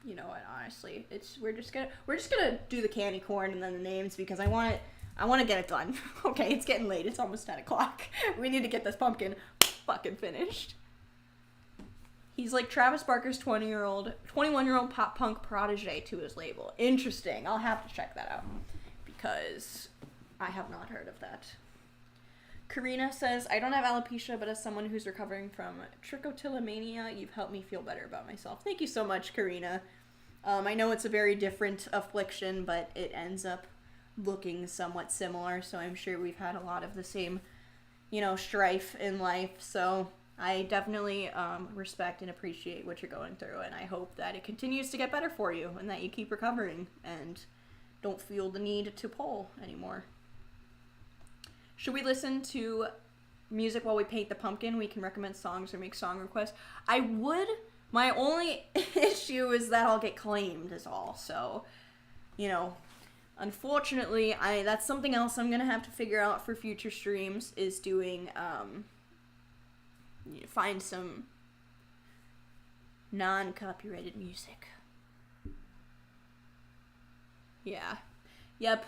[SPEAKER 1] you know what, honestly, we're just gonna do the candy corn and then the names because I want to get it done. Okay, it's getting late, it's almost 10 o'clock. We need to get this pumpkin fucking finished. He's like Travis Barker's 21-year-old pop punk protege to his label. Interesting. I'll have to check that out because I have not heard of that. Karina says, I don't have alopecia, but as someone who's recovering from trichotillomania, you've helped me feel better about myself. Thank you so much, Karina. I know it's a very different affliction, but it ends up looking somewhat similar, so I'm sure we've had a lot of the same, strife in life, so... I definitely respect and appreciate what you're going through, and I hope that it continues to get better for you and that you keep recovering and don't feel the need to poll anymore. Should we listen to music while we paint the pumpkin? We can recommend songs or make song requests. I would. My only issue is that I'll get claimed is all, so, unfortunately, that's something else I'm going to have to figure out for future streams is doing, find some non-copyrighted music. Yeah. Yep.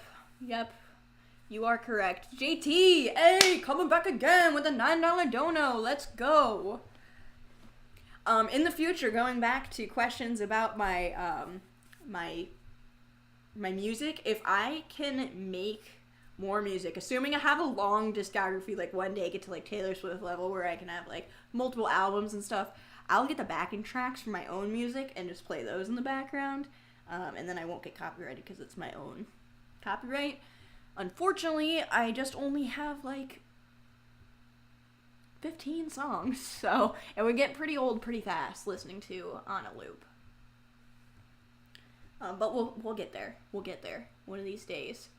[SPEAKER 1] You are correct. JT! Hey! Coming back again with a $9 dono. Let's go! In the future, going back to questions about my, my music, if I can make more music, assuming I have a long discography, like one day I get to like Taylor Swift level where I can have like multiple albums and stuff, I'll get the backing tracks for my own music and just play those in the background, and then I won't get copyrighted because it's my own copyright. Unfortunately, I just only have like 15 songs, so it would get pretty old pretty fast listening to on a loop. But we'll get there. We'll get there one of these days.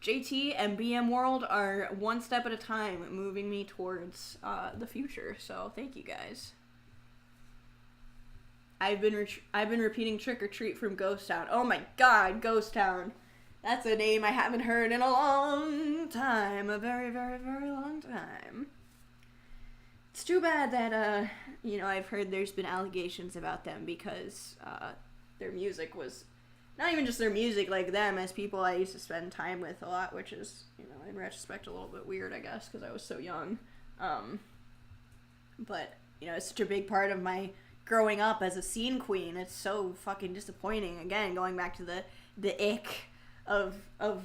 [SPEAKER 1] JT and BM World are one step at a time moving me towards the future, so thank you guys. I've been repeating Trick or Treat from Ghost Town. Oh my god, Ghost Town. That's a name I haven't heard in a long time. A very, very, very long time. It's too bad that, I've heard there's been allegations about them because their music was... Not even just their music, like them as people I used to spend time with a lot, which is, in retrospect a little bit weird, I guess, because I was so young. But, it's such a big part of my growing up as a scene queen. It's so fucking disappointing. Again, going back to the ick of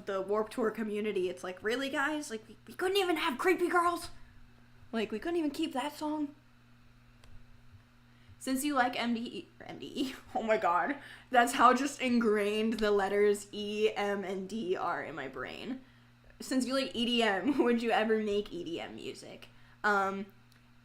[SPEAKER 1] the Warped Tour community. It's like, really, guys? Like, we couldn't even have Creepy Girls? Like, we couldn't even keep that song? Since you like MDE, oh my god, that's how just ingrained the letters E, M, and D are in my brain. Since you like EDM, would you ever make EDM music?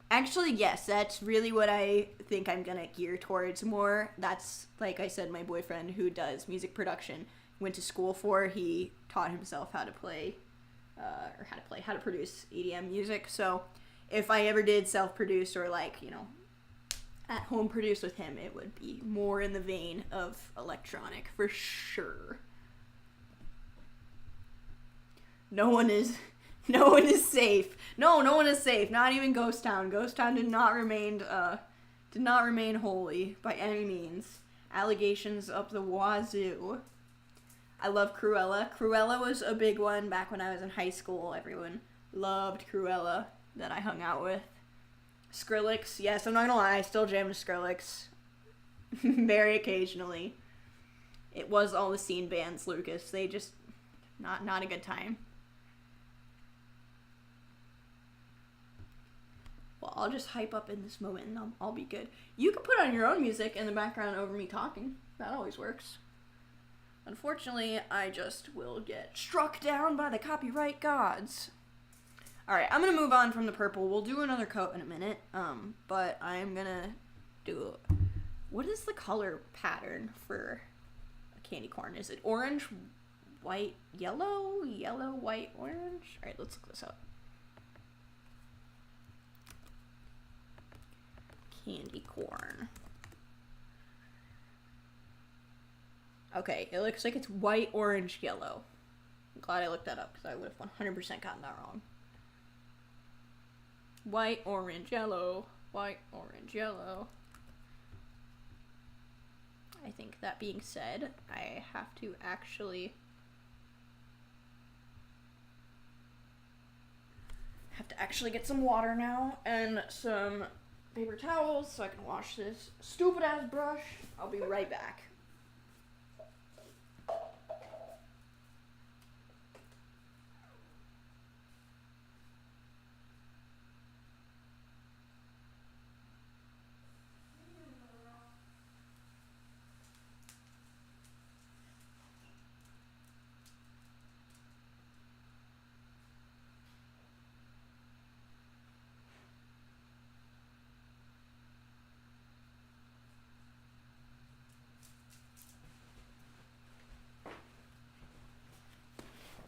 [SPEAKER 1] Actually, yes, that's really what I think I'm gonna gear towards more. That's, like I said, my boyfriend who does music production went to school for. He taught himself how to produce EDM music. So if I ever did self-produce or at home produce with him, it would be more in the vein of electronic for sure. No one is safe. No one is safe. Not even Ghost Town. Ghost Town did not remain holy by any means. Allegations up the wazoo. I love Cruella. Cruella was a big one back when I was in high school. Everyone loved Cruella that I hung out with. Skrillex, yes, I'm not gonna lie, I still jam to Skrillex. Very occasionally. It was all the scene bands, Lucas. They just, not a good time. Well, I'll just hype up in this moment and I'll be good. You can put on your own music in the background over me talking. That always works. Unfortunately, I just will get struck down by the copyright gods. Alright, I'm gonna move on from the purple. We'll do another coat in a minute. But I'm gonna do... What is the color pattern for a candy corn? Is it orange, white, yellow? Yellow, white, orange? Alright, let's look this up. Candy corn. Okay, it looks like it's white, orange, yellow. I'm glad I looked that up because I would have 100% gotten that wrong. White, orange, yellow. White, orange, yellow. I think that being said, I have to actually get some water now and some paper towels so I can wash this stupid ass brush. I'll be right back.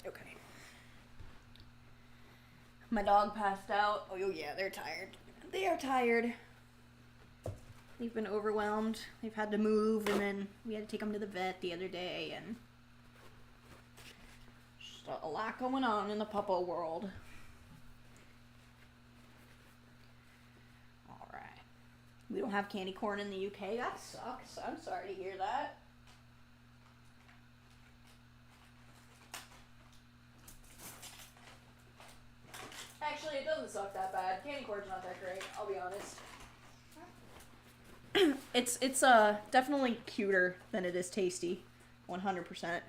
[SPEAKER 1] Okay. My dog passed out. Oh yeah, they're tired. They are tired. They've been overwhelmed. They've had to move, and then we had to take them to the vet the other day, and just a lot going on in the puppo world. Alright. We don't have candy corn in the UK. That sucks. I'm sorry to hear that. Actually, it doesn't suck that bad. Candy corn's not that great, I'll be honest. It's definitely cuter than it is tasty. 100%.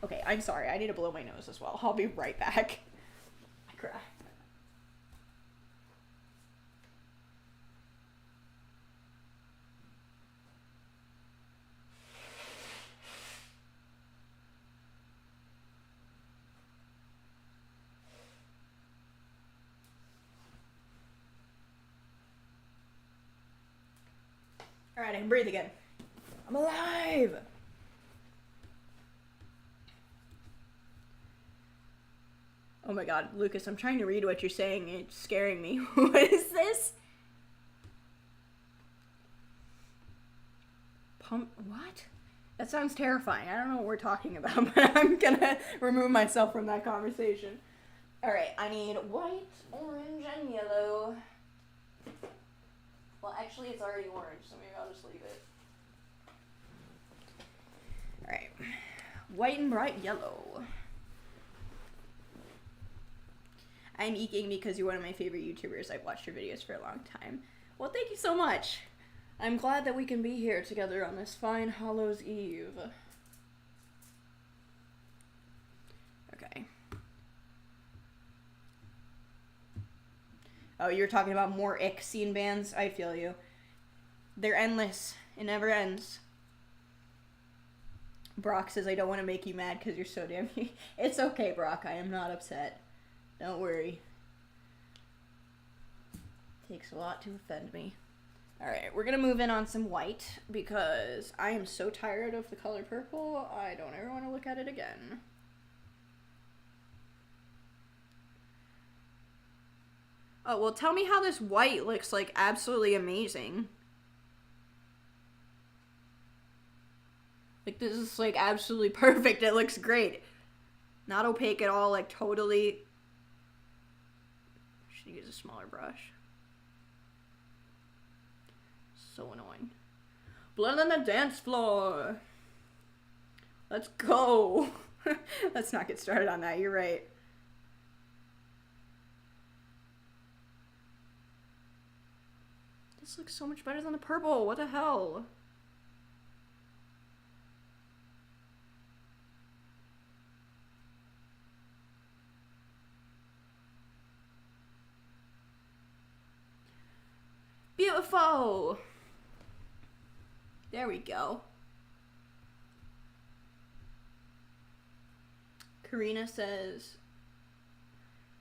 [SPEAKER 1] Okay, I'm sorry. I need to blow my nose as well. I'll be right back. I cry. Alright, I can breathe again. I'm alive! Oh my god, Lucas, I'm trying to read what you're saying. It's scaring me. What is this? What? That sounds terrifying. I don't know what we're talking about, but I'm gonna remove myself from that conversation. Alright, I need white, orange, and yellow. Well, actually, it's already orange, so maybe I'll just leave it. Alright. White and bright yellow. I'm eking because you're one of my favorite YouTubers. I've watched your videos for a long time. Well, thank you so much. I'm glad that we can be here together on this fine Hallows Eve. Okay. Oh, you're talking about more ick scene bands? I feel you. They're endless. It never ends. Brock says, I don't want to make you mad because you're so damn... It's okay, Brock. I am not upset. Don't worry. Takes a lot to offend me. Alright, we're gonna move in on some white because I am so tired of the color purple, I don't ever want to look at it again. Oh, well, tell me how this white looks like absolutely amazing. Like, this is, like, absolutely perfect. It looks great. Not opaque at all, like, totally... Should use a smaller brush. So annoying. Blood on the dance floor! Let's go! Let's not get started on that, you're right. This looks so much better than the purple, what the hell? Beautiful! There we go. Karina says,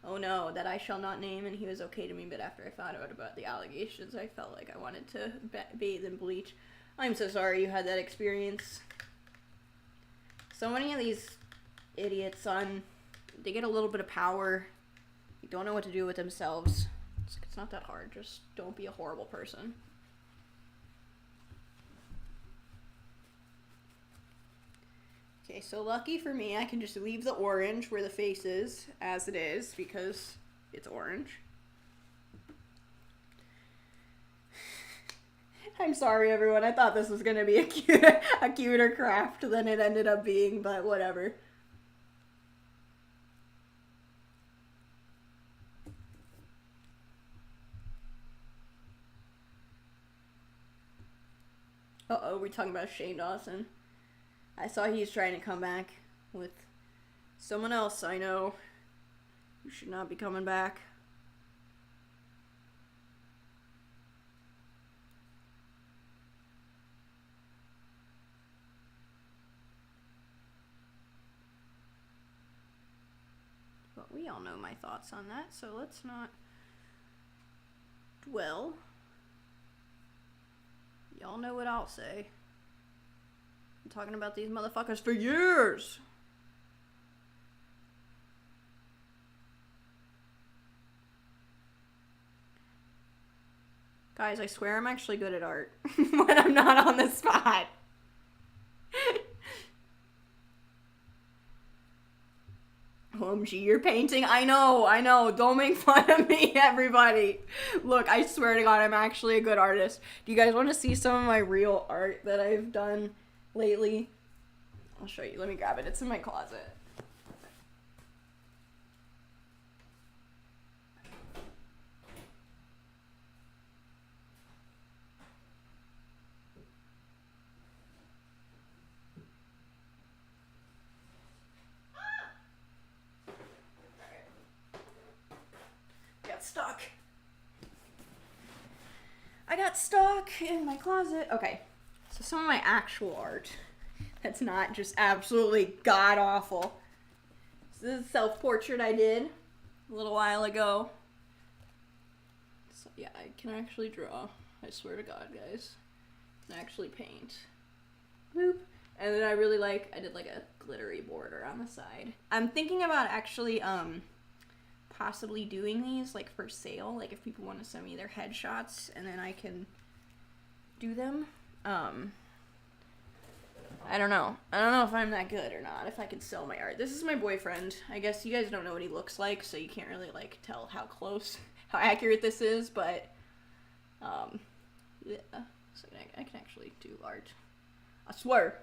[SPEAKER 1] oh no, that I shall not name, and he was okay to me, but after I found out about the allegations, I felt like I wanted to bathe in bleach. I'm so sorry you had that experience. So many of these idiots, they get a little bit of power. They don't know what to do with themselves. It's not that hard, just don't be a horrible person. Okay, so lucky for me, I can just leave the orange where the face is, as it is, because it's orange. I'm sorry, everyone. I thought this was going to be a cuter craft than it ended up being, but whatever. Uh-oh, we're talking about Shane Dawson. I saw he's trying to come back with someone else I know who should not be coming back. But we all know my thoughts on that, so let's not dwell. Y'all know what I'll say. I'm talking about these motherfuckers for years. Guys, I swear I'm actually good at art when I'm not on the spot. OMG, you're painting? I know. Don't make fun of me, everybody. Look, I swear to God, I'm actually a good artist. Do you guys want to see some of my real art that I've done lately? I'll show you. Let me grab it. It's in my closet. Stuck. I got stuck in my closet. Okay, so some of my actual art that's not just absolutely god-awful. So this is a self-portrait I did a little while ago. So yeah, I can actually draw. I swear to God, guys. actually paint. Boop. And then I did like a glittery border on the side. I'm thinking about actually possibly doing these like for sale, like if people want to send me their headshots and then I can do them. I don't know if I'm that good or not, if I could sell my art. This is my boyfriend. I guess you guys don't know what he looks like, so you can't really like tell how accurate this is, but yeah, so I can actually do art. I swear.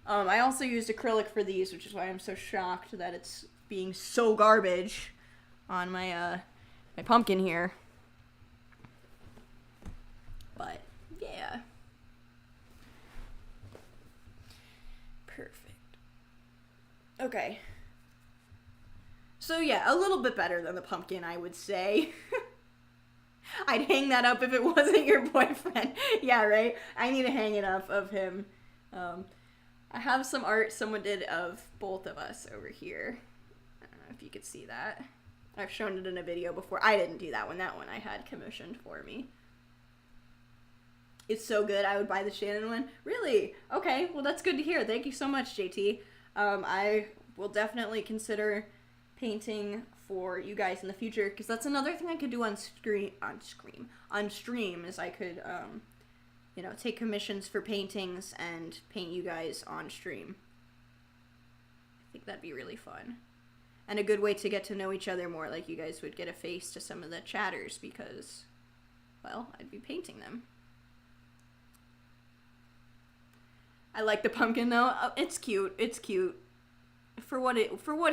[SPEAKER 1] I also used acrylic for these, which is why I'm so shocked that it's being so garbage on my my pumpkin here. But yeah. Perfect. Okay. So yeah, a little bit better than the pumpkin, I would say. I'd hang that up if it wasn't your boyfriend. Yeah, right? I need to hang it up of him. I have some art someone did of both of us over here. I don't know if you could see that. I've shown it in a video before. I didn't do that one. That one I had commissioned for me. It's so good. I would buy the Shannon one. Really? Okay. Well, that's good to hear. Thank you so much, JT. I will definitely consider painting for you guys in the future, because that's another thing I could do on stream is I could you know, take commissions for paintings and paint you guys on stream. I think that'd be really fun. And a good way to get to know each other more, like you guys would get a face to some of the chatters because, well, I'd be painting them. I like the pumpkin though. Oh, it's cute. It's cute. For what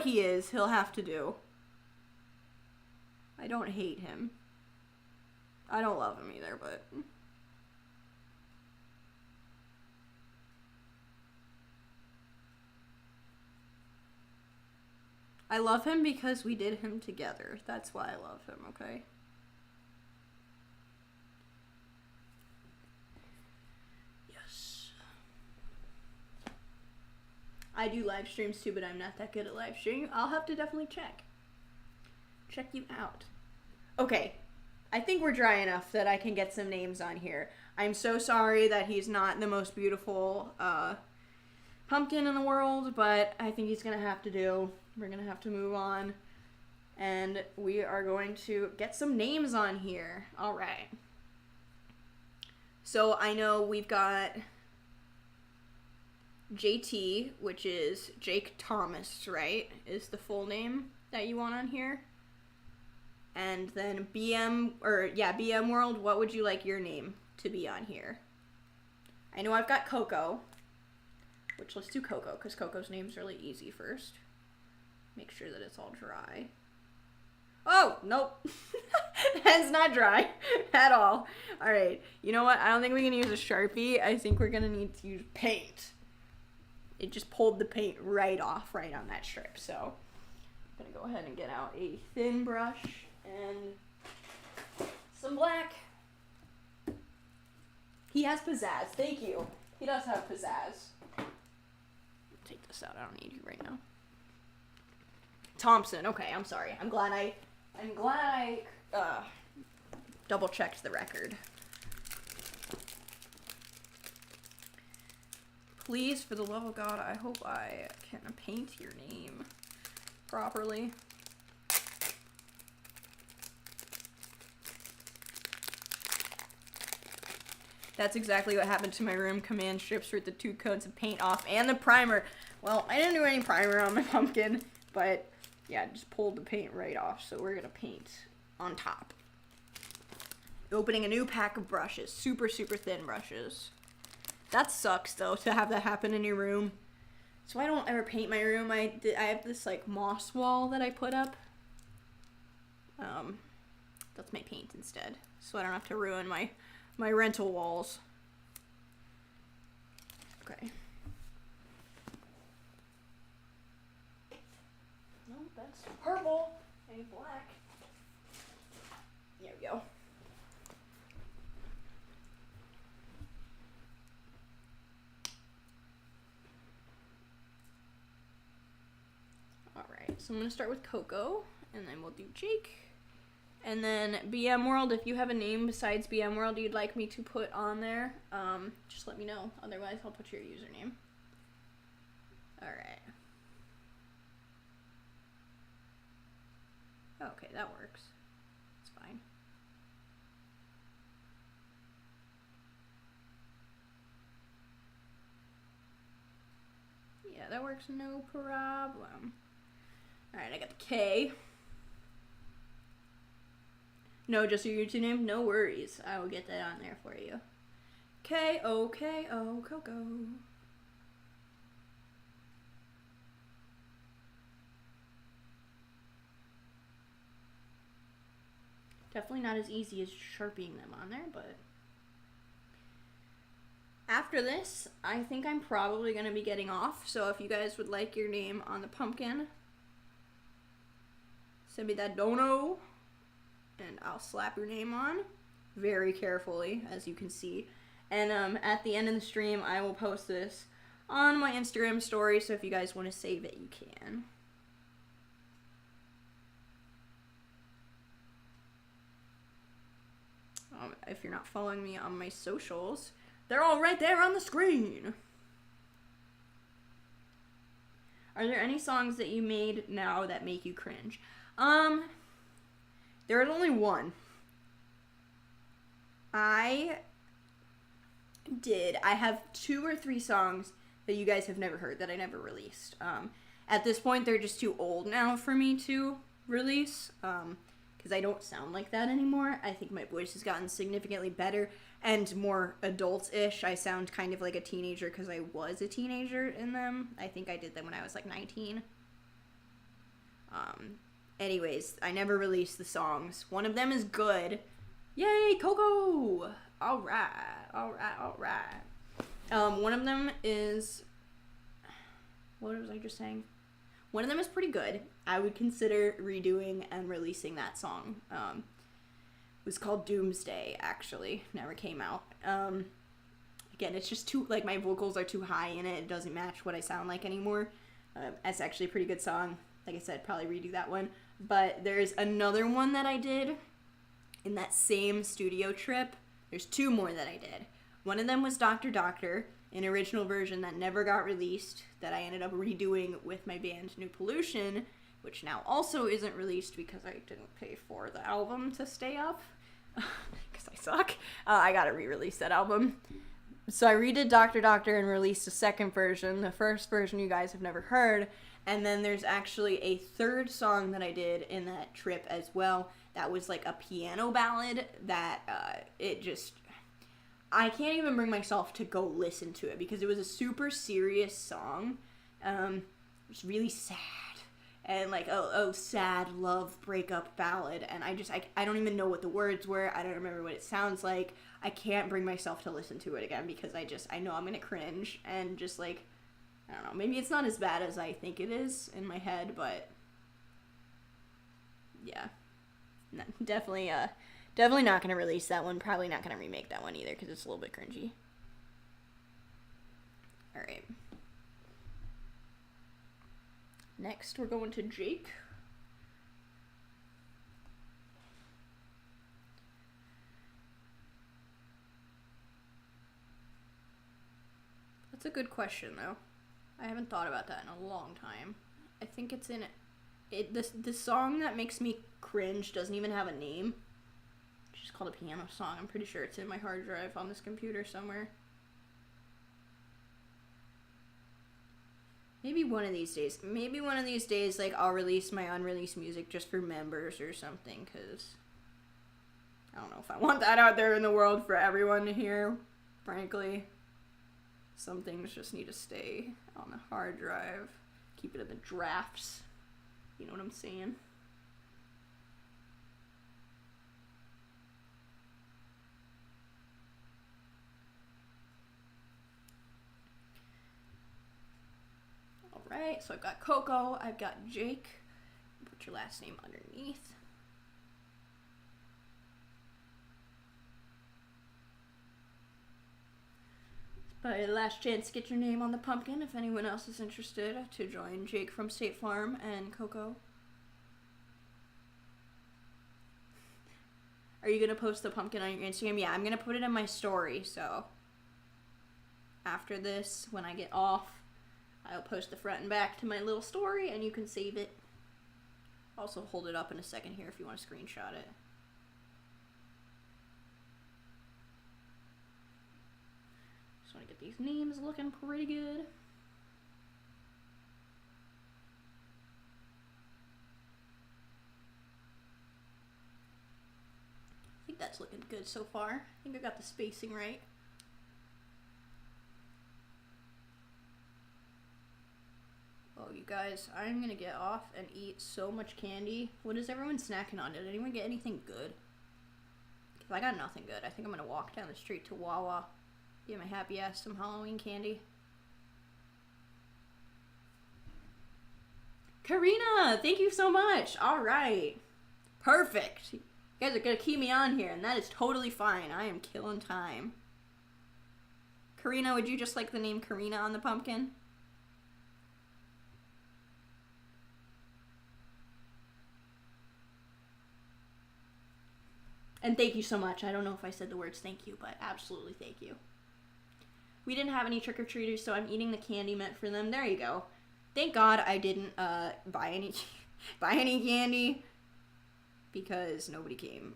[SPEAKER 1] he is, he'll have to do. I don't hate him. I don't love him either, but I love him because we did him together. That's why I love him, okay? Yes. I do live streams too, but I'm not that good at live streaming. I'll have to definitely check you out. Okay, I think we're dry enough that I can get some names on here. I'm so sorry that he's not the most beautiful pumpkin in the world, but I think he's gonna have to do. We're gonna have to move on, and we are going to get some names on here. All right. So I know we've got JT, which is Jake Thomas, right? Is the full name that you want on here? And then BM World, what would you like your name to be on here? I know I've got Coco, which let's do Coco, because Coco's name's really easy first. Make sure that it's all dry. Oh, nope. That's not dry at all. All right, you know what? I don't think we can use a Sharpie. I think we're going to need to use paint. It just pulled the paint right off, right on that strip. So I'm going to go ahead and get out a thin brush and some black. He has pizzazz. Thank you. He does have pizzazz. Take this out. I don't need you right now. Thompson. Okay, I'm sorry. I'm glad I double checked the record. Please, for the love of God, I hope I can paint your name properly. That's exactly what happened to my room. Command strips ripped the 2 coats of paint off and the primer. Well, I didn't do any primer on my pumpkin, but yeah, just pulled the paint right off. So we're gonna paint on top. Opening a new pack of brushes, super, super thin brushes. That sucks though, to have that happen in your room. So I don't ever paint my room. I have this like moss wall that I put up. That's my paint instead, so I don't have to ruin my rental walls. Okay. No, that's purple and black. There we go. Alright, so I'm going to start with Coco, and then we'll do Jake, And then BM World, if you have a name besides BM World you'd like me to put on there, just let me know. Otherwise, I'll put your username. Alright. Okay, that works. It's fine. Yeah, that works no problem. Alright, I got the K. No, just your YouTube name? No worries. I will get that on there for you. K-O-K-O, Coco. Definitely not as easy as sharpieing them on there, but... After this, I think I'm probably going to be getting off, so if you guys would like your name on the pumpkin, send me that dono. And I'll slap your name on very carefully, as you can see. And at the end of the stream, I will post this on my Instagram story, so if you guys want to save it, you can. If you're not following me on my socials, they're all right there on the screen. Are there any songs that you made now that make you cringe? There is only one. I have 2 or 3 songs that you guys have never heard that I never released. At this point, they're just too old now for me to release, because I don't sound like that anymore. I think my voice has gotten significantly better and more adult-ish. I sound kind of like a teenager because I was a teenager in them. I think I did them when I was like 19. Anyways, I never released the songs. One of them is good. Yay, Coco! Alright. One of them is... What was I just saying? One of them is pretty good. I would consider redoing and releasing that song. It was called Doomsday, actually. Never came out. Again, it's just too... Like, my vocals are too high in it. It doesn't match what I sound like anymore. It's actually a pretty good song. Like I said, probably redo that one. But there's another one that I did in that same studio trip. There's 2 more that I did. One of them was Dr. Doctor, an original version that never got released, that I ended up redoing with my band New Pollution, which now also isn't released because I didn't pay for the album to stay up, because I suck. I gotta re-release that album. So I redid Dr. Doctor and released a second version. The first version you guys have never heard. And then there's actually a 3rd song that I did in that trip as well. That was like a piano ballad that I can't even bring myself to go listen to it because it was a super serious song. It was really sad. And like, sad love breakup ballad. And I don't even know what the words were. I don't remember what it sounds like. I can't bring myself to listen to it again because I know I'm going to cringe and just like, I don't know, maybe it's not as bad as I think it is in my head, but yeah, no, definitely not going to release that one, probably not going to remake that one either, because it's a little bit cringy. Alright. Next, we're going to Jake. That's a good question, though. I haven't thought about that in a long time. I think it's in it. The song that makes me cringe doesn't even have a name. It's just called a piano song. I'm pretty sure it's in my hard drive on this computer somewhere. Maybe one of these days. Like, I'll release my unreleased music just for members or something, because I don't know if I want that out there in the world for everyone to hear, frankly. Some things just need to stay on the hard drive. Keep it in the drafts. You know what I'm saying? Alright, so I've got Coco, I've got Jake. Put your last name underneath. Probably the last chance to get your name on the pumpkin if anyone else is interested to join Jake from State Farm and Coco. Are you going to post the pumpkin on your Instagram? Yeah, I'm going to put it in my story, so after this, when I get off, I'll post the front and back to my little story, and you can save it. Also hold it up in a second here if you want to screenshot it. Just want to get these names looking pretty good. I think that's looking good so far. I think I got the spacing right. Oh, you guys, I'm gonna get off and eat so much candy. What is everyone snacking on? Did anyone get anything good? Because I got nothing good. I think I'm gonna walk down the street to Wawa, get my happy ass some Halloween candy. Karina, thank you so much. All right. Perfect. You guys are gonna keep me on here, and that is totally fine. I am killing time. Karina, would you just like the name Karina on the pumpkin? And thank you so much. I don't know if I said the words thank you, but absolutely thank you. We didn't have any trick-or-treaters, so I'm eating the candy meant for them. There you go. Thank God I didn't buy any candy because nobody came.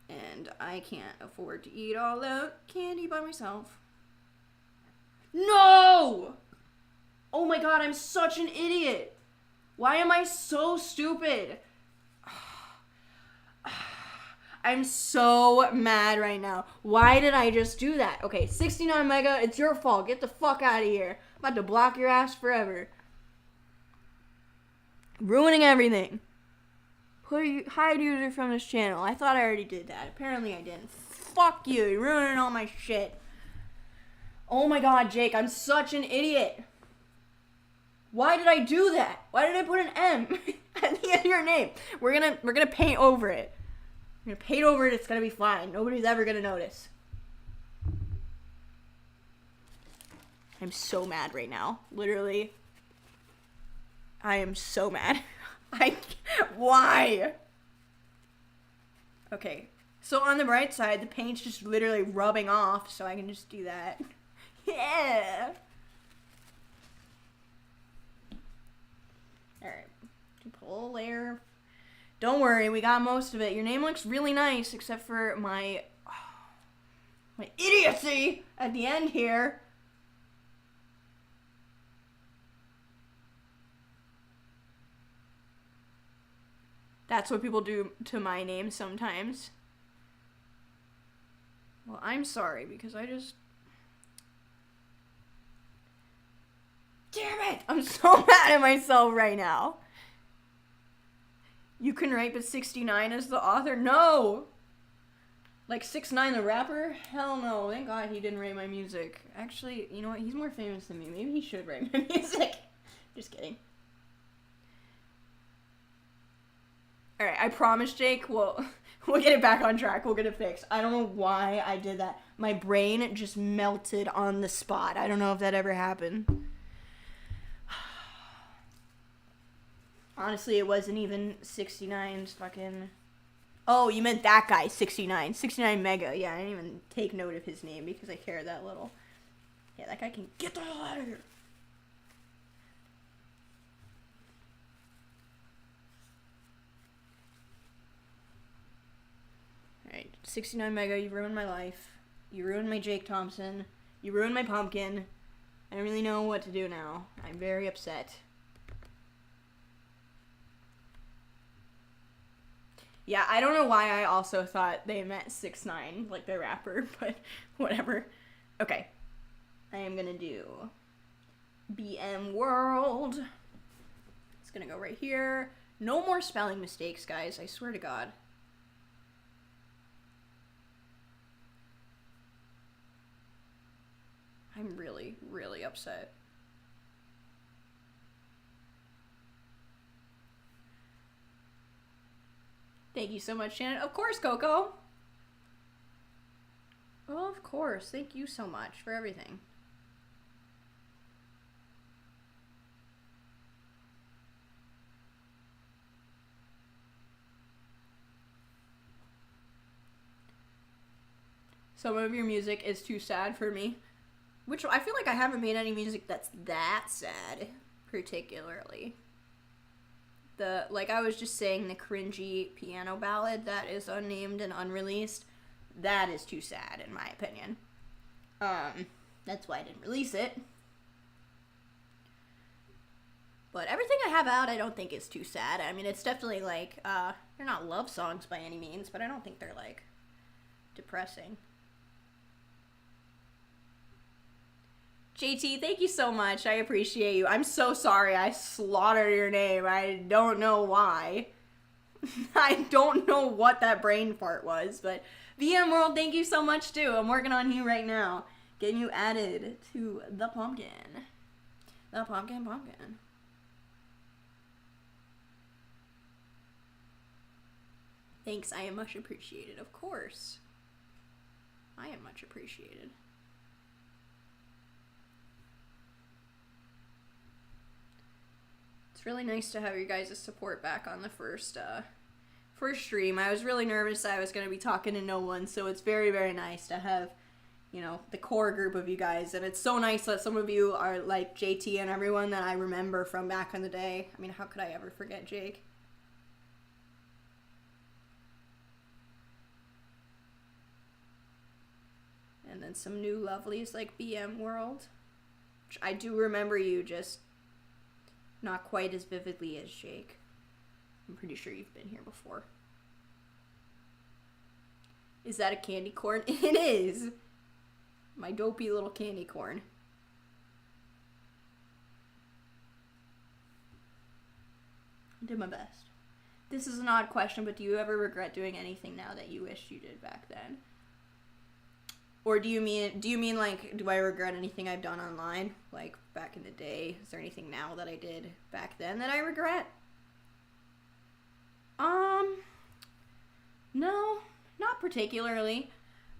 [SPEAKER 1] And I can't afford to eat all the candy by myself. No! Oh my God, I'm such an idiot. Why am I so stupid? I'm so mad right now. Why did I just do that? Okay, 69 mega, it's your fault. Get the fuck out of here. I'm about to block your ass forever. Ruining everything. Hide user from this channel. I thought I already did that. Apparently I didn't. Fuck you. You're ruining all my shit. Oh my God, Jake, I'm such an idiot. Why did I do that? Why did I put an M at the end of your name? We're gonna paint over it. We're gonna paint over it, it's gonna be fine. Nobody's ever gonna notice. I'm so mad right now. Literally. I am so mad. Why? Okay. So on the right side, the paint's just literally rubbing off, so I can just do that. Yeah. Alright. Pull a layer. Don't worry, we got most of it. Your name looks really nice, except for my idiocy at the end here. That's what people do to my name sometimes. Well, I'm sorry, because I just... Damn it! I'm so mad at myself right now. You can write but 69 as the author? No! Like 6ix9ine the rapper? Hell no. Thank God he didn't write my music. Actually, you know what? He's more famous than me. Maybe he should write my music. Just kidding. Alright, I promise, Jake, we'll get it back on track. We'll get it fixed. I don't know why I did that. My brain just melted on the spot. I don't know if that ever happened. Honestly, it wasn't even 69's fucking... Oh, you meant that guy, 69. 69 mega. Yeah, I didn't even take note of his name because I care that little. Yeah, that guy can get the hell out of here. Alright, 69 mega, you ruined my life. You ruined my Jake Thompson. You ruined my pumpkin. I don't really know what to do now. I'm very upset. Yeah, I don't know why I also thought they meant 6ix9ine, like the rapper, but whatever. Okay. I am gonna do BM World. It's gonna go right here. No more spelling mistakes, guys. I swear to God. I'm really, really upset. Thank you so much, Shannon. Of course, Coco. Oh, of course. Thank you so much for everything. Some of your music is too sad for me. Which, I feel like I haven't made any music that's that sad, particularly. Like I was just saying, the cringy piano ballad that is unnamed and unreleased, that is too sad, in my opinion. That's why I didn't release it. But everything I have out, I don't think is too sad. I mean, it's definitely, like, they're not love songs by any means, but I don't think they're, like, depressing. JT, thank you so much. I appreciate you. I'm so sorry I slaughtered your name. I don't know why. I don't know what that brain fart was, but VM World, thank you so much, too. I'm working on you right now. Getting you added to the pumpkin. The pumpkin. Thanks, I am much appreciated, of course. I am much appreciated. It's really nice to have your guys' support back on the first stream. I was really nervous I was going to be talking to no one, so it's very, very nice to have, you know, the core group of you guys. And it's so nice that some of you are like JT and everyone that I remember from back in the day. I mean, how could I ever forget Jake? And then some new lovelies like BM World. Which I do remember you, just not quite as vividly as Jake. I'm pretty sure you've been here before. Is that a candy corn? It is! My dopey little candy corn. I did my best. This is an odd question, but do you ever regret doing anything now that you wished you did back then? Or do you mean like, do I regret anything I've done online, like back in the day? Is there anything now that I did back then that I regret? No, not particularly.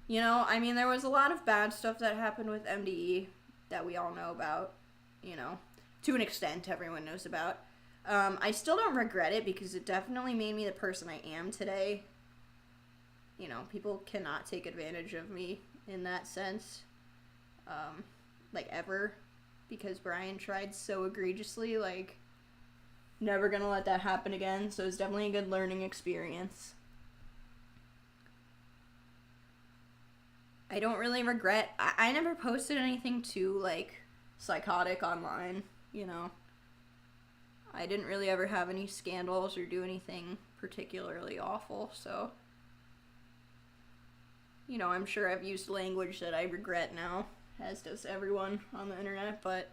[SPEAKER 1] You know, I mean, there was a lot of bad stuff that happened with MDE that we all know about, you know, to an extent everyone knows about. I still don't regret it because it definitely made me the person I am today. You know, people cannot take advantage of me in that sense, like ever, because Brian tried so egregiously, like, never gonna let that happen again, so it's definitely a good learning experience. I don't really regret, I never posted anything too, like, psychotic online, you know. I didn't really ever have any scandals or do anything particularly awful, so, you know, I'm sure I've used language that I regret now, as does everyone on the internet, but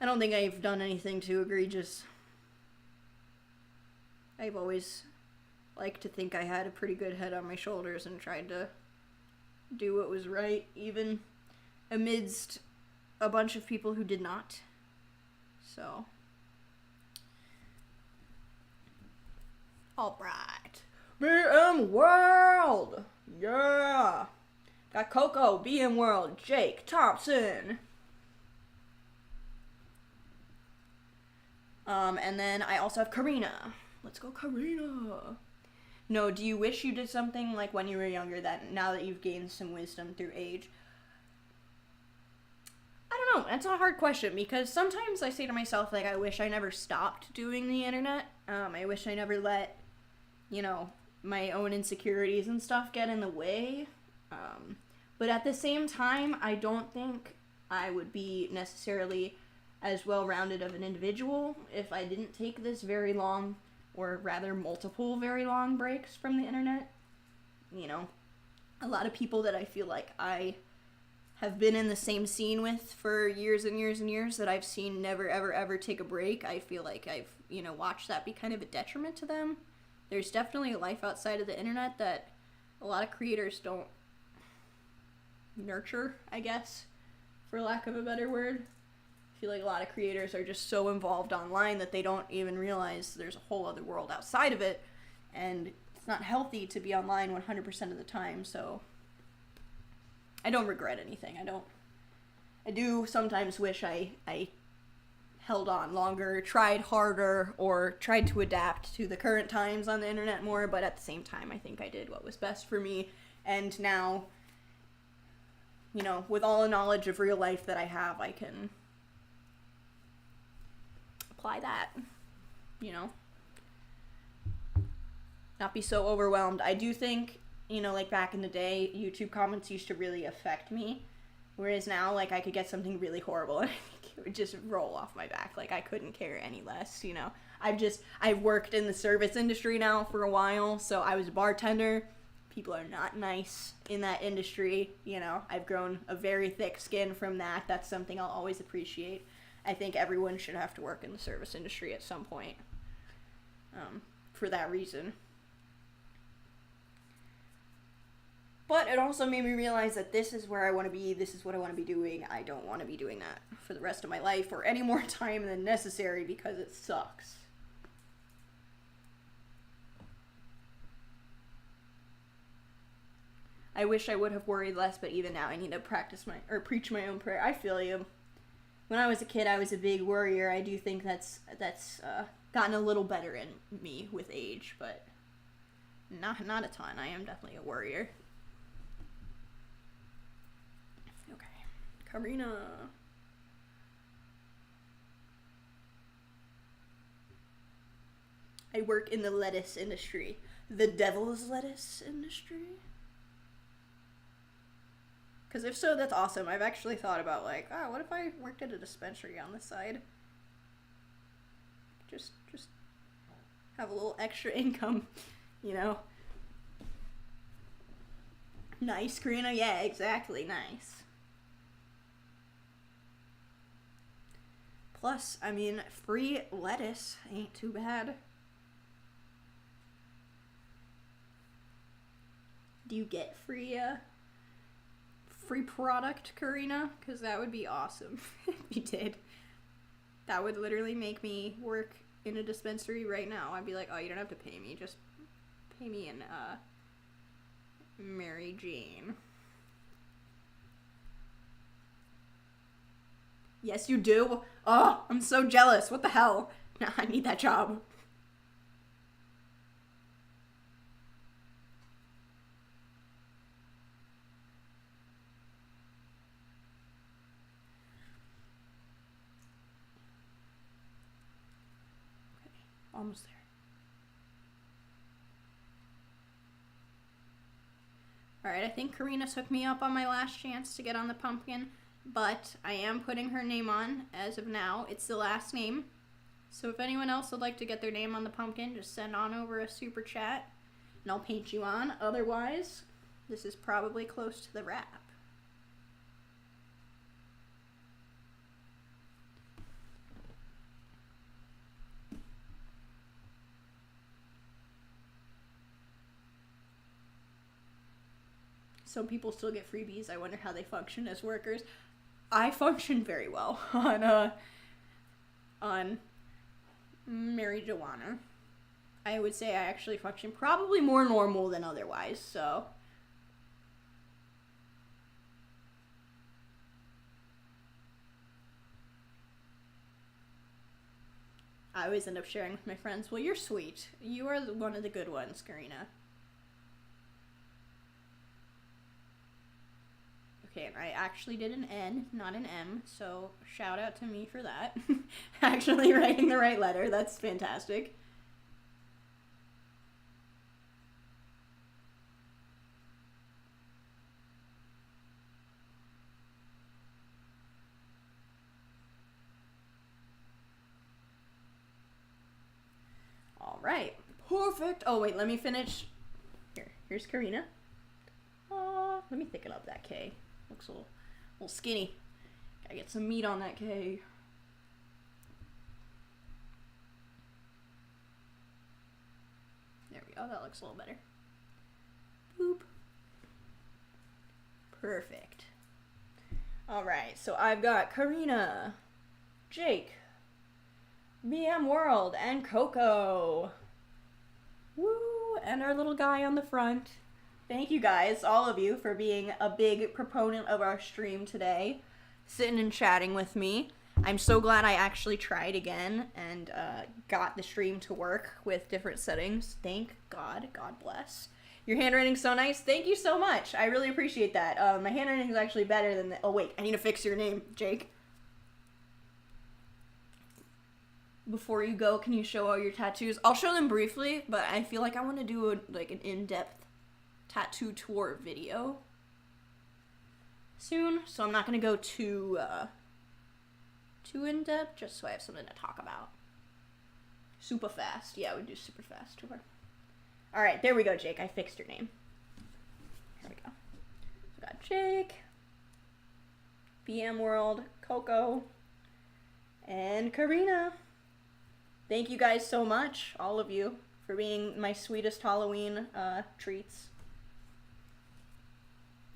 [SPEAKER 1] I don't think I've done anything too egregious. I've always liked to think I had a pretty good head on my shoulders and tried to do what was right, even amidst a bunch of people who did not. So, alright. BM World! Yeah! Got Coco, BM World, Jake Thompson. And then I also have Karina. Let's go, Karina. No, do you wish you did something like when you were younger that now that you've gained some wisdom through age? I don't know. That's a hard question because sometimes I say to myself, like, I wish I never stopped doing the internet. I wish I never let, you know, my own insecurities and stuff get in the way. But at the same time, I don't think I would be necessarily as well-rounded of an individual if I didn't take this very long, or rather multiple very long breaks from the internet. You know, a lot of people that I feel like I have been in the same scene with for years and years and years that I've seen never, ever, ever take a break. I feel like I've, you know, watched that be kind of a detriment to them. There's definitely a life outside of the internet that a lot of creators don't nurture, I guess, for lack of a better word. I feel like a lot of creators are just so involved online that they don't even realize there's a whole other world outside of it, and it's not healthy to be online 100% of the time, so I don't regret anything. I do sometimes wish I held on longer, tried harder, or tried to adapt to the current times on the internet more, but at the same time, I think I did what was best for me, and now, you know, with all the knowledge of real life that I have, I can apply that, you know, not be so overwhelmed. I do think, you know, like back in the day, YouTube comments used to really affect me, whereas now, like, I could get something really horrible and I think it would just roll off my back. Like, I couldn't care any less, you know. I've worked in the service industry now for a while, so I was a bartender. People are not nice in that industry, you know. I've grown a very thick skin from that. That's something I'll always appreciate. I think everyone should have to work in the service industry at some point, for that reason. But it also made me realize that this is where I want to be, this is what I want to be doing. I don't want to be doing that for the rest of my life or any more time than necessary because it sucks. I wish I would have worried less, but even now I need to preach my own prayer. I feel you. When I was a kid, I was a big worrier. I do think that's gotten a little better in me with age, but not a ton. I am definitely a worrier. Okay, Karina. I work in the lettuce industry. The devil's lettuce industry? Because if so, that's awesome. I've actually thought about, like, what if I worked at a dispensary on the side? Just have a little extra income, you know? Nice, Karina? Yeah, exactly, nice. Plus, I mean, free lettuce ain't too bad. Do you get free product, Karina? Because that would be awesome if you did. That would literally make me work in a dispensary right now. I'd be like, oh, you don't have to pay me. Just pay me in Mary Jane. Yes, you do? Oh, I'm so jealous. What the hell? No, I need that job. Almost there. Alright, I think Karina took me up on my last chance to get on the pumpkin, but I am putting her name on as of now. It's the last name. So if anyone else would like to get their name on the pumpkin, just send on over a super chat and I'll paint you on. Otherwise, this is probably close to the wrap. Some people still get freebies. I wonder how they function as workers. I function very well on marijuana. I would say I actually function probably more normal than otherwise, so. I always end up sharing with my friends, well, you're sweet. You are one of the good ones, Karina. Okay, and I actually did an N, not an M, so shout out to me for that. Actually writing the right letter, that's fantastic. All right, perfect. Oh wait, let me finish. Here's Karina. Let me thicken up that K. Looks a little skinny. Gotta get some meat on that K. There we go. That looks a little better. Boop. Perfect. Alright, so I've got Karina, Jake, BM World, and Coco. Woo! And our little guy on the front. Thank you guys, all of you, for being a big proponent of our stream today, sitting and chatting with me. I'm so glad I actually tried again and got the stream to work with different settings. Thank God. God bless. Your handwriting's so nice. Thank you so much. I really appreciate that. My handwriting is actually better than the... Oh, wait. I need to fix your name, Jake. Before you go, can you show all your tattoos? I'll show them briefly, but I feel like I want to do an in-depth tattoo tour video soon, so I'm not going to go too in-depth, just so I have something to talk about. Super fast. Yeah, we do super fast tour. Alright, there we go, Jake. I fixed your name. There we go. So we got Jake, BM World, Coco, and Karina. Thank you guys so much, all of you, for being my sweetest Halloween treats.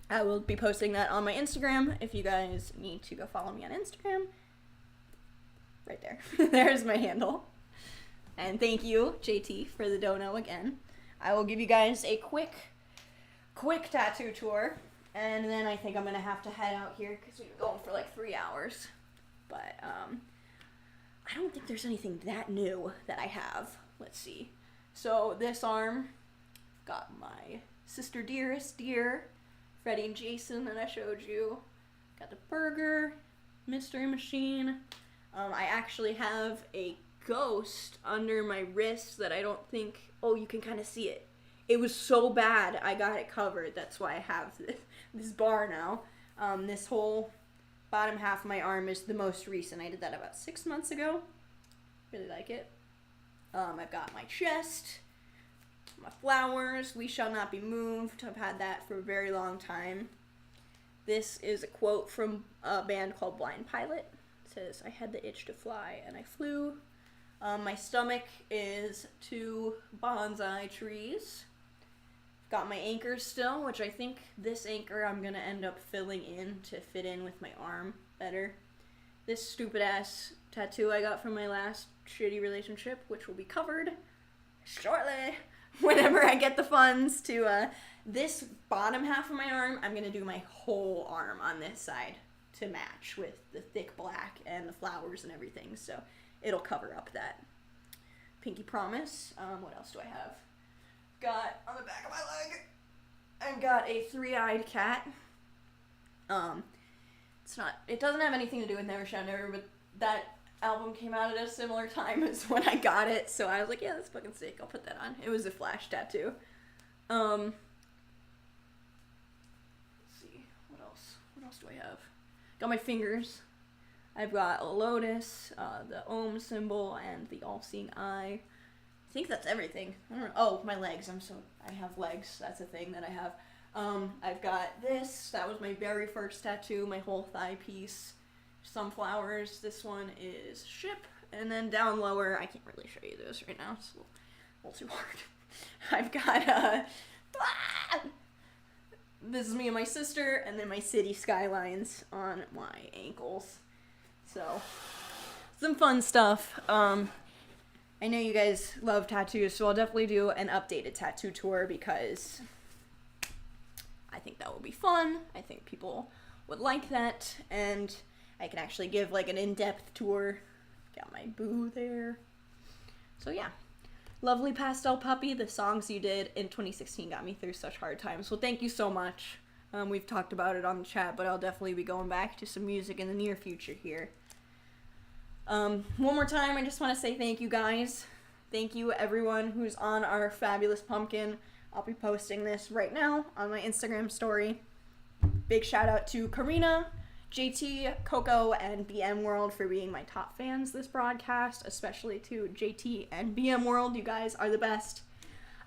[SPEAKER 1] I will be posting that on my Instagram if you guys need to go follow me on Instagram. Right there. There's my handle. And thank you, JT, for the dono again. I will give you guys a quick tattoo tour. And then I think I'm going to have to head out here because we've been going for like 3 hours. But, I don't think there's anything that new that I have. Let's see. So this arm, got my sister dearest dear, Freddie and Jason that I showed you. Got the burger, mystery machine. I actually have a ghost under my wrist that I don't think, oh, you can kind of see it. It was so bad I got it covered. That's why I have this bar now. This whole bottom half of my arm is the most recent. I did that about 6 months ago. Really like it. I've got my chest, my flowers, we shall not be moved. I've had that for a very long time. This is a quote from a band called Blind Pilot. It says, I had the itch to fly and I flew. My stomach is 2 bonsai trees. Got my anchors still, which I think this anchor I'm going to end up filling in to fit in with my arm better. This stupid ass tattoo I got from my last shitty relationship, which will be covered shortly whenever I get the funds to this bottom half of my arm. I'm going to do my whole arm on this side to match with the thick black and the flowers and everything, so it'll cover up that pinky promise. What else do I have? Got on the back of my leg, I've got a 3-eyed cat. It doesn't have anything to do with Never Shout Never, but that album came out at a similar time as when I got it, so I was like, yeah, that's fucking sick, I'll put that on. It was a Flash tattoo. Let's see, what else do I have? Got my fingers. I've got a lotus, the Om symbol, and the all-seeing eye. I think that's everything. I don't know. Oh, my legs. I have legs. That's a thing that I have. I've got this. That was my very first tattoo, my whole thigh piece. Some flowers. This one is ship. And then down lower, I can't really show you this right now. It's a little too hard. I've got, this is me and my sister, and then my city skylines on my ankles. So, some fun stuff. I know you guys love tattoos, so I'll definitely do an updated tattoo tour because I think that will be fun. I think people would like that, and I can actually give like an in-depth tour. Got my boo there. So yeah, lovely pastel puppy. The songs you did in 2016 got me through such hard times. Well, thank you so much. We've talked about it on the chat, but I'll definitely be going back to some music in the near future here. One more time, I just want to say thank you guys. Thank you everyone who's on our fabulous pumpkin. I'll be posting this right now on my Instagram story. Big shout out to Karina, JT, Coco, and BM World for being my top fans this broadcast, especially to JT and BM World. You guys are the best.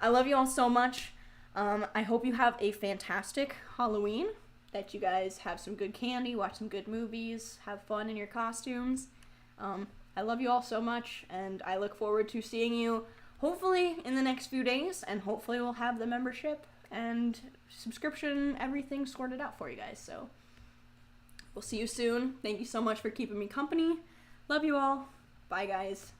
[SPEAKER 1] I love you all so much. I hope you have a fantastic Halloween, that you guys have some good candy, watch some good movies, have fun in your costumes. I love you all so much, and I look forward to seeing you hopefully in the next few days, and hopefully we'll have the membership and subscription, everything sorted out for you guys. So we'll see you soon. Thank you so much for keeping me company. Love you all. Bye, guys.